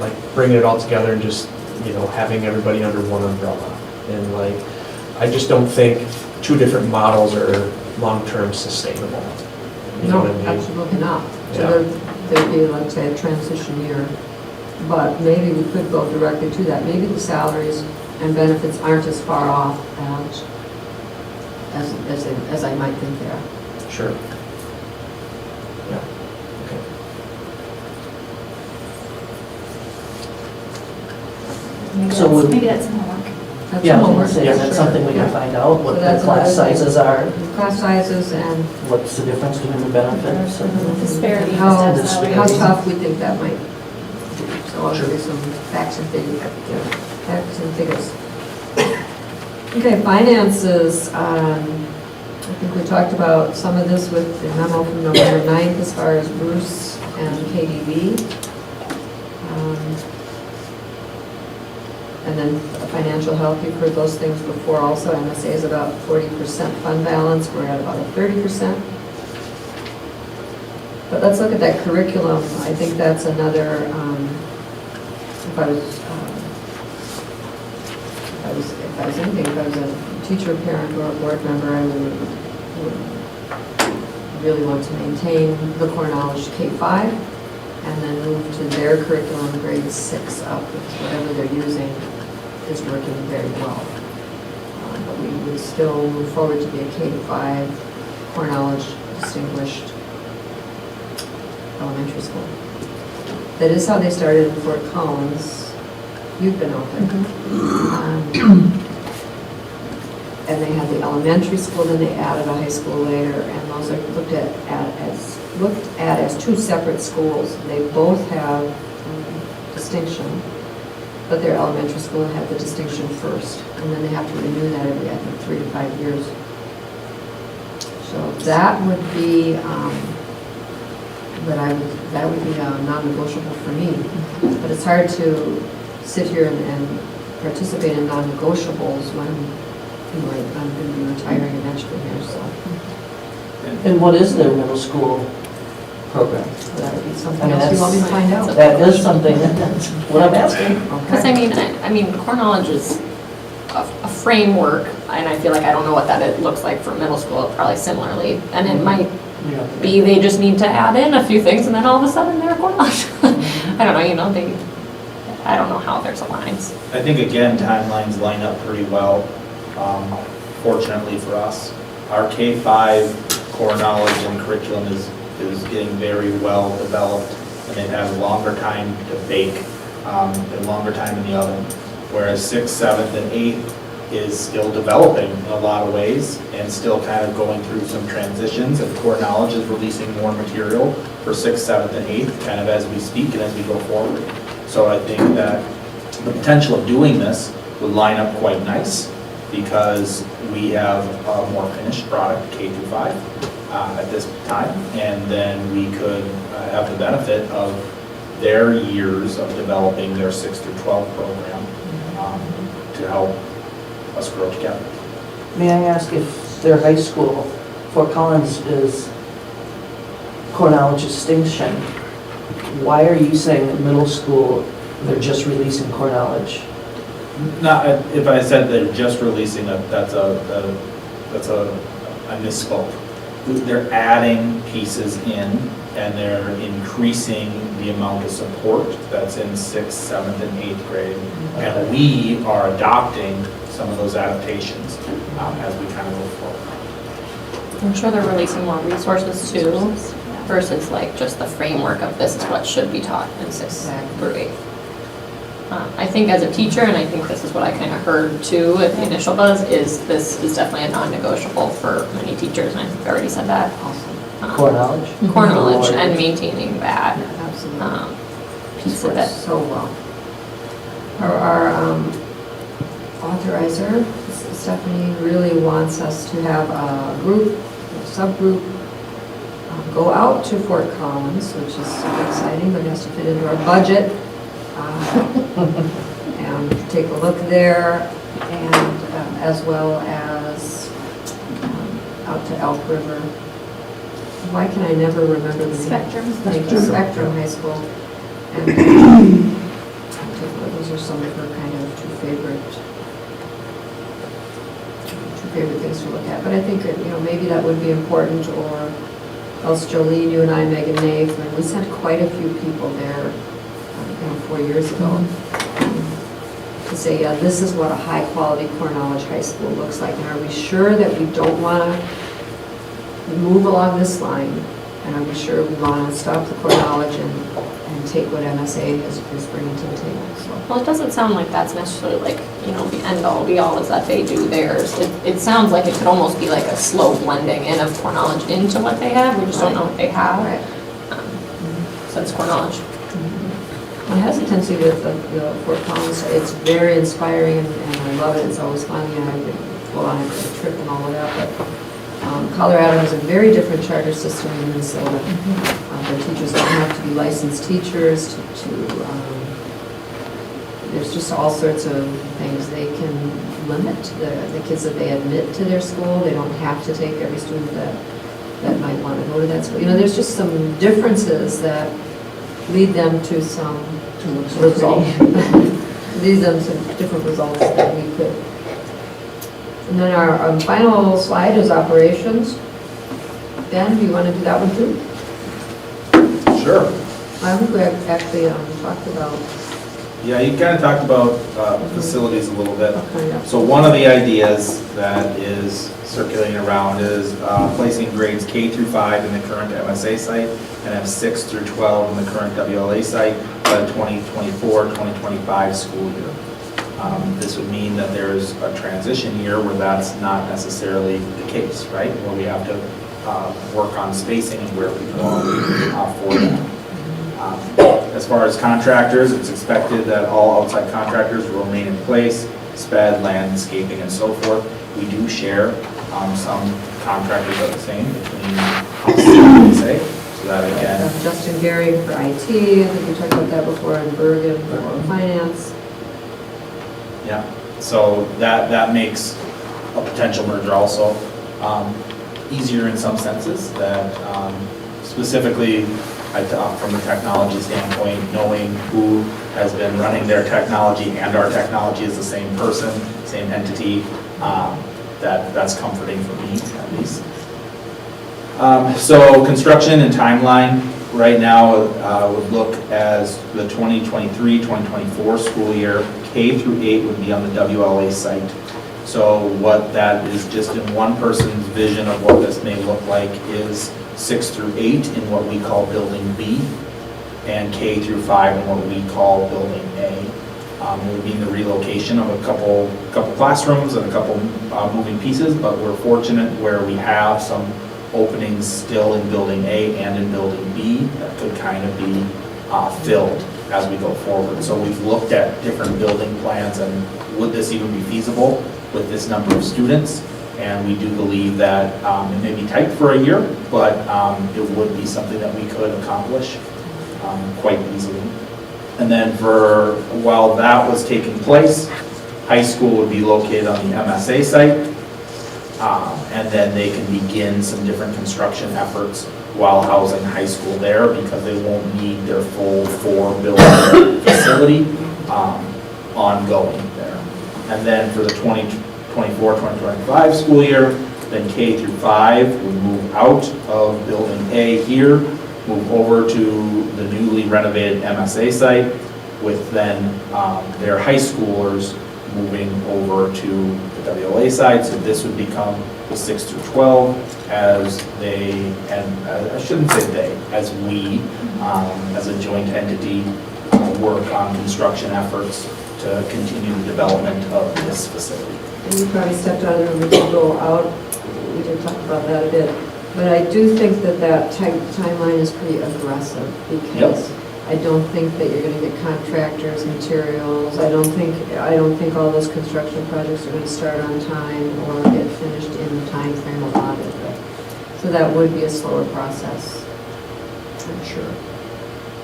like bringing it all together and just, having everybody under one umbrella? And like, I just don't think 2 different models are long-term sustainable. You know
No,
what I mean?
absolutely not.
Yeah.
So there'd be, let's say, a transition year, but maybe we could go directly to that. Maybe the salaries and benefits aren't as far off as I might think they are.
Sure. Yeah, okay.
So would-
Maybe that's some homework.
That's
Yeah, I was
homework.
gonna say,
Yeah,
that's
Sure.
something we can
Yeah.
find out, what
So
the
that's
class
another thing.
sizes are,
Class sizes and
what's the difference between the benefits.
Disparity in
how
the
disparity.
how
salaries.
tough we think that might be. So I'll give you some facts and figures. Facts and figures. Okay, finances. I think we talked about some of this with the memo from November 9th as far as Bruce and KDB. And then financial health, you've heard those things before also. MSA is about 40% fund balance. We're at about a 30%. But let's look at that curriculum. I think that's another, if I was anything, if I was a teacher, parent, or a board member, I would really want to maintain the core knowledge K-5 and then move to their curriculum grade 6 up, because whatever they're using is working very well. But we would still move forward to be a K-5 core knowledge distinguished elementary school. That is how they started in Fort Collins. You've been out there. And they had the elementary school, then they added a high school later, and those are looked at as 2 separate schools. They both have distinction, but their elementary school had the distinction first, and then they have to renew that every, I think, 3 to 5 years. So that would be, that would be non-negotiable for me. But it's hard to sit here and participate in non-negotiables when I'm going to be retiring eventually here, so.
And what is their middle school program?
That would be
I
something
mean,
else you want me to find out.
That is something, that's what I'm asking.
Because I mean, core knowledge is a framework, and I feel like I don't know what that looks like for middle school, probably similarly. And it might be they just need to add in a few things, and then all of a sudden they're core knowledge. I don't know, I don't know how there's a lines.
I think, again, timelines line up pretty well, fortunately for us. Our K-5 core knowledge and curriculum is getting very well developed, and they've had a longer time to bake, and longer time in the oven. Whereas 6th, 7th, and 8th is still developing in a lot of ways, and still kind of going through some transitions, and core knowledge is releasing more material for 6th, 7th, and 8th, kind of as we speak and as we go forward. So I think that the potential of doing this would line up quite nice, because we have a more finished product, K through 5, at this time, and then we could have the benefit of their years of developing their 6 through 12 program to help us grow together.
May I ask if their high school, Fort Collins, is core knowledge extinction? Why are you saying that middle school, they're just releasing core knowledge?
Not, if I said they're just releasing it, I misspoke. They're adding pieces in, and they're increasing the amount of support that's in 6th, 7th, and 8th grade. And we are adopting some of those adaptations as we kind of go forward.
I'm sure they're releasing more resources too, versus like just the framework of this is what should be taught in 6th through 8th. I think as a teacher, and I think this is what I kind of heard too at the initial buzz, is this is definitely a non-negotiable for many teachers, and I think I already said that.
Core knowledge?
Core knowledge and maintaining that
Absolutely.
piece of it.
So well. Our authorizer, Stephanie, really wants us to have a group, a subgroup, go out to Fort Collins, which is super exciting, but it has to fit into our budget. And take a look there, and as well as out to Elk River. Why can I never remember the name?
Spectrum.
Thank you, Spectrum High School. And those are some of her kind of two favorite things to look at. But I think maybe that would be important, or else Jolene, you and I, Megan Nath, and we sent quite a few people there 4 years ago, to say, this is what a high-quality core knowledge high school looks like, and are we sure that we don't want to move along this line, and are we sure we want to stop the core knowledge and take what MSA is bringing to the table? So.
Well, it doesn't sound like that's necessarily like, the end-all, be-all is that they do theirs. It sounds like it could almost be like a slow blending in of core knowledge into what they have. We just don't know what they have.
Right.
So it's core knowledge.
My hesitancy with the Fort Collins, it's very inspiring, and I love it. It's always fun. I could go on a trip and all of that. But Colorado has a very different charter system than Minnesota. Their teachers don't have to be licensed teachers. There's just all sorts of things. They can limit the kids that they admit to their school. They don't have to take every student that might want to go to that school. There's just some differences that lead them to some results. Lead them to different results that we could. And then our final slide is operations. Ben, do you want to do that one too?
Sure.
I think we actually talked about.
Yeah, you kind of talked about facilities a little bit.
Okay.
So one of the ideas that is circulating around is placing grades K through 5 in the current MSA site and have 6 through 12 in the current WLA site by the 2024-2025 school year. This would mean that there's a transition year where that's not necessarily the case, right? Where we have to work on spacing and where people are for that. As far as contractors, it's expected that all outside contractors will remain in place, SPED, landscaping, and so forth. We do share some contractors are the same between us and say, so that again.
Justin Gary for IT, I think we talked about that before, and Bergen for finance.
Yeah, so that makes a potential merger also. easier in some senses, that specifically, from the technology standpoint, knowing who has been running their technology and our technology is the same person, same entity, that's comforting for me, at least. So construction and timeline, right now, would look as the 2023-2024 school year. K through 8 would be on the WLA site. So what that is, just in one person's vision of what this may look like, is 6 through 8 in what we call Building B, and K through 5 in what we call Building A. It would mean the relocation of a couple classrooms and a couple moving pieces, but we're fortunate where we have some openings still in Building A and in Building B that could kind of be filled as we go forward. So we've looked at different building plans and would this even be feasible with this number of students? And we do believe that it may be tight for a year, but it would be something that we could accomplish quite easily. And then while that was taking place, high school would be located on the MSA site. And then they can begin some different construction efforts while housing high school there, because they won't need their full 4-building facility ongoing there. And then for the 2024-2025 school year, then K through 5 would move out of Building A here, move over to the newly renovated MSA site, with then their high schoolers moving over to the WLA side. So this would become the 6 through 12 as they, and I shouldn't say they, as we, as a joint entity, work on construction efforts to continue the development of this facility.
And you probably stepped out of the room to go out. We did talk about that a bit. But I do think that timeline is pretty aggressive, because I don't think that you're going to get contractors, materials. I don't think all those construction projects are going to start on time or get finished in the time frame allotted. So that would be a slower process, I'm sure.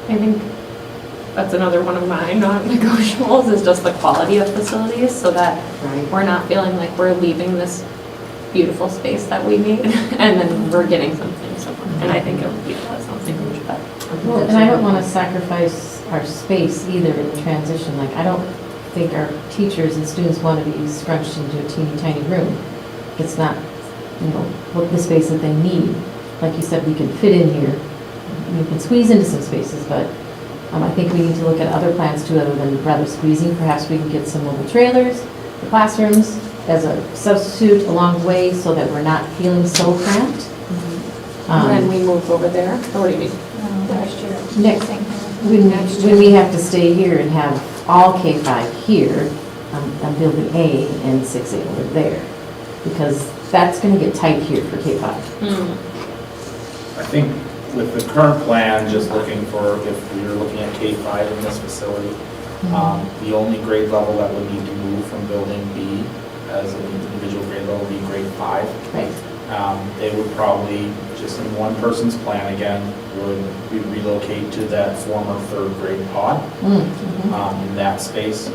I think that's another one of my non-negotiables, is just the quality of facilities, so that we're not feeling like we're leaving this beautiful space that we made and then we're getting something somewhere. And I think it would be something huge, but.
Well, and I don't want to sacrifice our space either in the transition. Like, I don't think our teachers and students want to be scrunched into a teeny tiny room. It's not, what the space that they need. Like you said, we can fit in here. We can squeeze into some spaces, but I think we need to look at other plans too, other than rather squeezing. Perhaps we can get some mobile trailers, the classrooms as a substitute along the way, so that we're not feeling so cramped.
And then we move over there, or what do you mean?
Next year.
When we have to stay here and have all K-5 here, I'm building A and 6A over there, because that's going to get tight here for K-5.
I think with the current plan, just looking for, if we were looking at K-5 in this facility, the only grade level that would need to move from Building B as an individual grade level would be grade 5.
Right.
They would probably, just in one person's plan again, would relocate to that former 3rd grade pod in that space.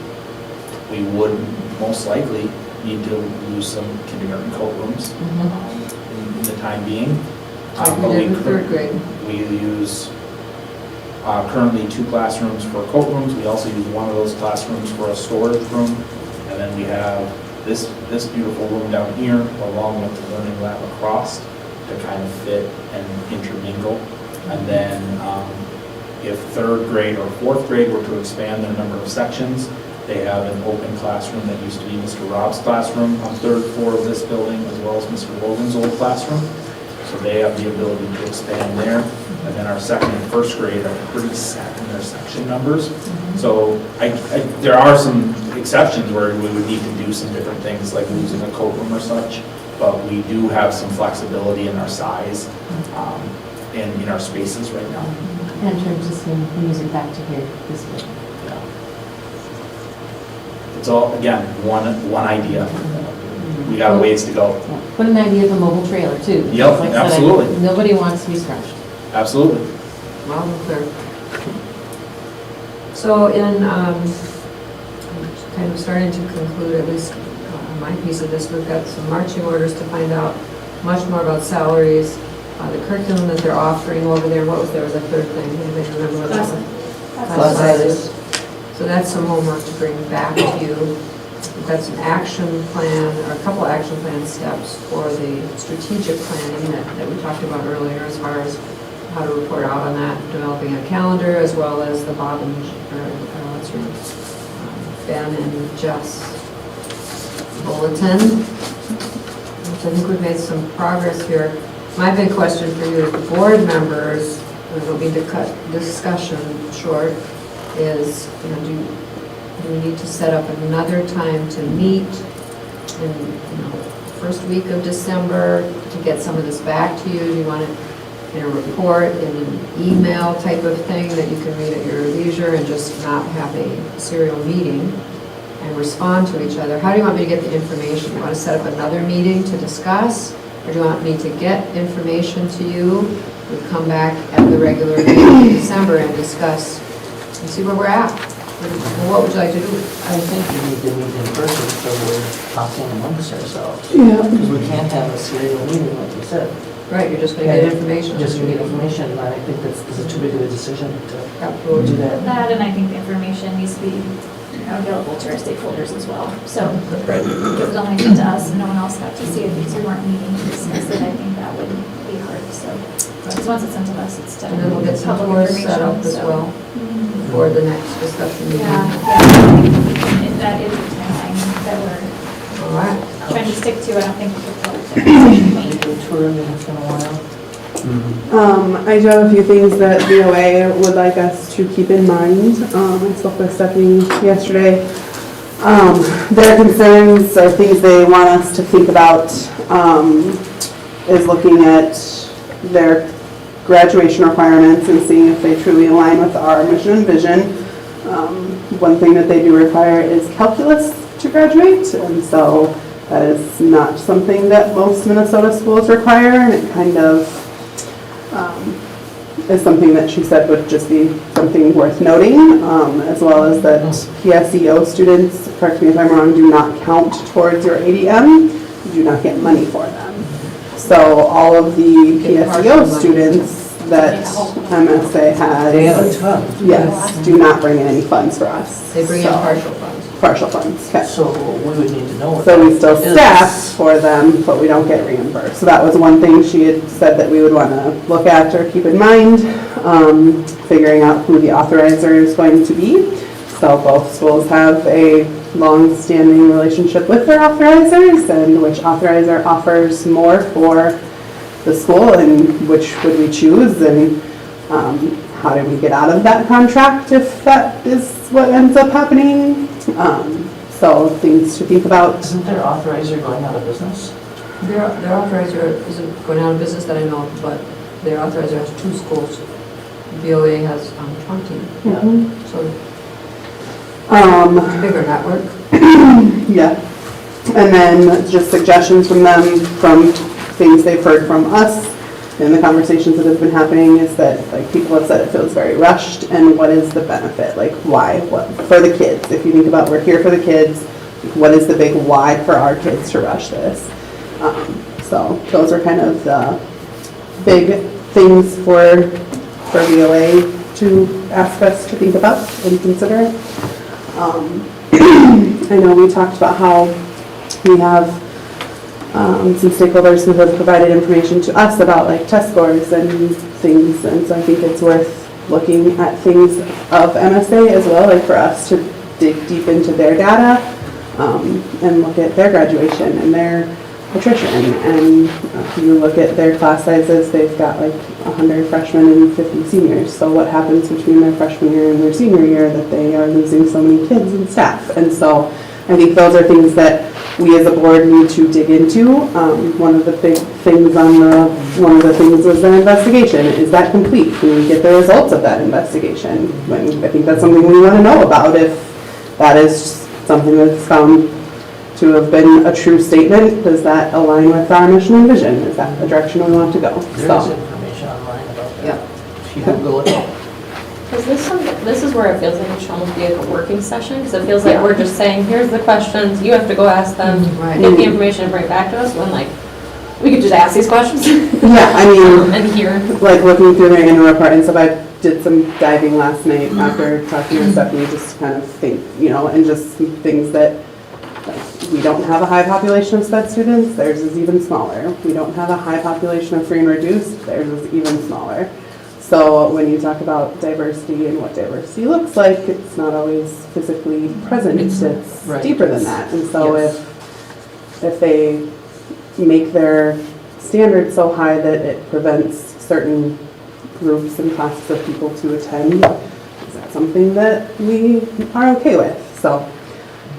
We would most likely need to lose some kindergarten coat rooms in the time being.
Like we did in 3rd grade.
We use currently 2 classrooms for coat rooms. We also use one of those classrooms for a storage room. And then we have this beautiful room down here, along with the learning lab across, to kind of fit and intermingle. And then if 3rd grade or 4th grade were to expand their number of sections, they have an open classroom that used to be Mr. Rob's classroom on 3rd floor of this building, as well as Mr. Logan's old classroom. So they have the ability to expand there. And then our 2nd and 1st grade are pretty set in their section numbers. So there are some exceptions where we would need to do some different things, like losing a coat room or such. But we do have some flexibility in our size and in our spaces right now.
And transitioning the music back to here this way.
Yeah. It's all, again, one idea. We got a ways to go.
Yeah. Put an idea of a mobile trailer too.
Yep,
Like I said,
absolutely.
Nobody wants to be scrunched.
Absolutely.
Loud and clear. So in kind of starting to conclude at least my piece of this, we've got some marching orders to find out much more about salaries, the curriculum that they're offering over there. What was, there was a third thing, anybody remember what that was?
Class sizes.
So that's some homework to bring back to you. That's an action plan, or a couple action plan steps for the strategic planning that we talked about earlier, as far as how to report out on that, developing a calendar, as well as the Bob and, Ben and Jeff's bulletin, which I think we've made some progress here. My big question for you as the board members, and I don't mean to cut discussion short, is, do we need to set up another time to meet in, first week of December to get some of this back to you? Do you want it in a report, in an email type of thing that you can read at your leisure and just not have a serial meeting and respond to each other? How do you want me to get the information? Do you want to set up another meeting to discuss? Or do you want me to get information to you? We come back at the regular meeting in December and discuss and see where we're at. What would you like to do?
I think we need to meet in person so we're talking amongst ourselves.
Yeah.
Because we can't have a serial meeting, like you said.
Right, you're just going to get information.
Just to get information, and I think this is too big of a decision to
Absolutely.
do that.
That, and I think the information needs to be available to our stakeholders as well. So if it was only sent to us and no one else got to see it because we weren't meeting to discuss it, I think that would be hard. So because once it's sent to us, it's done.
And then we'll get some
Public
tours set up as
information, so.
well for the next discussion meeting.
Yeah, that is the timeline that we're
All right.
trying to stick to. I don't think we could pull it.
Maybe a tour in a while.
I do have a few things that BOA would like us to keep in mind. I spoke with Stephanie yesterday. Their concerns are things they want us to think about, is looking at their graduation requirements and seeing if they truly align with our mission and vision. One thing that they do require is calculus to graduate, and so that is not something that most Minnesota schools require, and it kind of is something that she said would just be something worth noting, as well as that PSEO students, correct me if I'm wrong, do not count towards your ADM, you do not get money for them. So all of the PSEO students that MSA
They have a
has,
ton.
yes, do not bring in any funds for us.
They bring in
So-
partial funds.
Partial funds, okay.
So we would need to know what
So we
that
still
is.
staff for them, but we don't get reimbursed. So that was one thing she had said that we would want to look at or keep in mind, figuring out who the authorizer is going to be. So both schools have a long-standing relationship with their authorizers, and which authorizer offers more for the school, and which would we choose, and how do we get out of that contract if that is what ends up happening? So things to think about.
Isn't their authorizer going out of business?
Their authorizer isn't going out of business that I know of, but their authorizer has 2 schools. BOA has 20.
Mhm.
So it's a bigger network.
Yeah. And then just suggestions from them, from things they've heard from us in the conversations that have been happening, is that, like, people have said it feels very rushed, and what is the benefit? Like, why? What for the kids? If you think about, we're here for the kids, what is the big why for our kids to rush this? So those are kind of the big things for VOA to ask us to think about and consider. I know we talked about how we have some stakeholders who have provided information to us about, like, test scores and things, and so I think it's worth looking at things of MSA as well, like for us to dig deep into their data and look at their graduation and their attrition. And if you look at their class sizes, they've got like 100 freshmen and 50 seniors. So what happens between their freshman year and their senior year that they are losing so many kids and staff? And so I think those are things that we as a board need to dig into. One of the big things one of the things was an investigation. Is that complete? Can we get the results of that investigation? I think that's something we want to know about, if that is something that's found to have been a true statement. Does that align with our mission and vision? Is that the direction we want to go?
There is information online about that.
Yep.
You can go look at it.
Is this is where it feels like it should almost be like a working session, because it feels like we're just saying, here's the questions, you have to go ask them,
Right.
get the information and bring it back to us, when like,
We could just ask these questions.
Yeah, I mean,
And hear.
like looking through their annual report and stuff, I did some diving last night after talking to Stephanie, just to kind of think, and just some things that, like, we don't have a high population of SPED students, theirs is even smaller. We don't have a high population of free and reduced, theirs is even smaller. So when you talk about diversity and what diversity looks like, it's not always physically present, it's
Right.
deeper than that. And so
Yes.
if they make their standards so high that it prevents certain groups and classes of people to attend, is that something that we are okay with? So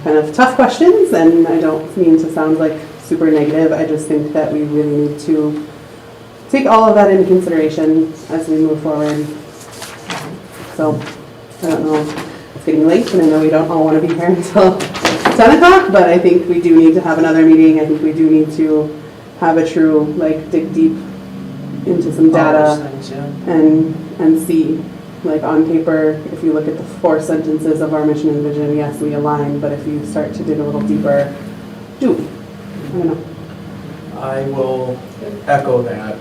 kind of tough questions, and I don't mean to sound like super negative. I just think that we really need to take all of that into consideration as we move forward. So I don't know, it's getting late, and I know we don't all want to be here until 10 o'clock, but I think we do need to have another meeting. I think we do need to have a true, like, dig deep into some
All
data
those things, yeah.
and see, like, on paper, if you look at the 4 sentences of our mission and vision, yes, we align, but if you start to dig a little deeper, do we? I don't know.
I will echo that.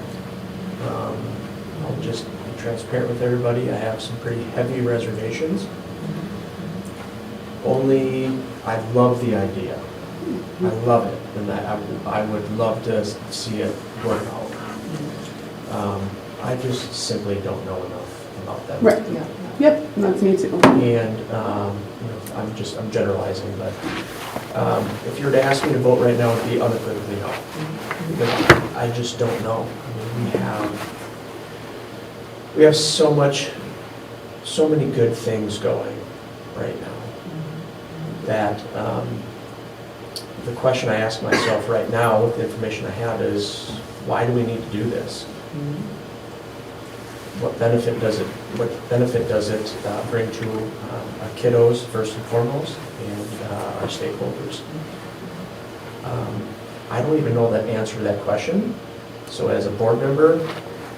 I'll just be transparent with everybody. I have some pretty heavy reservations. Only, I love the idea. I love it, and I would love to see it work out. I just simply don't know enough about that.
Right. Yep, that's me too.
And, I'm generalizing, but if you were to ask me to vote right now, it'd be unequivocally no. Because I just don't know. I mean, we have so many good things going right now that the question I ask myself right now with the information I have is, why do we need to do this? What benefit does it bring to our kiddos first and foremost, and our stakeholders? I don't even know the answer to that question. So as a board member,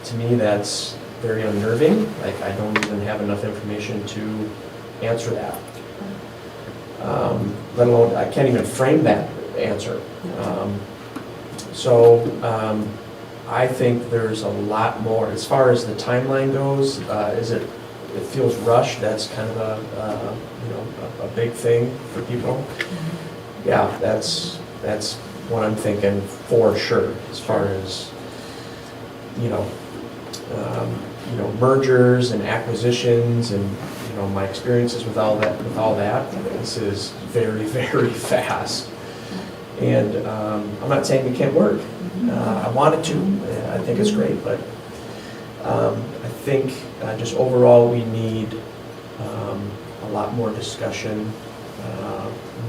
to me that's very unnerving. Like, I don't even have enough information to answer that. Let alone, I can't even frame that answer. I think there's a lot more. As far as the timeline goes, it feels rushed. That's kind of a big thing for people. Yeah, that's what I'm thinking for sure. As far as mergers and acquisitions and my experiences with all that. This is very, very fast. And I'm not saying it can't work. I want it to. I think it's great, but I think just overall we need a lot more discussion,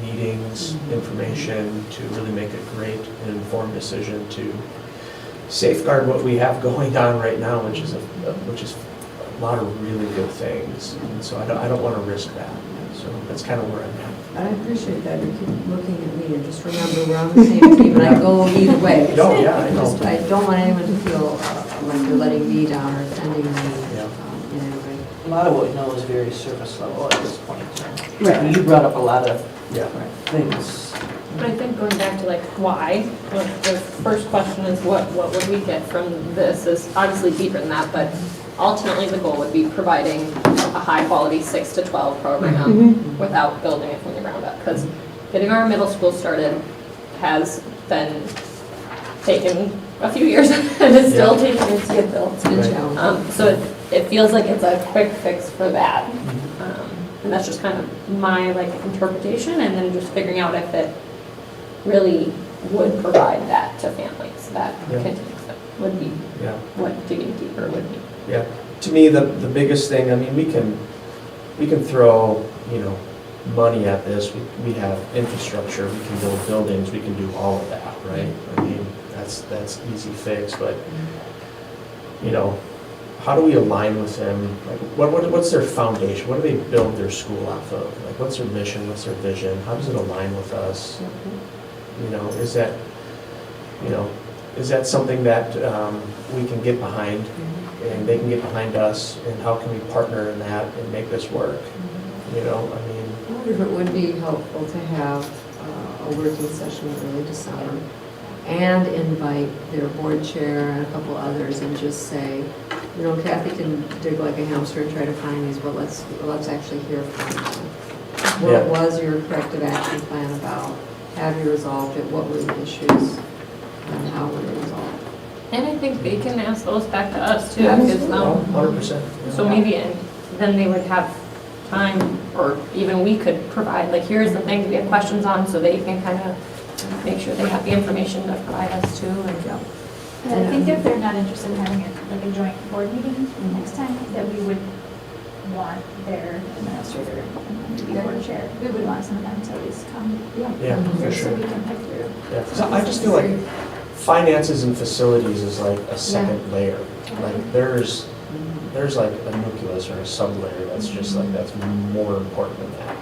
meetings, information to really make a great and informed decision to safeguard what we have going on right now, which is a lot of really good things. And so I don't want to risk that. So that's kind of where I'm at.
I appreciate that. You keep looking at me and just remember we're on the same team and I go either way.
No, yeah, I know.
I don't want anyone to feel like they're letting me down or offending me
Yeah.
in any way.
A lot of what we know is very surface level at this point.
Right.
You brought up a lot of
Yeah.
things.
But I think going back to like why, like the first question is what would we get from this is obviously deeper than that, but ultimately the goal would be providing a high quality 6 to 12 program without building it from the ground up. Because getting our middle school started has been taken a few years and it's still taking it to get built.
It's been challenging.
So it feels like it's a quick fix for that. And that's just kind of my interpretation, and then just figuring out if it really would provide that to families. That would be what digging deeper would be.
Yeah, to me, the biggest thing, I mean, we can throw, money at this. We have infrastructure, we can build buildings, we can do all of that, right? I mean, that's easy fix, but, how do we align with them? Like, what's their foundation? What do they build their school off of? Like, what's their mission? What's their vision? How does it align with us? Is that something that we can get behind, and they can get behind us, and how can we partner in that and make this work?
I wonder if it would be helpful to have a working session in early December and invite their board chair and a couple others and just say, you know, Kathy can dig like a hamster and try to find these, but let's actually hear from them. What
Yeah.
was your corrective action plan about? Have you resolved it? What were the issues? And how were they resolved?
And I think they can ask those back to us too, because,
100%.
so maybe, and then they would have time, or even we could provide, like, here's the things we have questions on, so they can kind of make sure they have the information to provide us too, and,
And I think if they're not interested in having like a joint board meeting next time, that we would want their administrator and maybe board chair, we would want some of them to at least come.
Yeah, for
So
sure.
we can pick through.
Yeah, 'cause I just feel like finances and facilities is like a second layer. Like there's like a nucleus or a sub-layer that's just like, that's more important than that.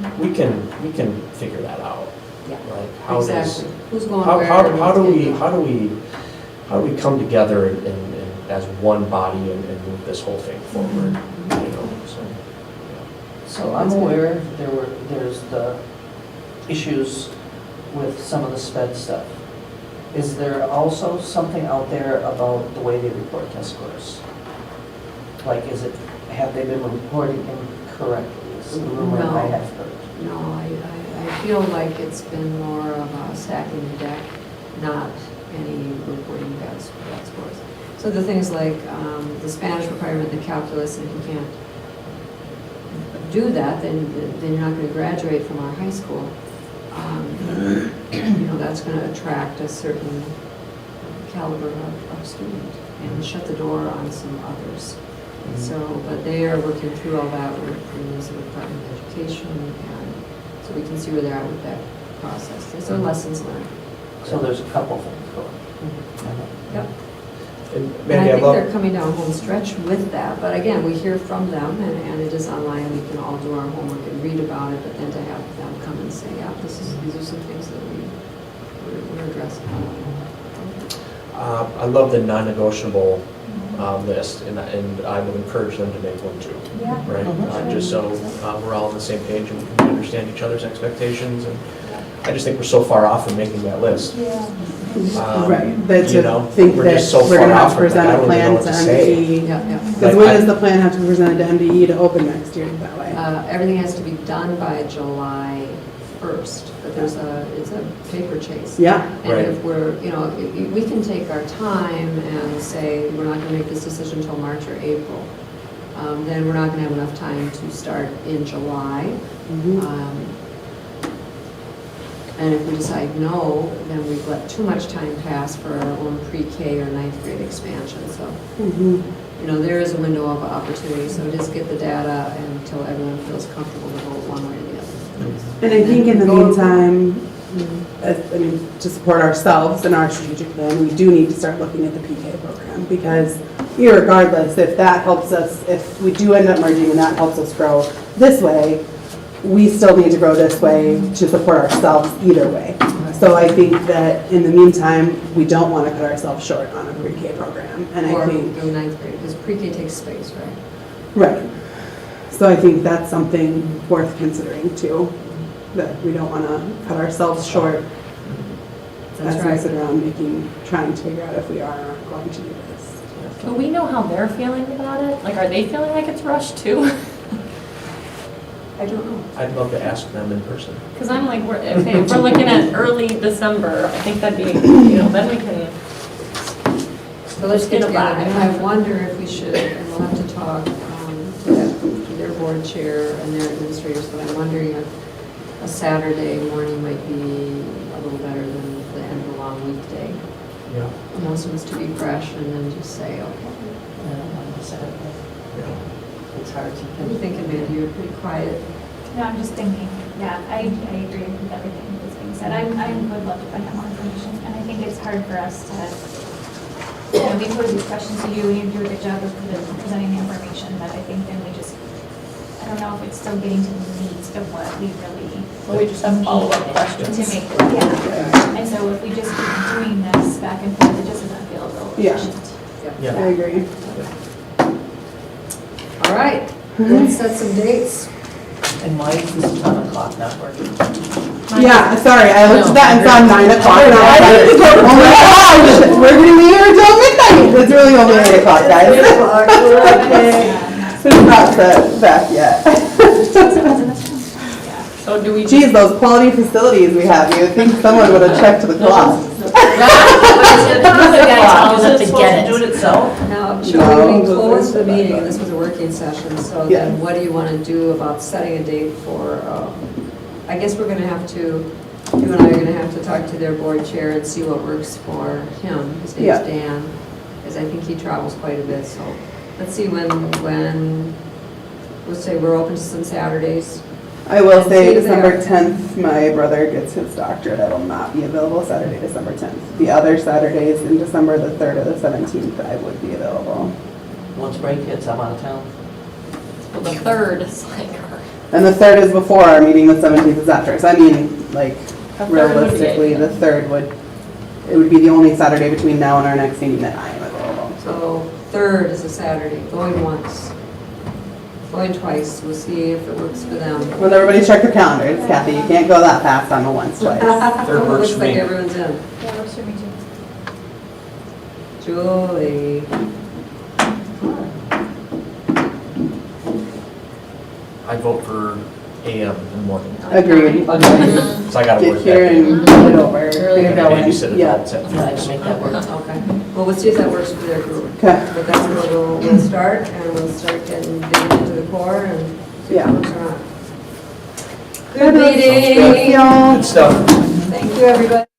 Like, we can figure that out.
Yeah.
Like how does,
Exactly. Who's going
how
where?
do
and
we come together and as one body and move this whole thing forward, you know, so.
So I'm aware there's the issues with some of the sped stuff. Is there also something out there about the way they report test scores? Like, have they been reporting incorrectly? Is the rumor
No.
I have heard.
No, I feel like it's been more of a stacking the deck, not any reporting bad scores. So the things like the Spanish requirement, the calculus, and if you can't do that, then you're not going to graduate from our high school. You know, that's going to attract a certain caliber of student and shut the door on some others. So, but they are working through all that with the Department of Education, and so we can see where they're at with that process. There's some lessons learned.
So there's a couple things going.
Yep.
And
And
Mandy,
I
I
think
love,
they're coming down home stretch with that, but again, we hear from them, and it is online, we can all do our homework and read about it, but then to have them come and say, yeah, these are some things that we're addressing.
I love the non-negotiable list, and I would encourage them to make one too.
Yeah.
Right, just so we're all on the same page and we can understand each other's expectations, and I just think we're so far off from making that list.
Yeah.
Right, but
You
to
know,
think
we're
that
just so
we're gonna
far
have
off
to
from that,
present
I
a
don't even
plan
know what
to
to say.
MDE.
Yeah, yeah.
Because when does the plan have to be presented to MDE to open next year that way?
Everything has to be done by July 1st, but it's a paper chase.
Yeah,
And
Right.
if we're, you know, we can take our time and say, we're not gonna make this decision until March or April. Then we're not gonna have enough time to start in July. And if we decide no, then we've let too much time pass for our own pre-K or ninth grade expansion. So, you know, there is a window of opportunity, so just get the data until everyone feels comfortable to vote one way or the other.
and I think in the meantime, to support ourselves and our strategic plan, we do need to start looking at the PK program, because irregardless, if that helps us, if we do end up merging and that helps us grow this way, we still need to grow this way to support ourselves either way. So I think that in the meantime, we don't want to cut ourselves short on a pre-K program, and I
Or
think,
go ninth grade, because pre-K takes space, right?
right. So I think that's something worth considering too, that we don't want to cut ourselves short
That's
as we
right.
sit around trying to figure out if we are or aren't going to do this.
do we know how they're feeling about it? Like, are they feeling like it's rushed too?
I don't know.
I'd love to ask them in person.
Because I'm like, okay, if we're looking at early December, I think that'd be, you know, then we can,
So let's get
In a
together.
bag.
I wonder if we should, and we'll have to talk to their board chair and their administrators, but I'm wondering if a Saturday morning might be a little better than the end of a long weekday.
Yeah.
You know, so it's to be fresh and then just say, okay.
It's hard to
What are you thinking, Mandy? You're pretty quiet.
No, I'm just thinking, yeah, I agree with everything that's being said. I would love to find out more information, and I think it's hard for us to, you know, we pose these questions to you, and you do a good job of presenting the information, but I think then we just, I don't know if it's still getting to the meat of what we really.
well, we just have follow-up
need
questions.
To make, yeah, and so if we just keep doing this back and forth, it just doesn't feel real
Yeah.
efficient.
Yeah.
I agree.
All right, let's set some dates.
And why is this 10 o'clock not working?
Yeah, sorry, I looked at that and saw 9 o'clock and I was like, oh my gosh, we're gonna be here until midnight. It's really only 8 o'clock, guys. It's not set back yet.
So do we?
Geez, those quality facilities we have, you'd think someone would have checked the clock.
The guy tells us to get
Do
it.
it itself?
Now,
No.
should we close the meeting, and this was a working session, so
Yeah.
then what do you want to do about setting a date for, I guess we're going to have to, you and I are going to have to talk to their board chair and see what works for him. His name's
Yeah.
Dan, because I think he travels quite a bit, so let's see when, let's say we're open to some Saturdays.
I will say
See,
December
there.
10th, my brother gets his doctorate. I will not be available Saturday, December 10th. The other Saturdays in December, the 3rd or the 17th, I would be available.
Once break hits, I'm out of town.
Well, the third is like our.
And the 3rd is before our meeting, the 17th is after. So I mean, like,
The 3rd would be
realistically, the 3rd it would be the only Saturday between now and our next meeting that I am available.
So 3rd is a Saturday, going once, going twice, we'll see if it works for them.
Well, everybody check their calendars, Kathy. You can't go that fast on the once, twice.
Third works
Looks
for
like
me.
everyone's in.
Yeah, works for me too.
Julie.
I vote for AM in the morning,
Agreed.
so I gotta
Get
work
here
that.
and get it over.
Early.
Get it going.
Babysit
Yeah.
adults at
Yeah, I can make that work.
Okay, well, we'll see if that works for their group.
Okay.
But that's where we'll start, and we'll start getting into the core and see if
Yeah.
it works or not. Good meeting.
Thanks, y'all.
Good stuff.
Thank you, everybody.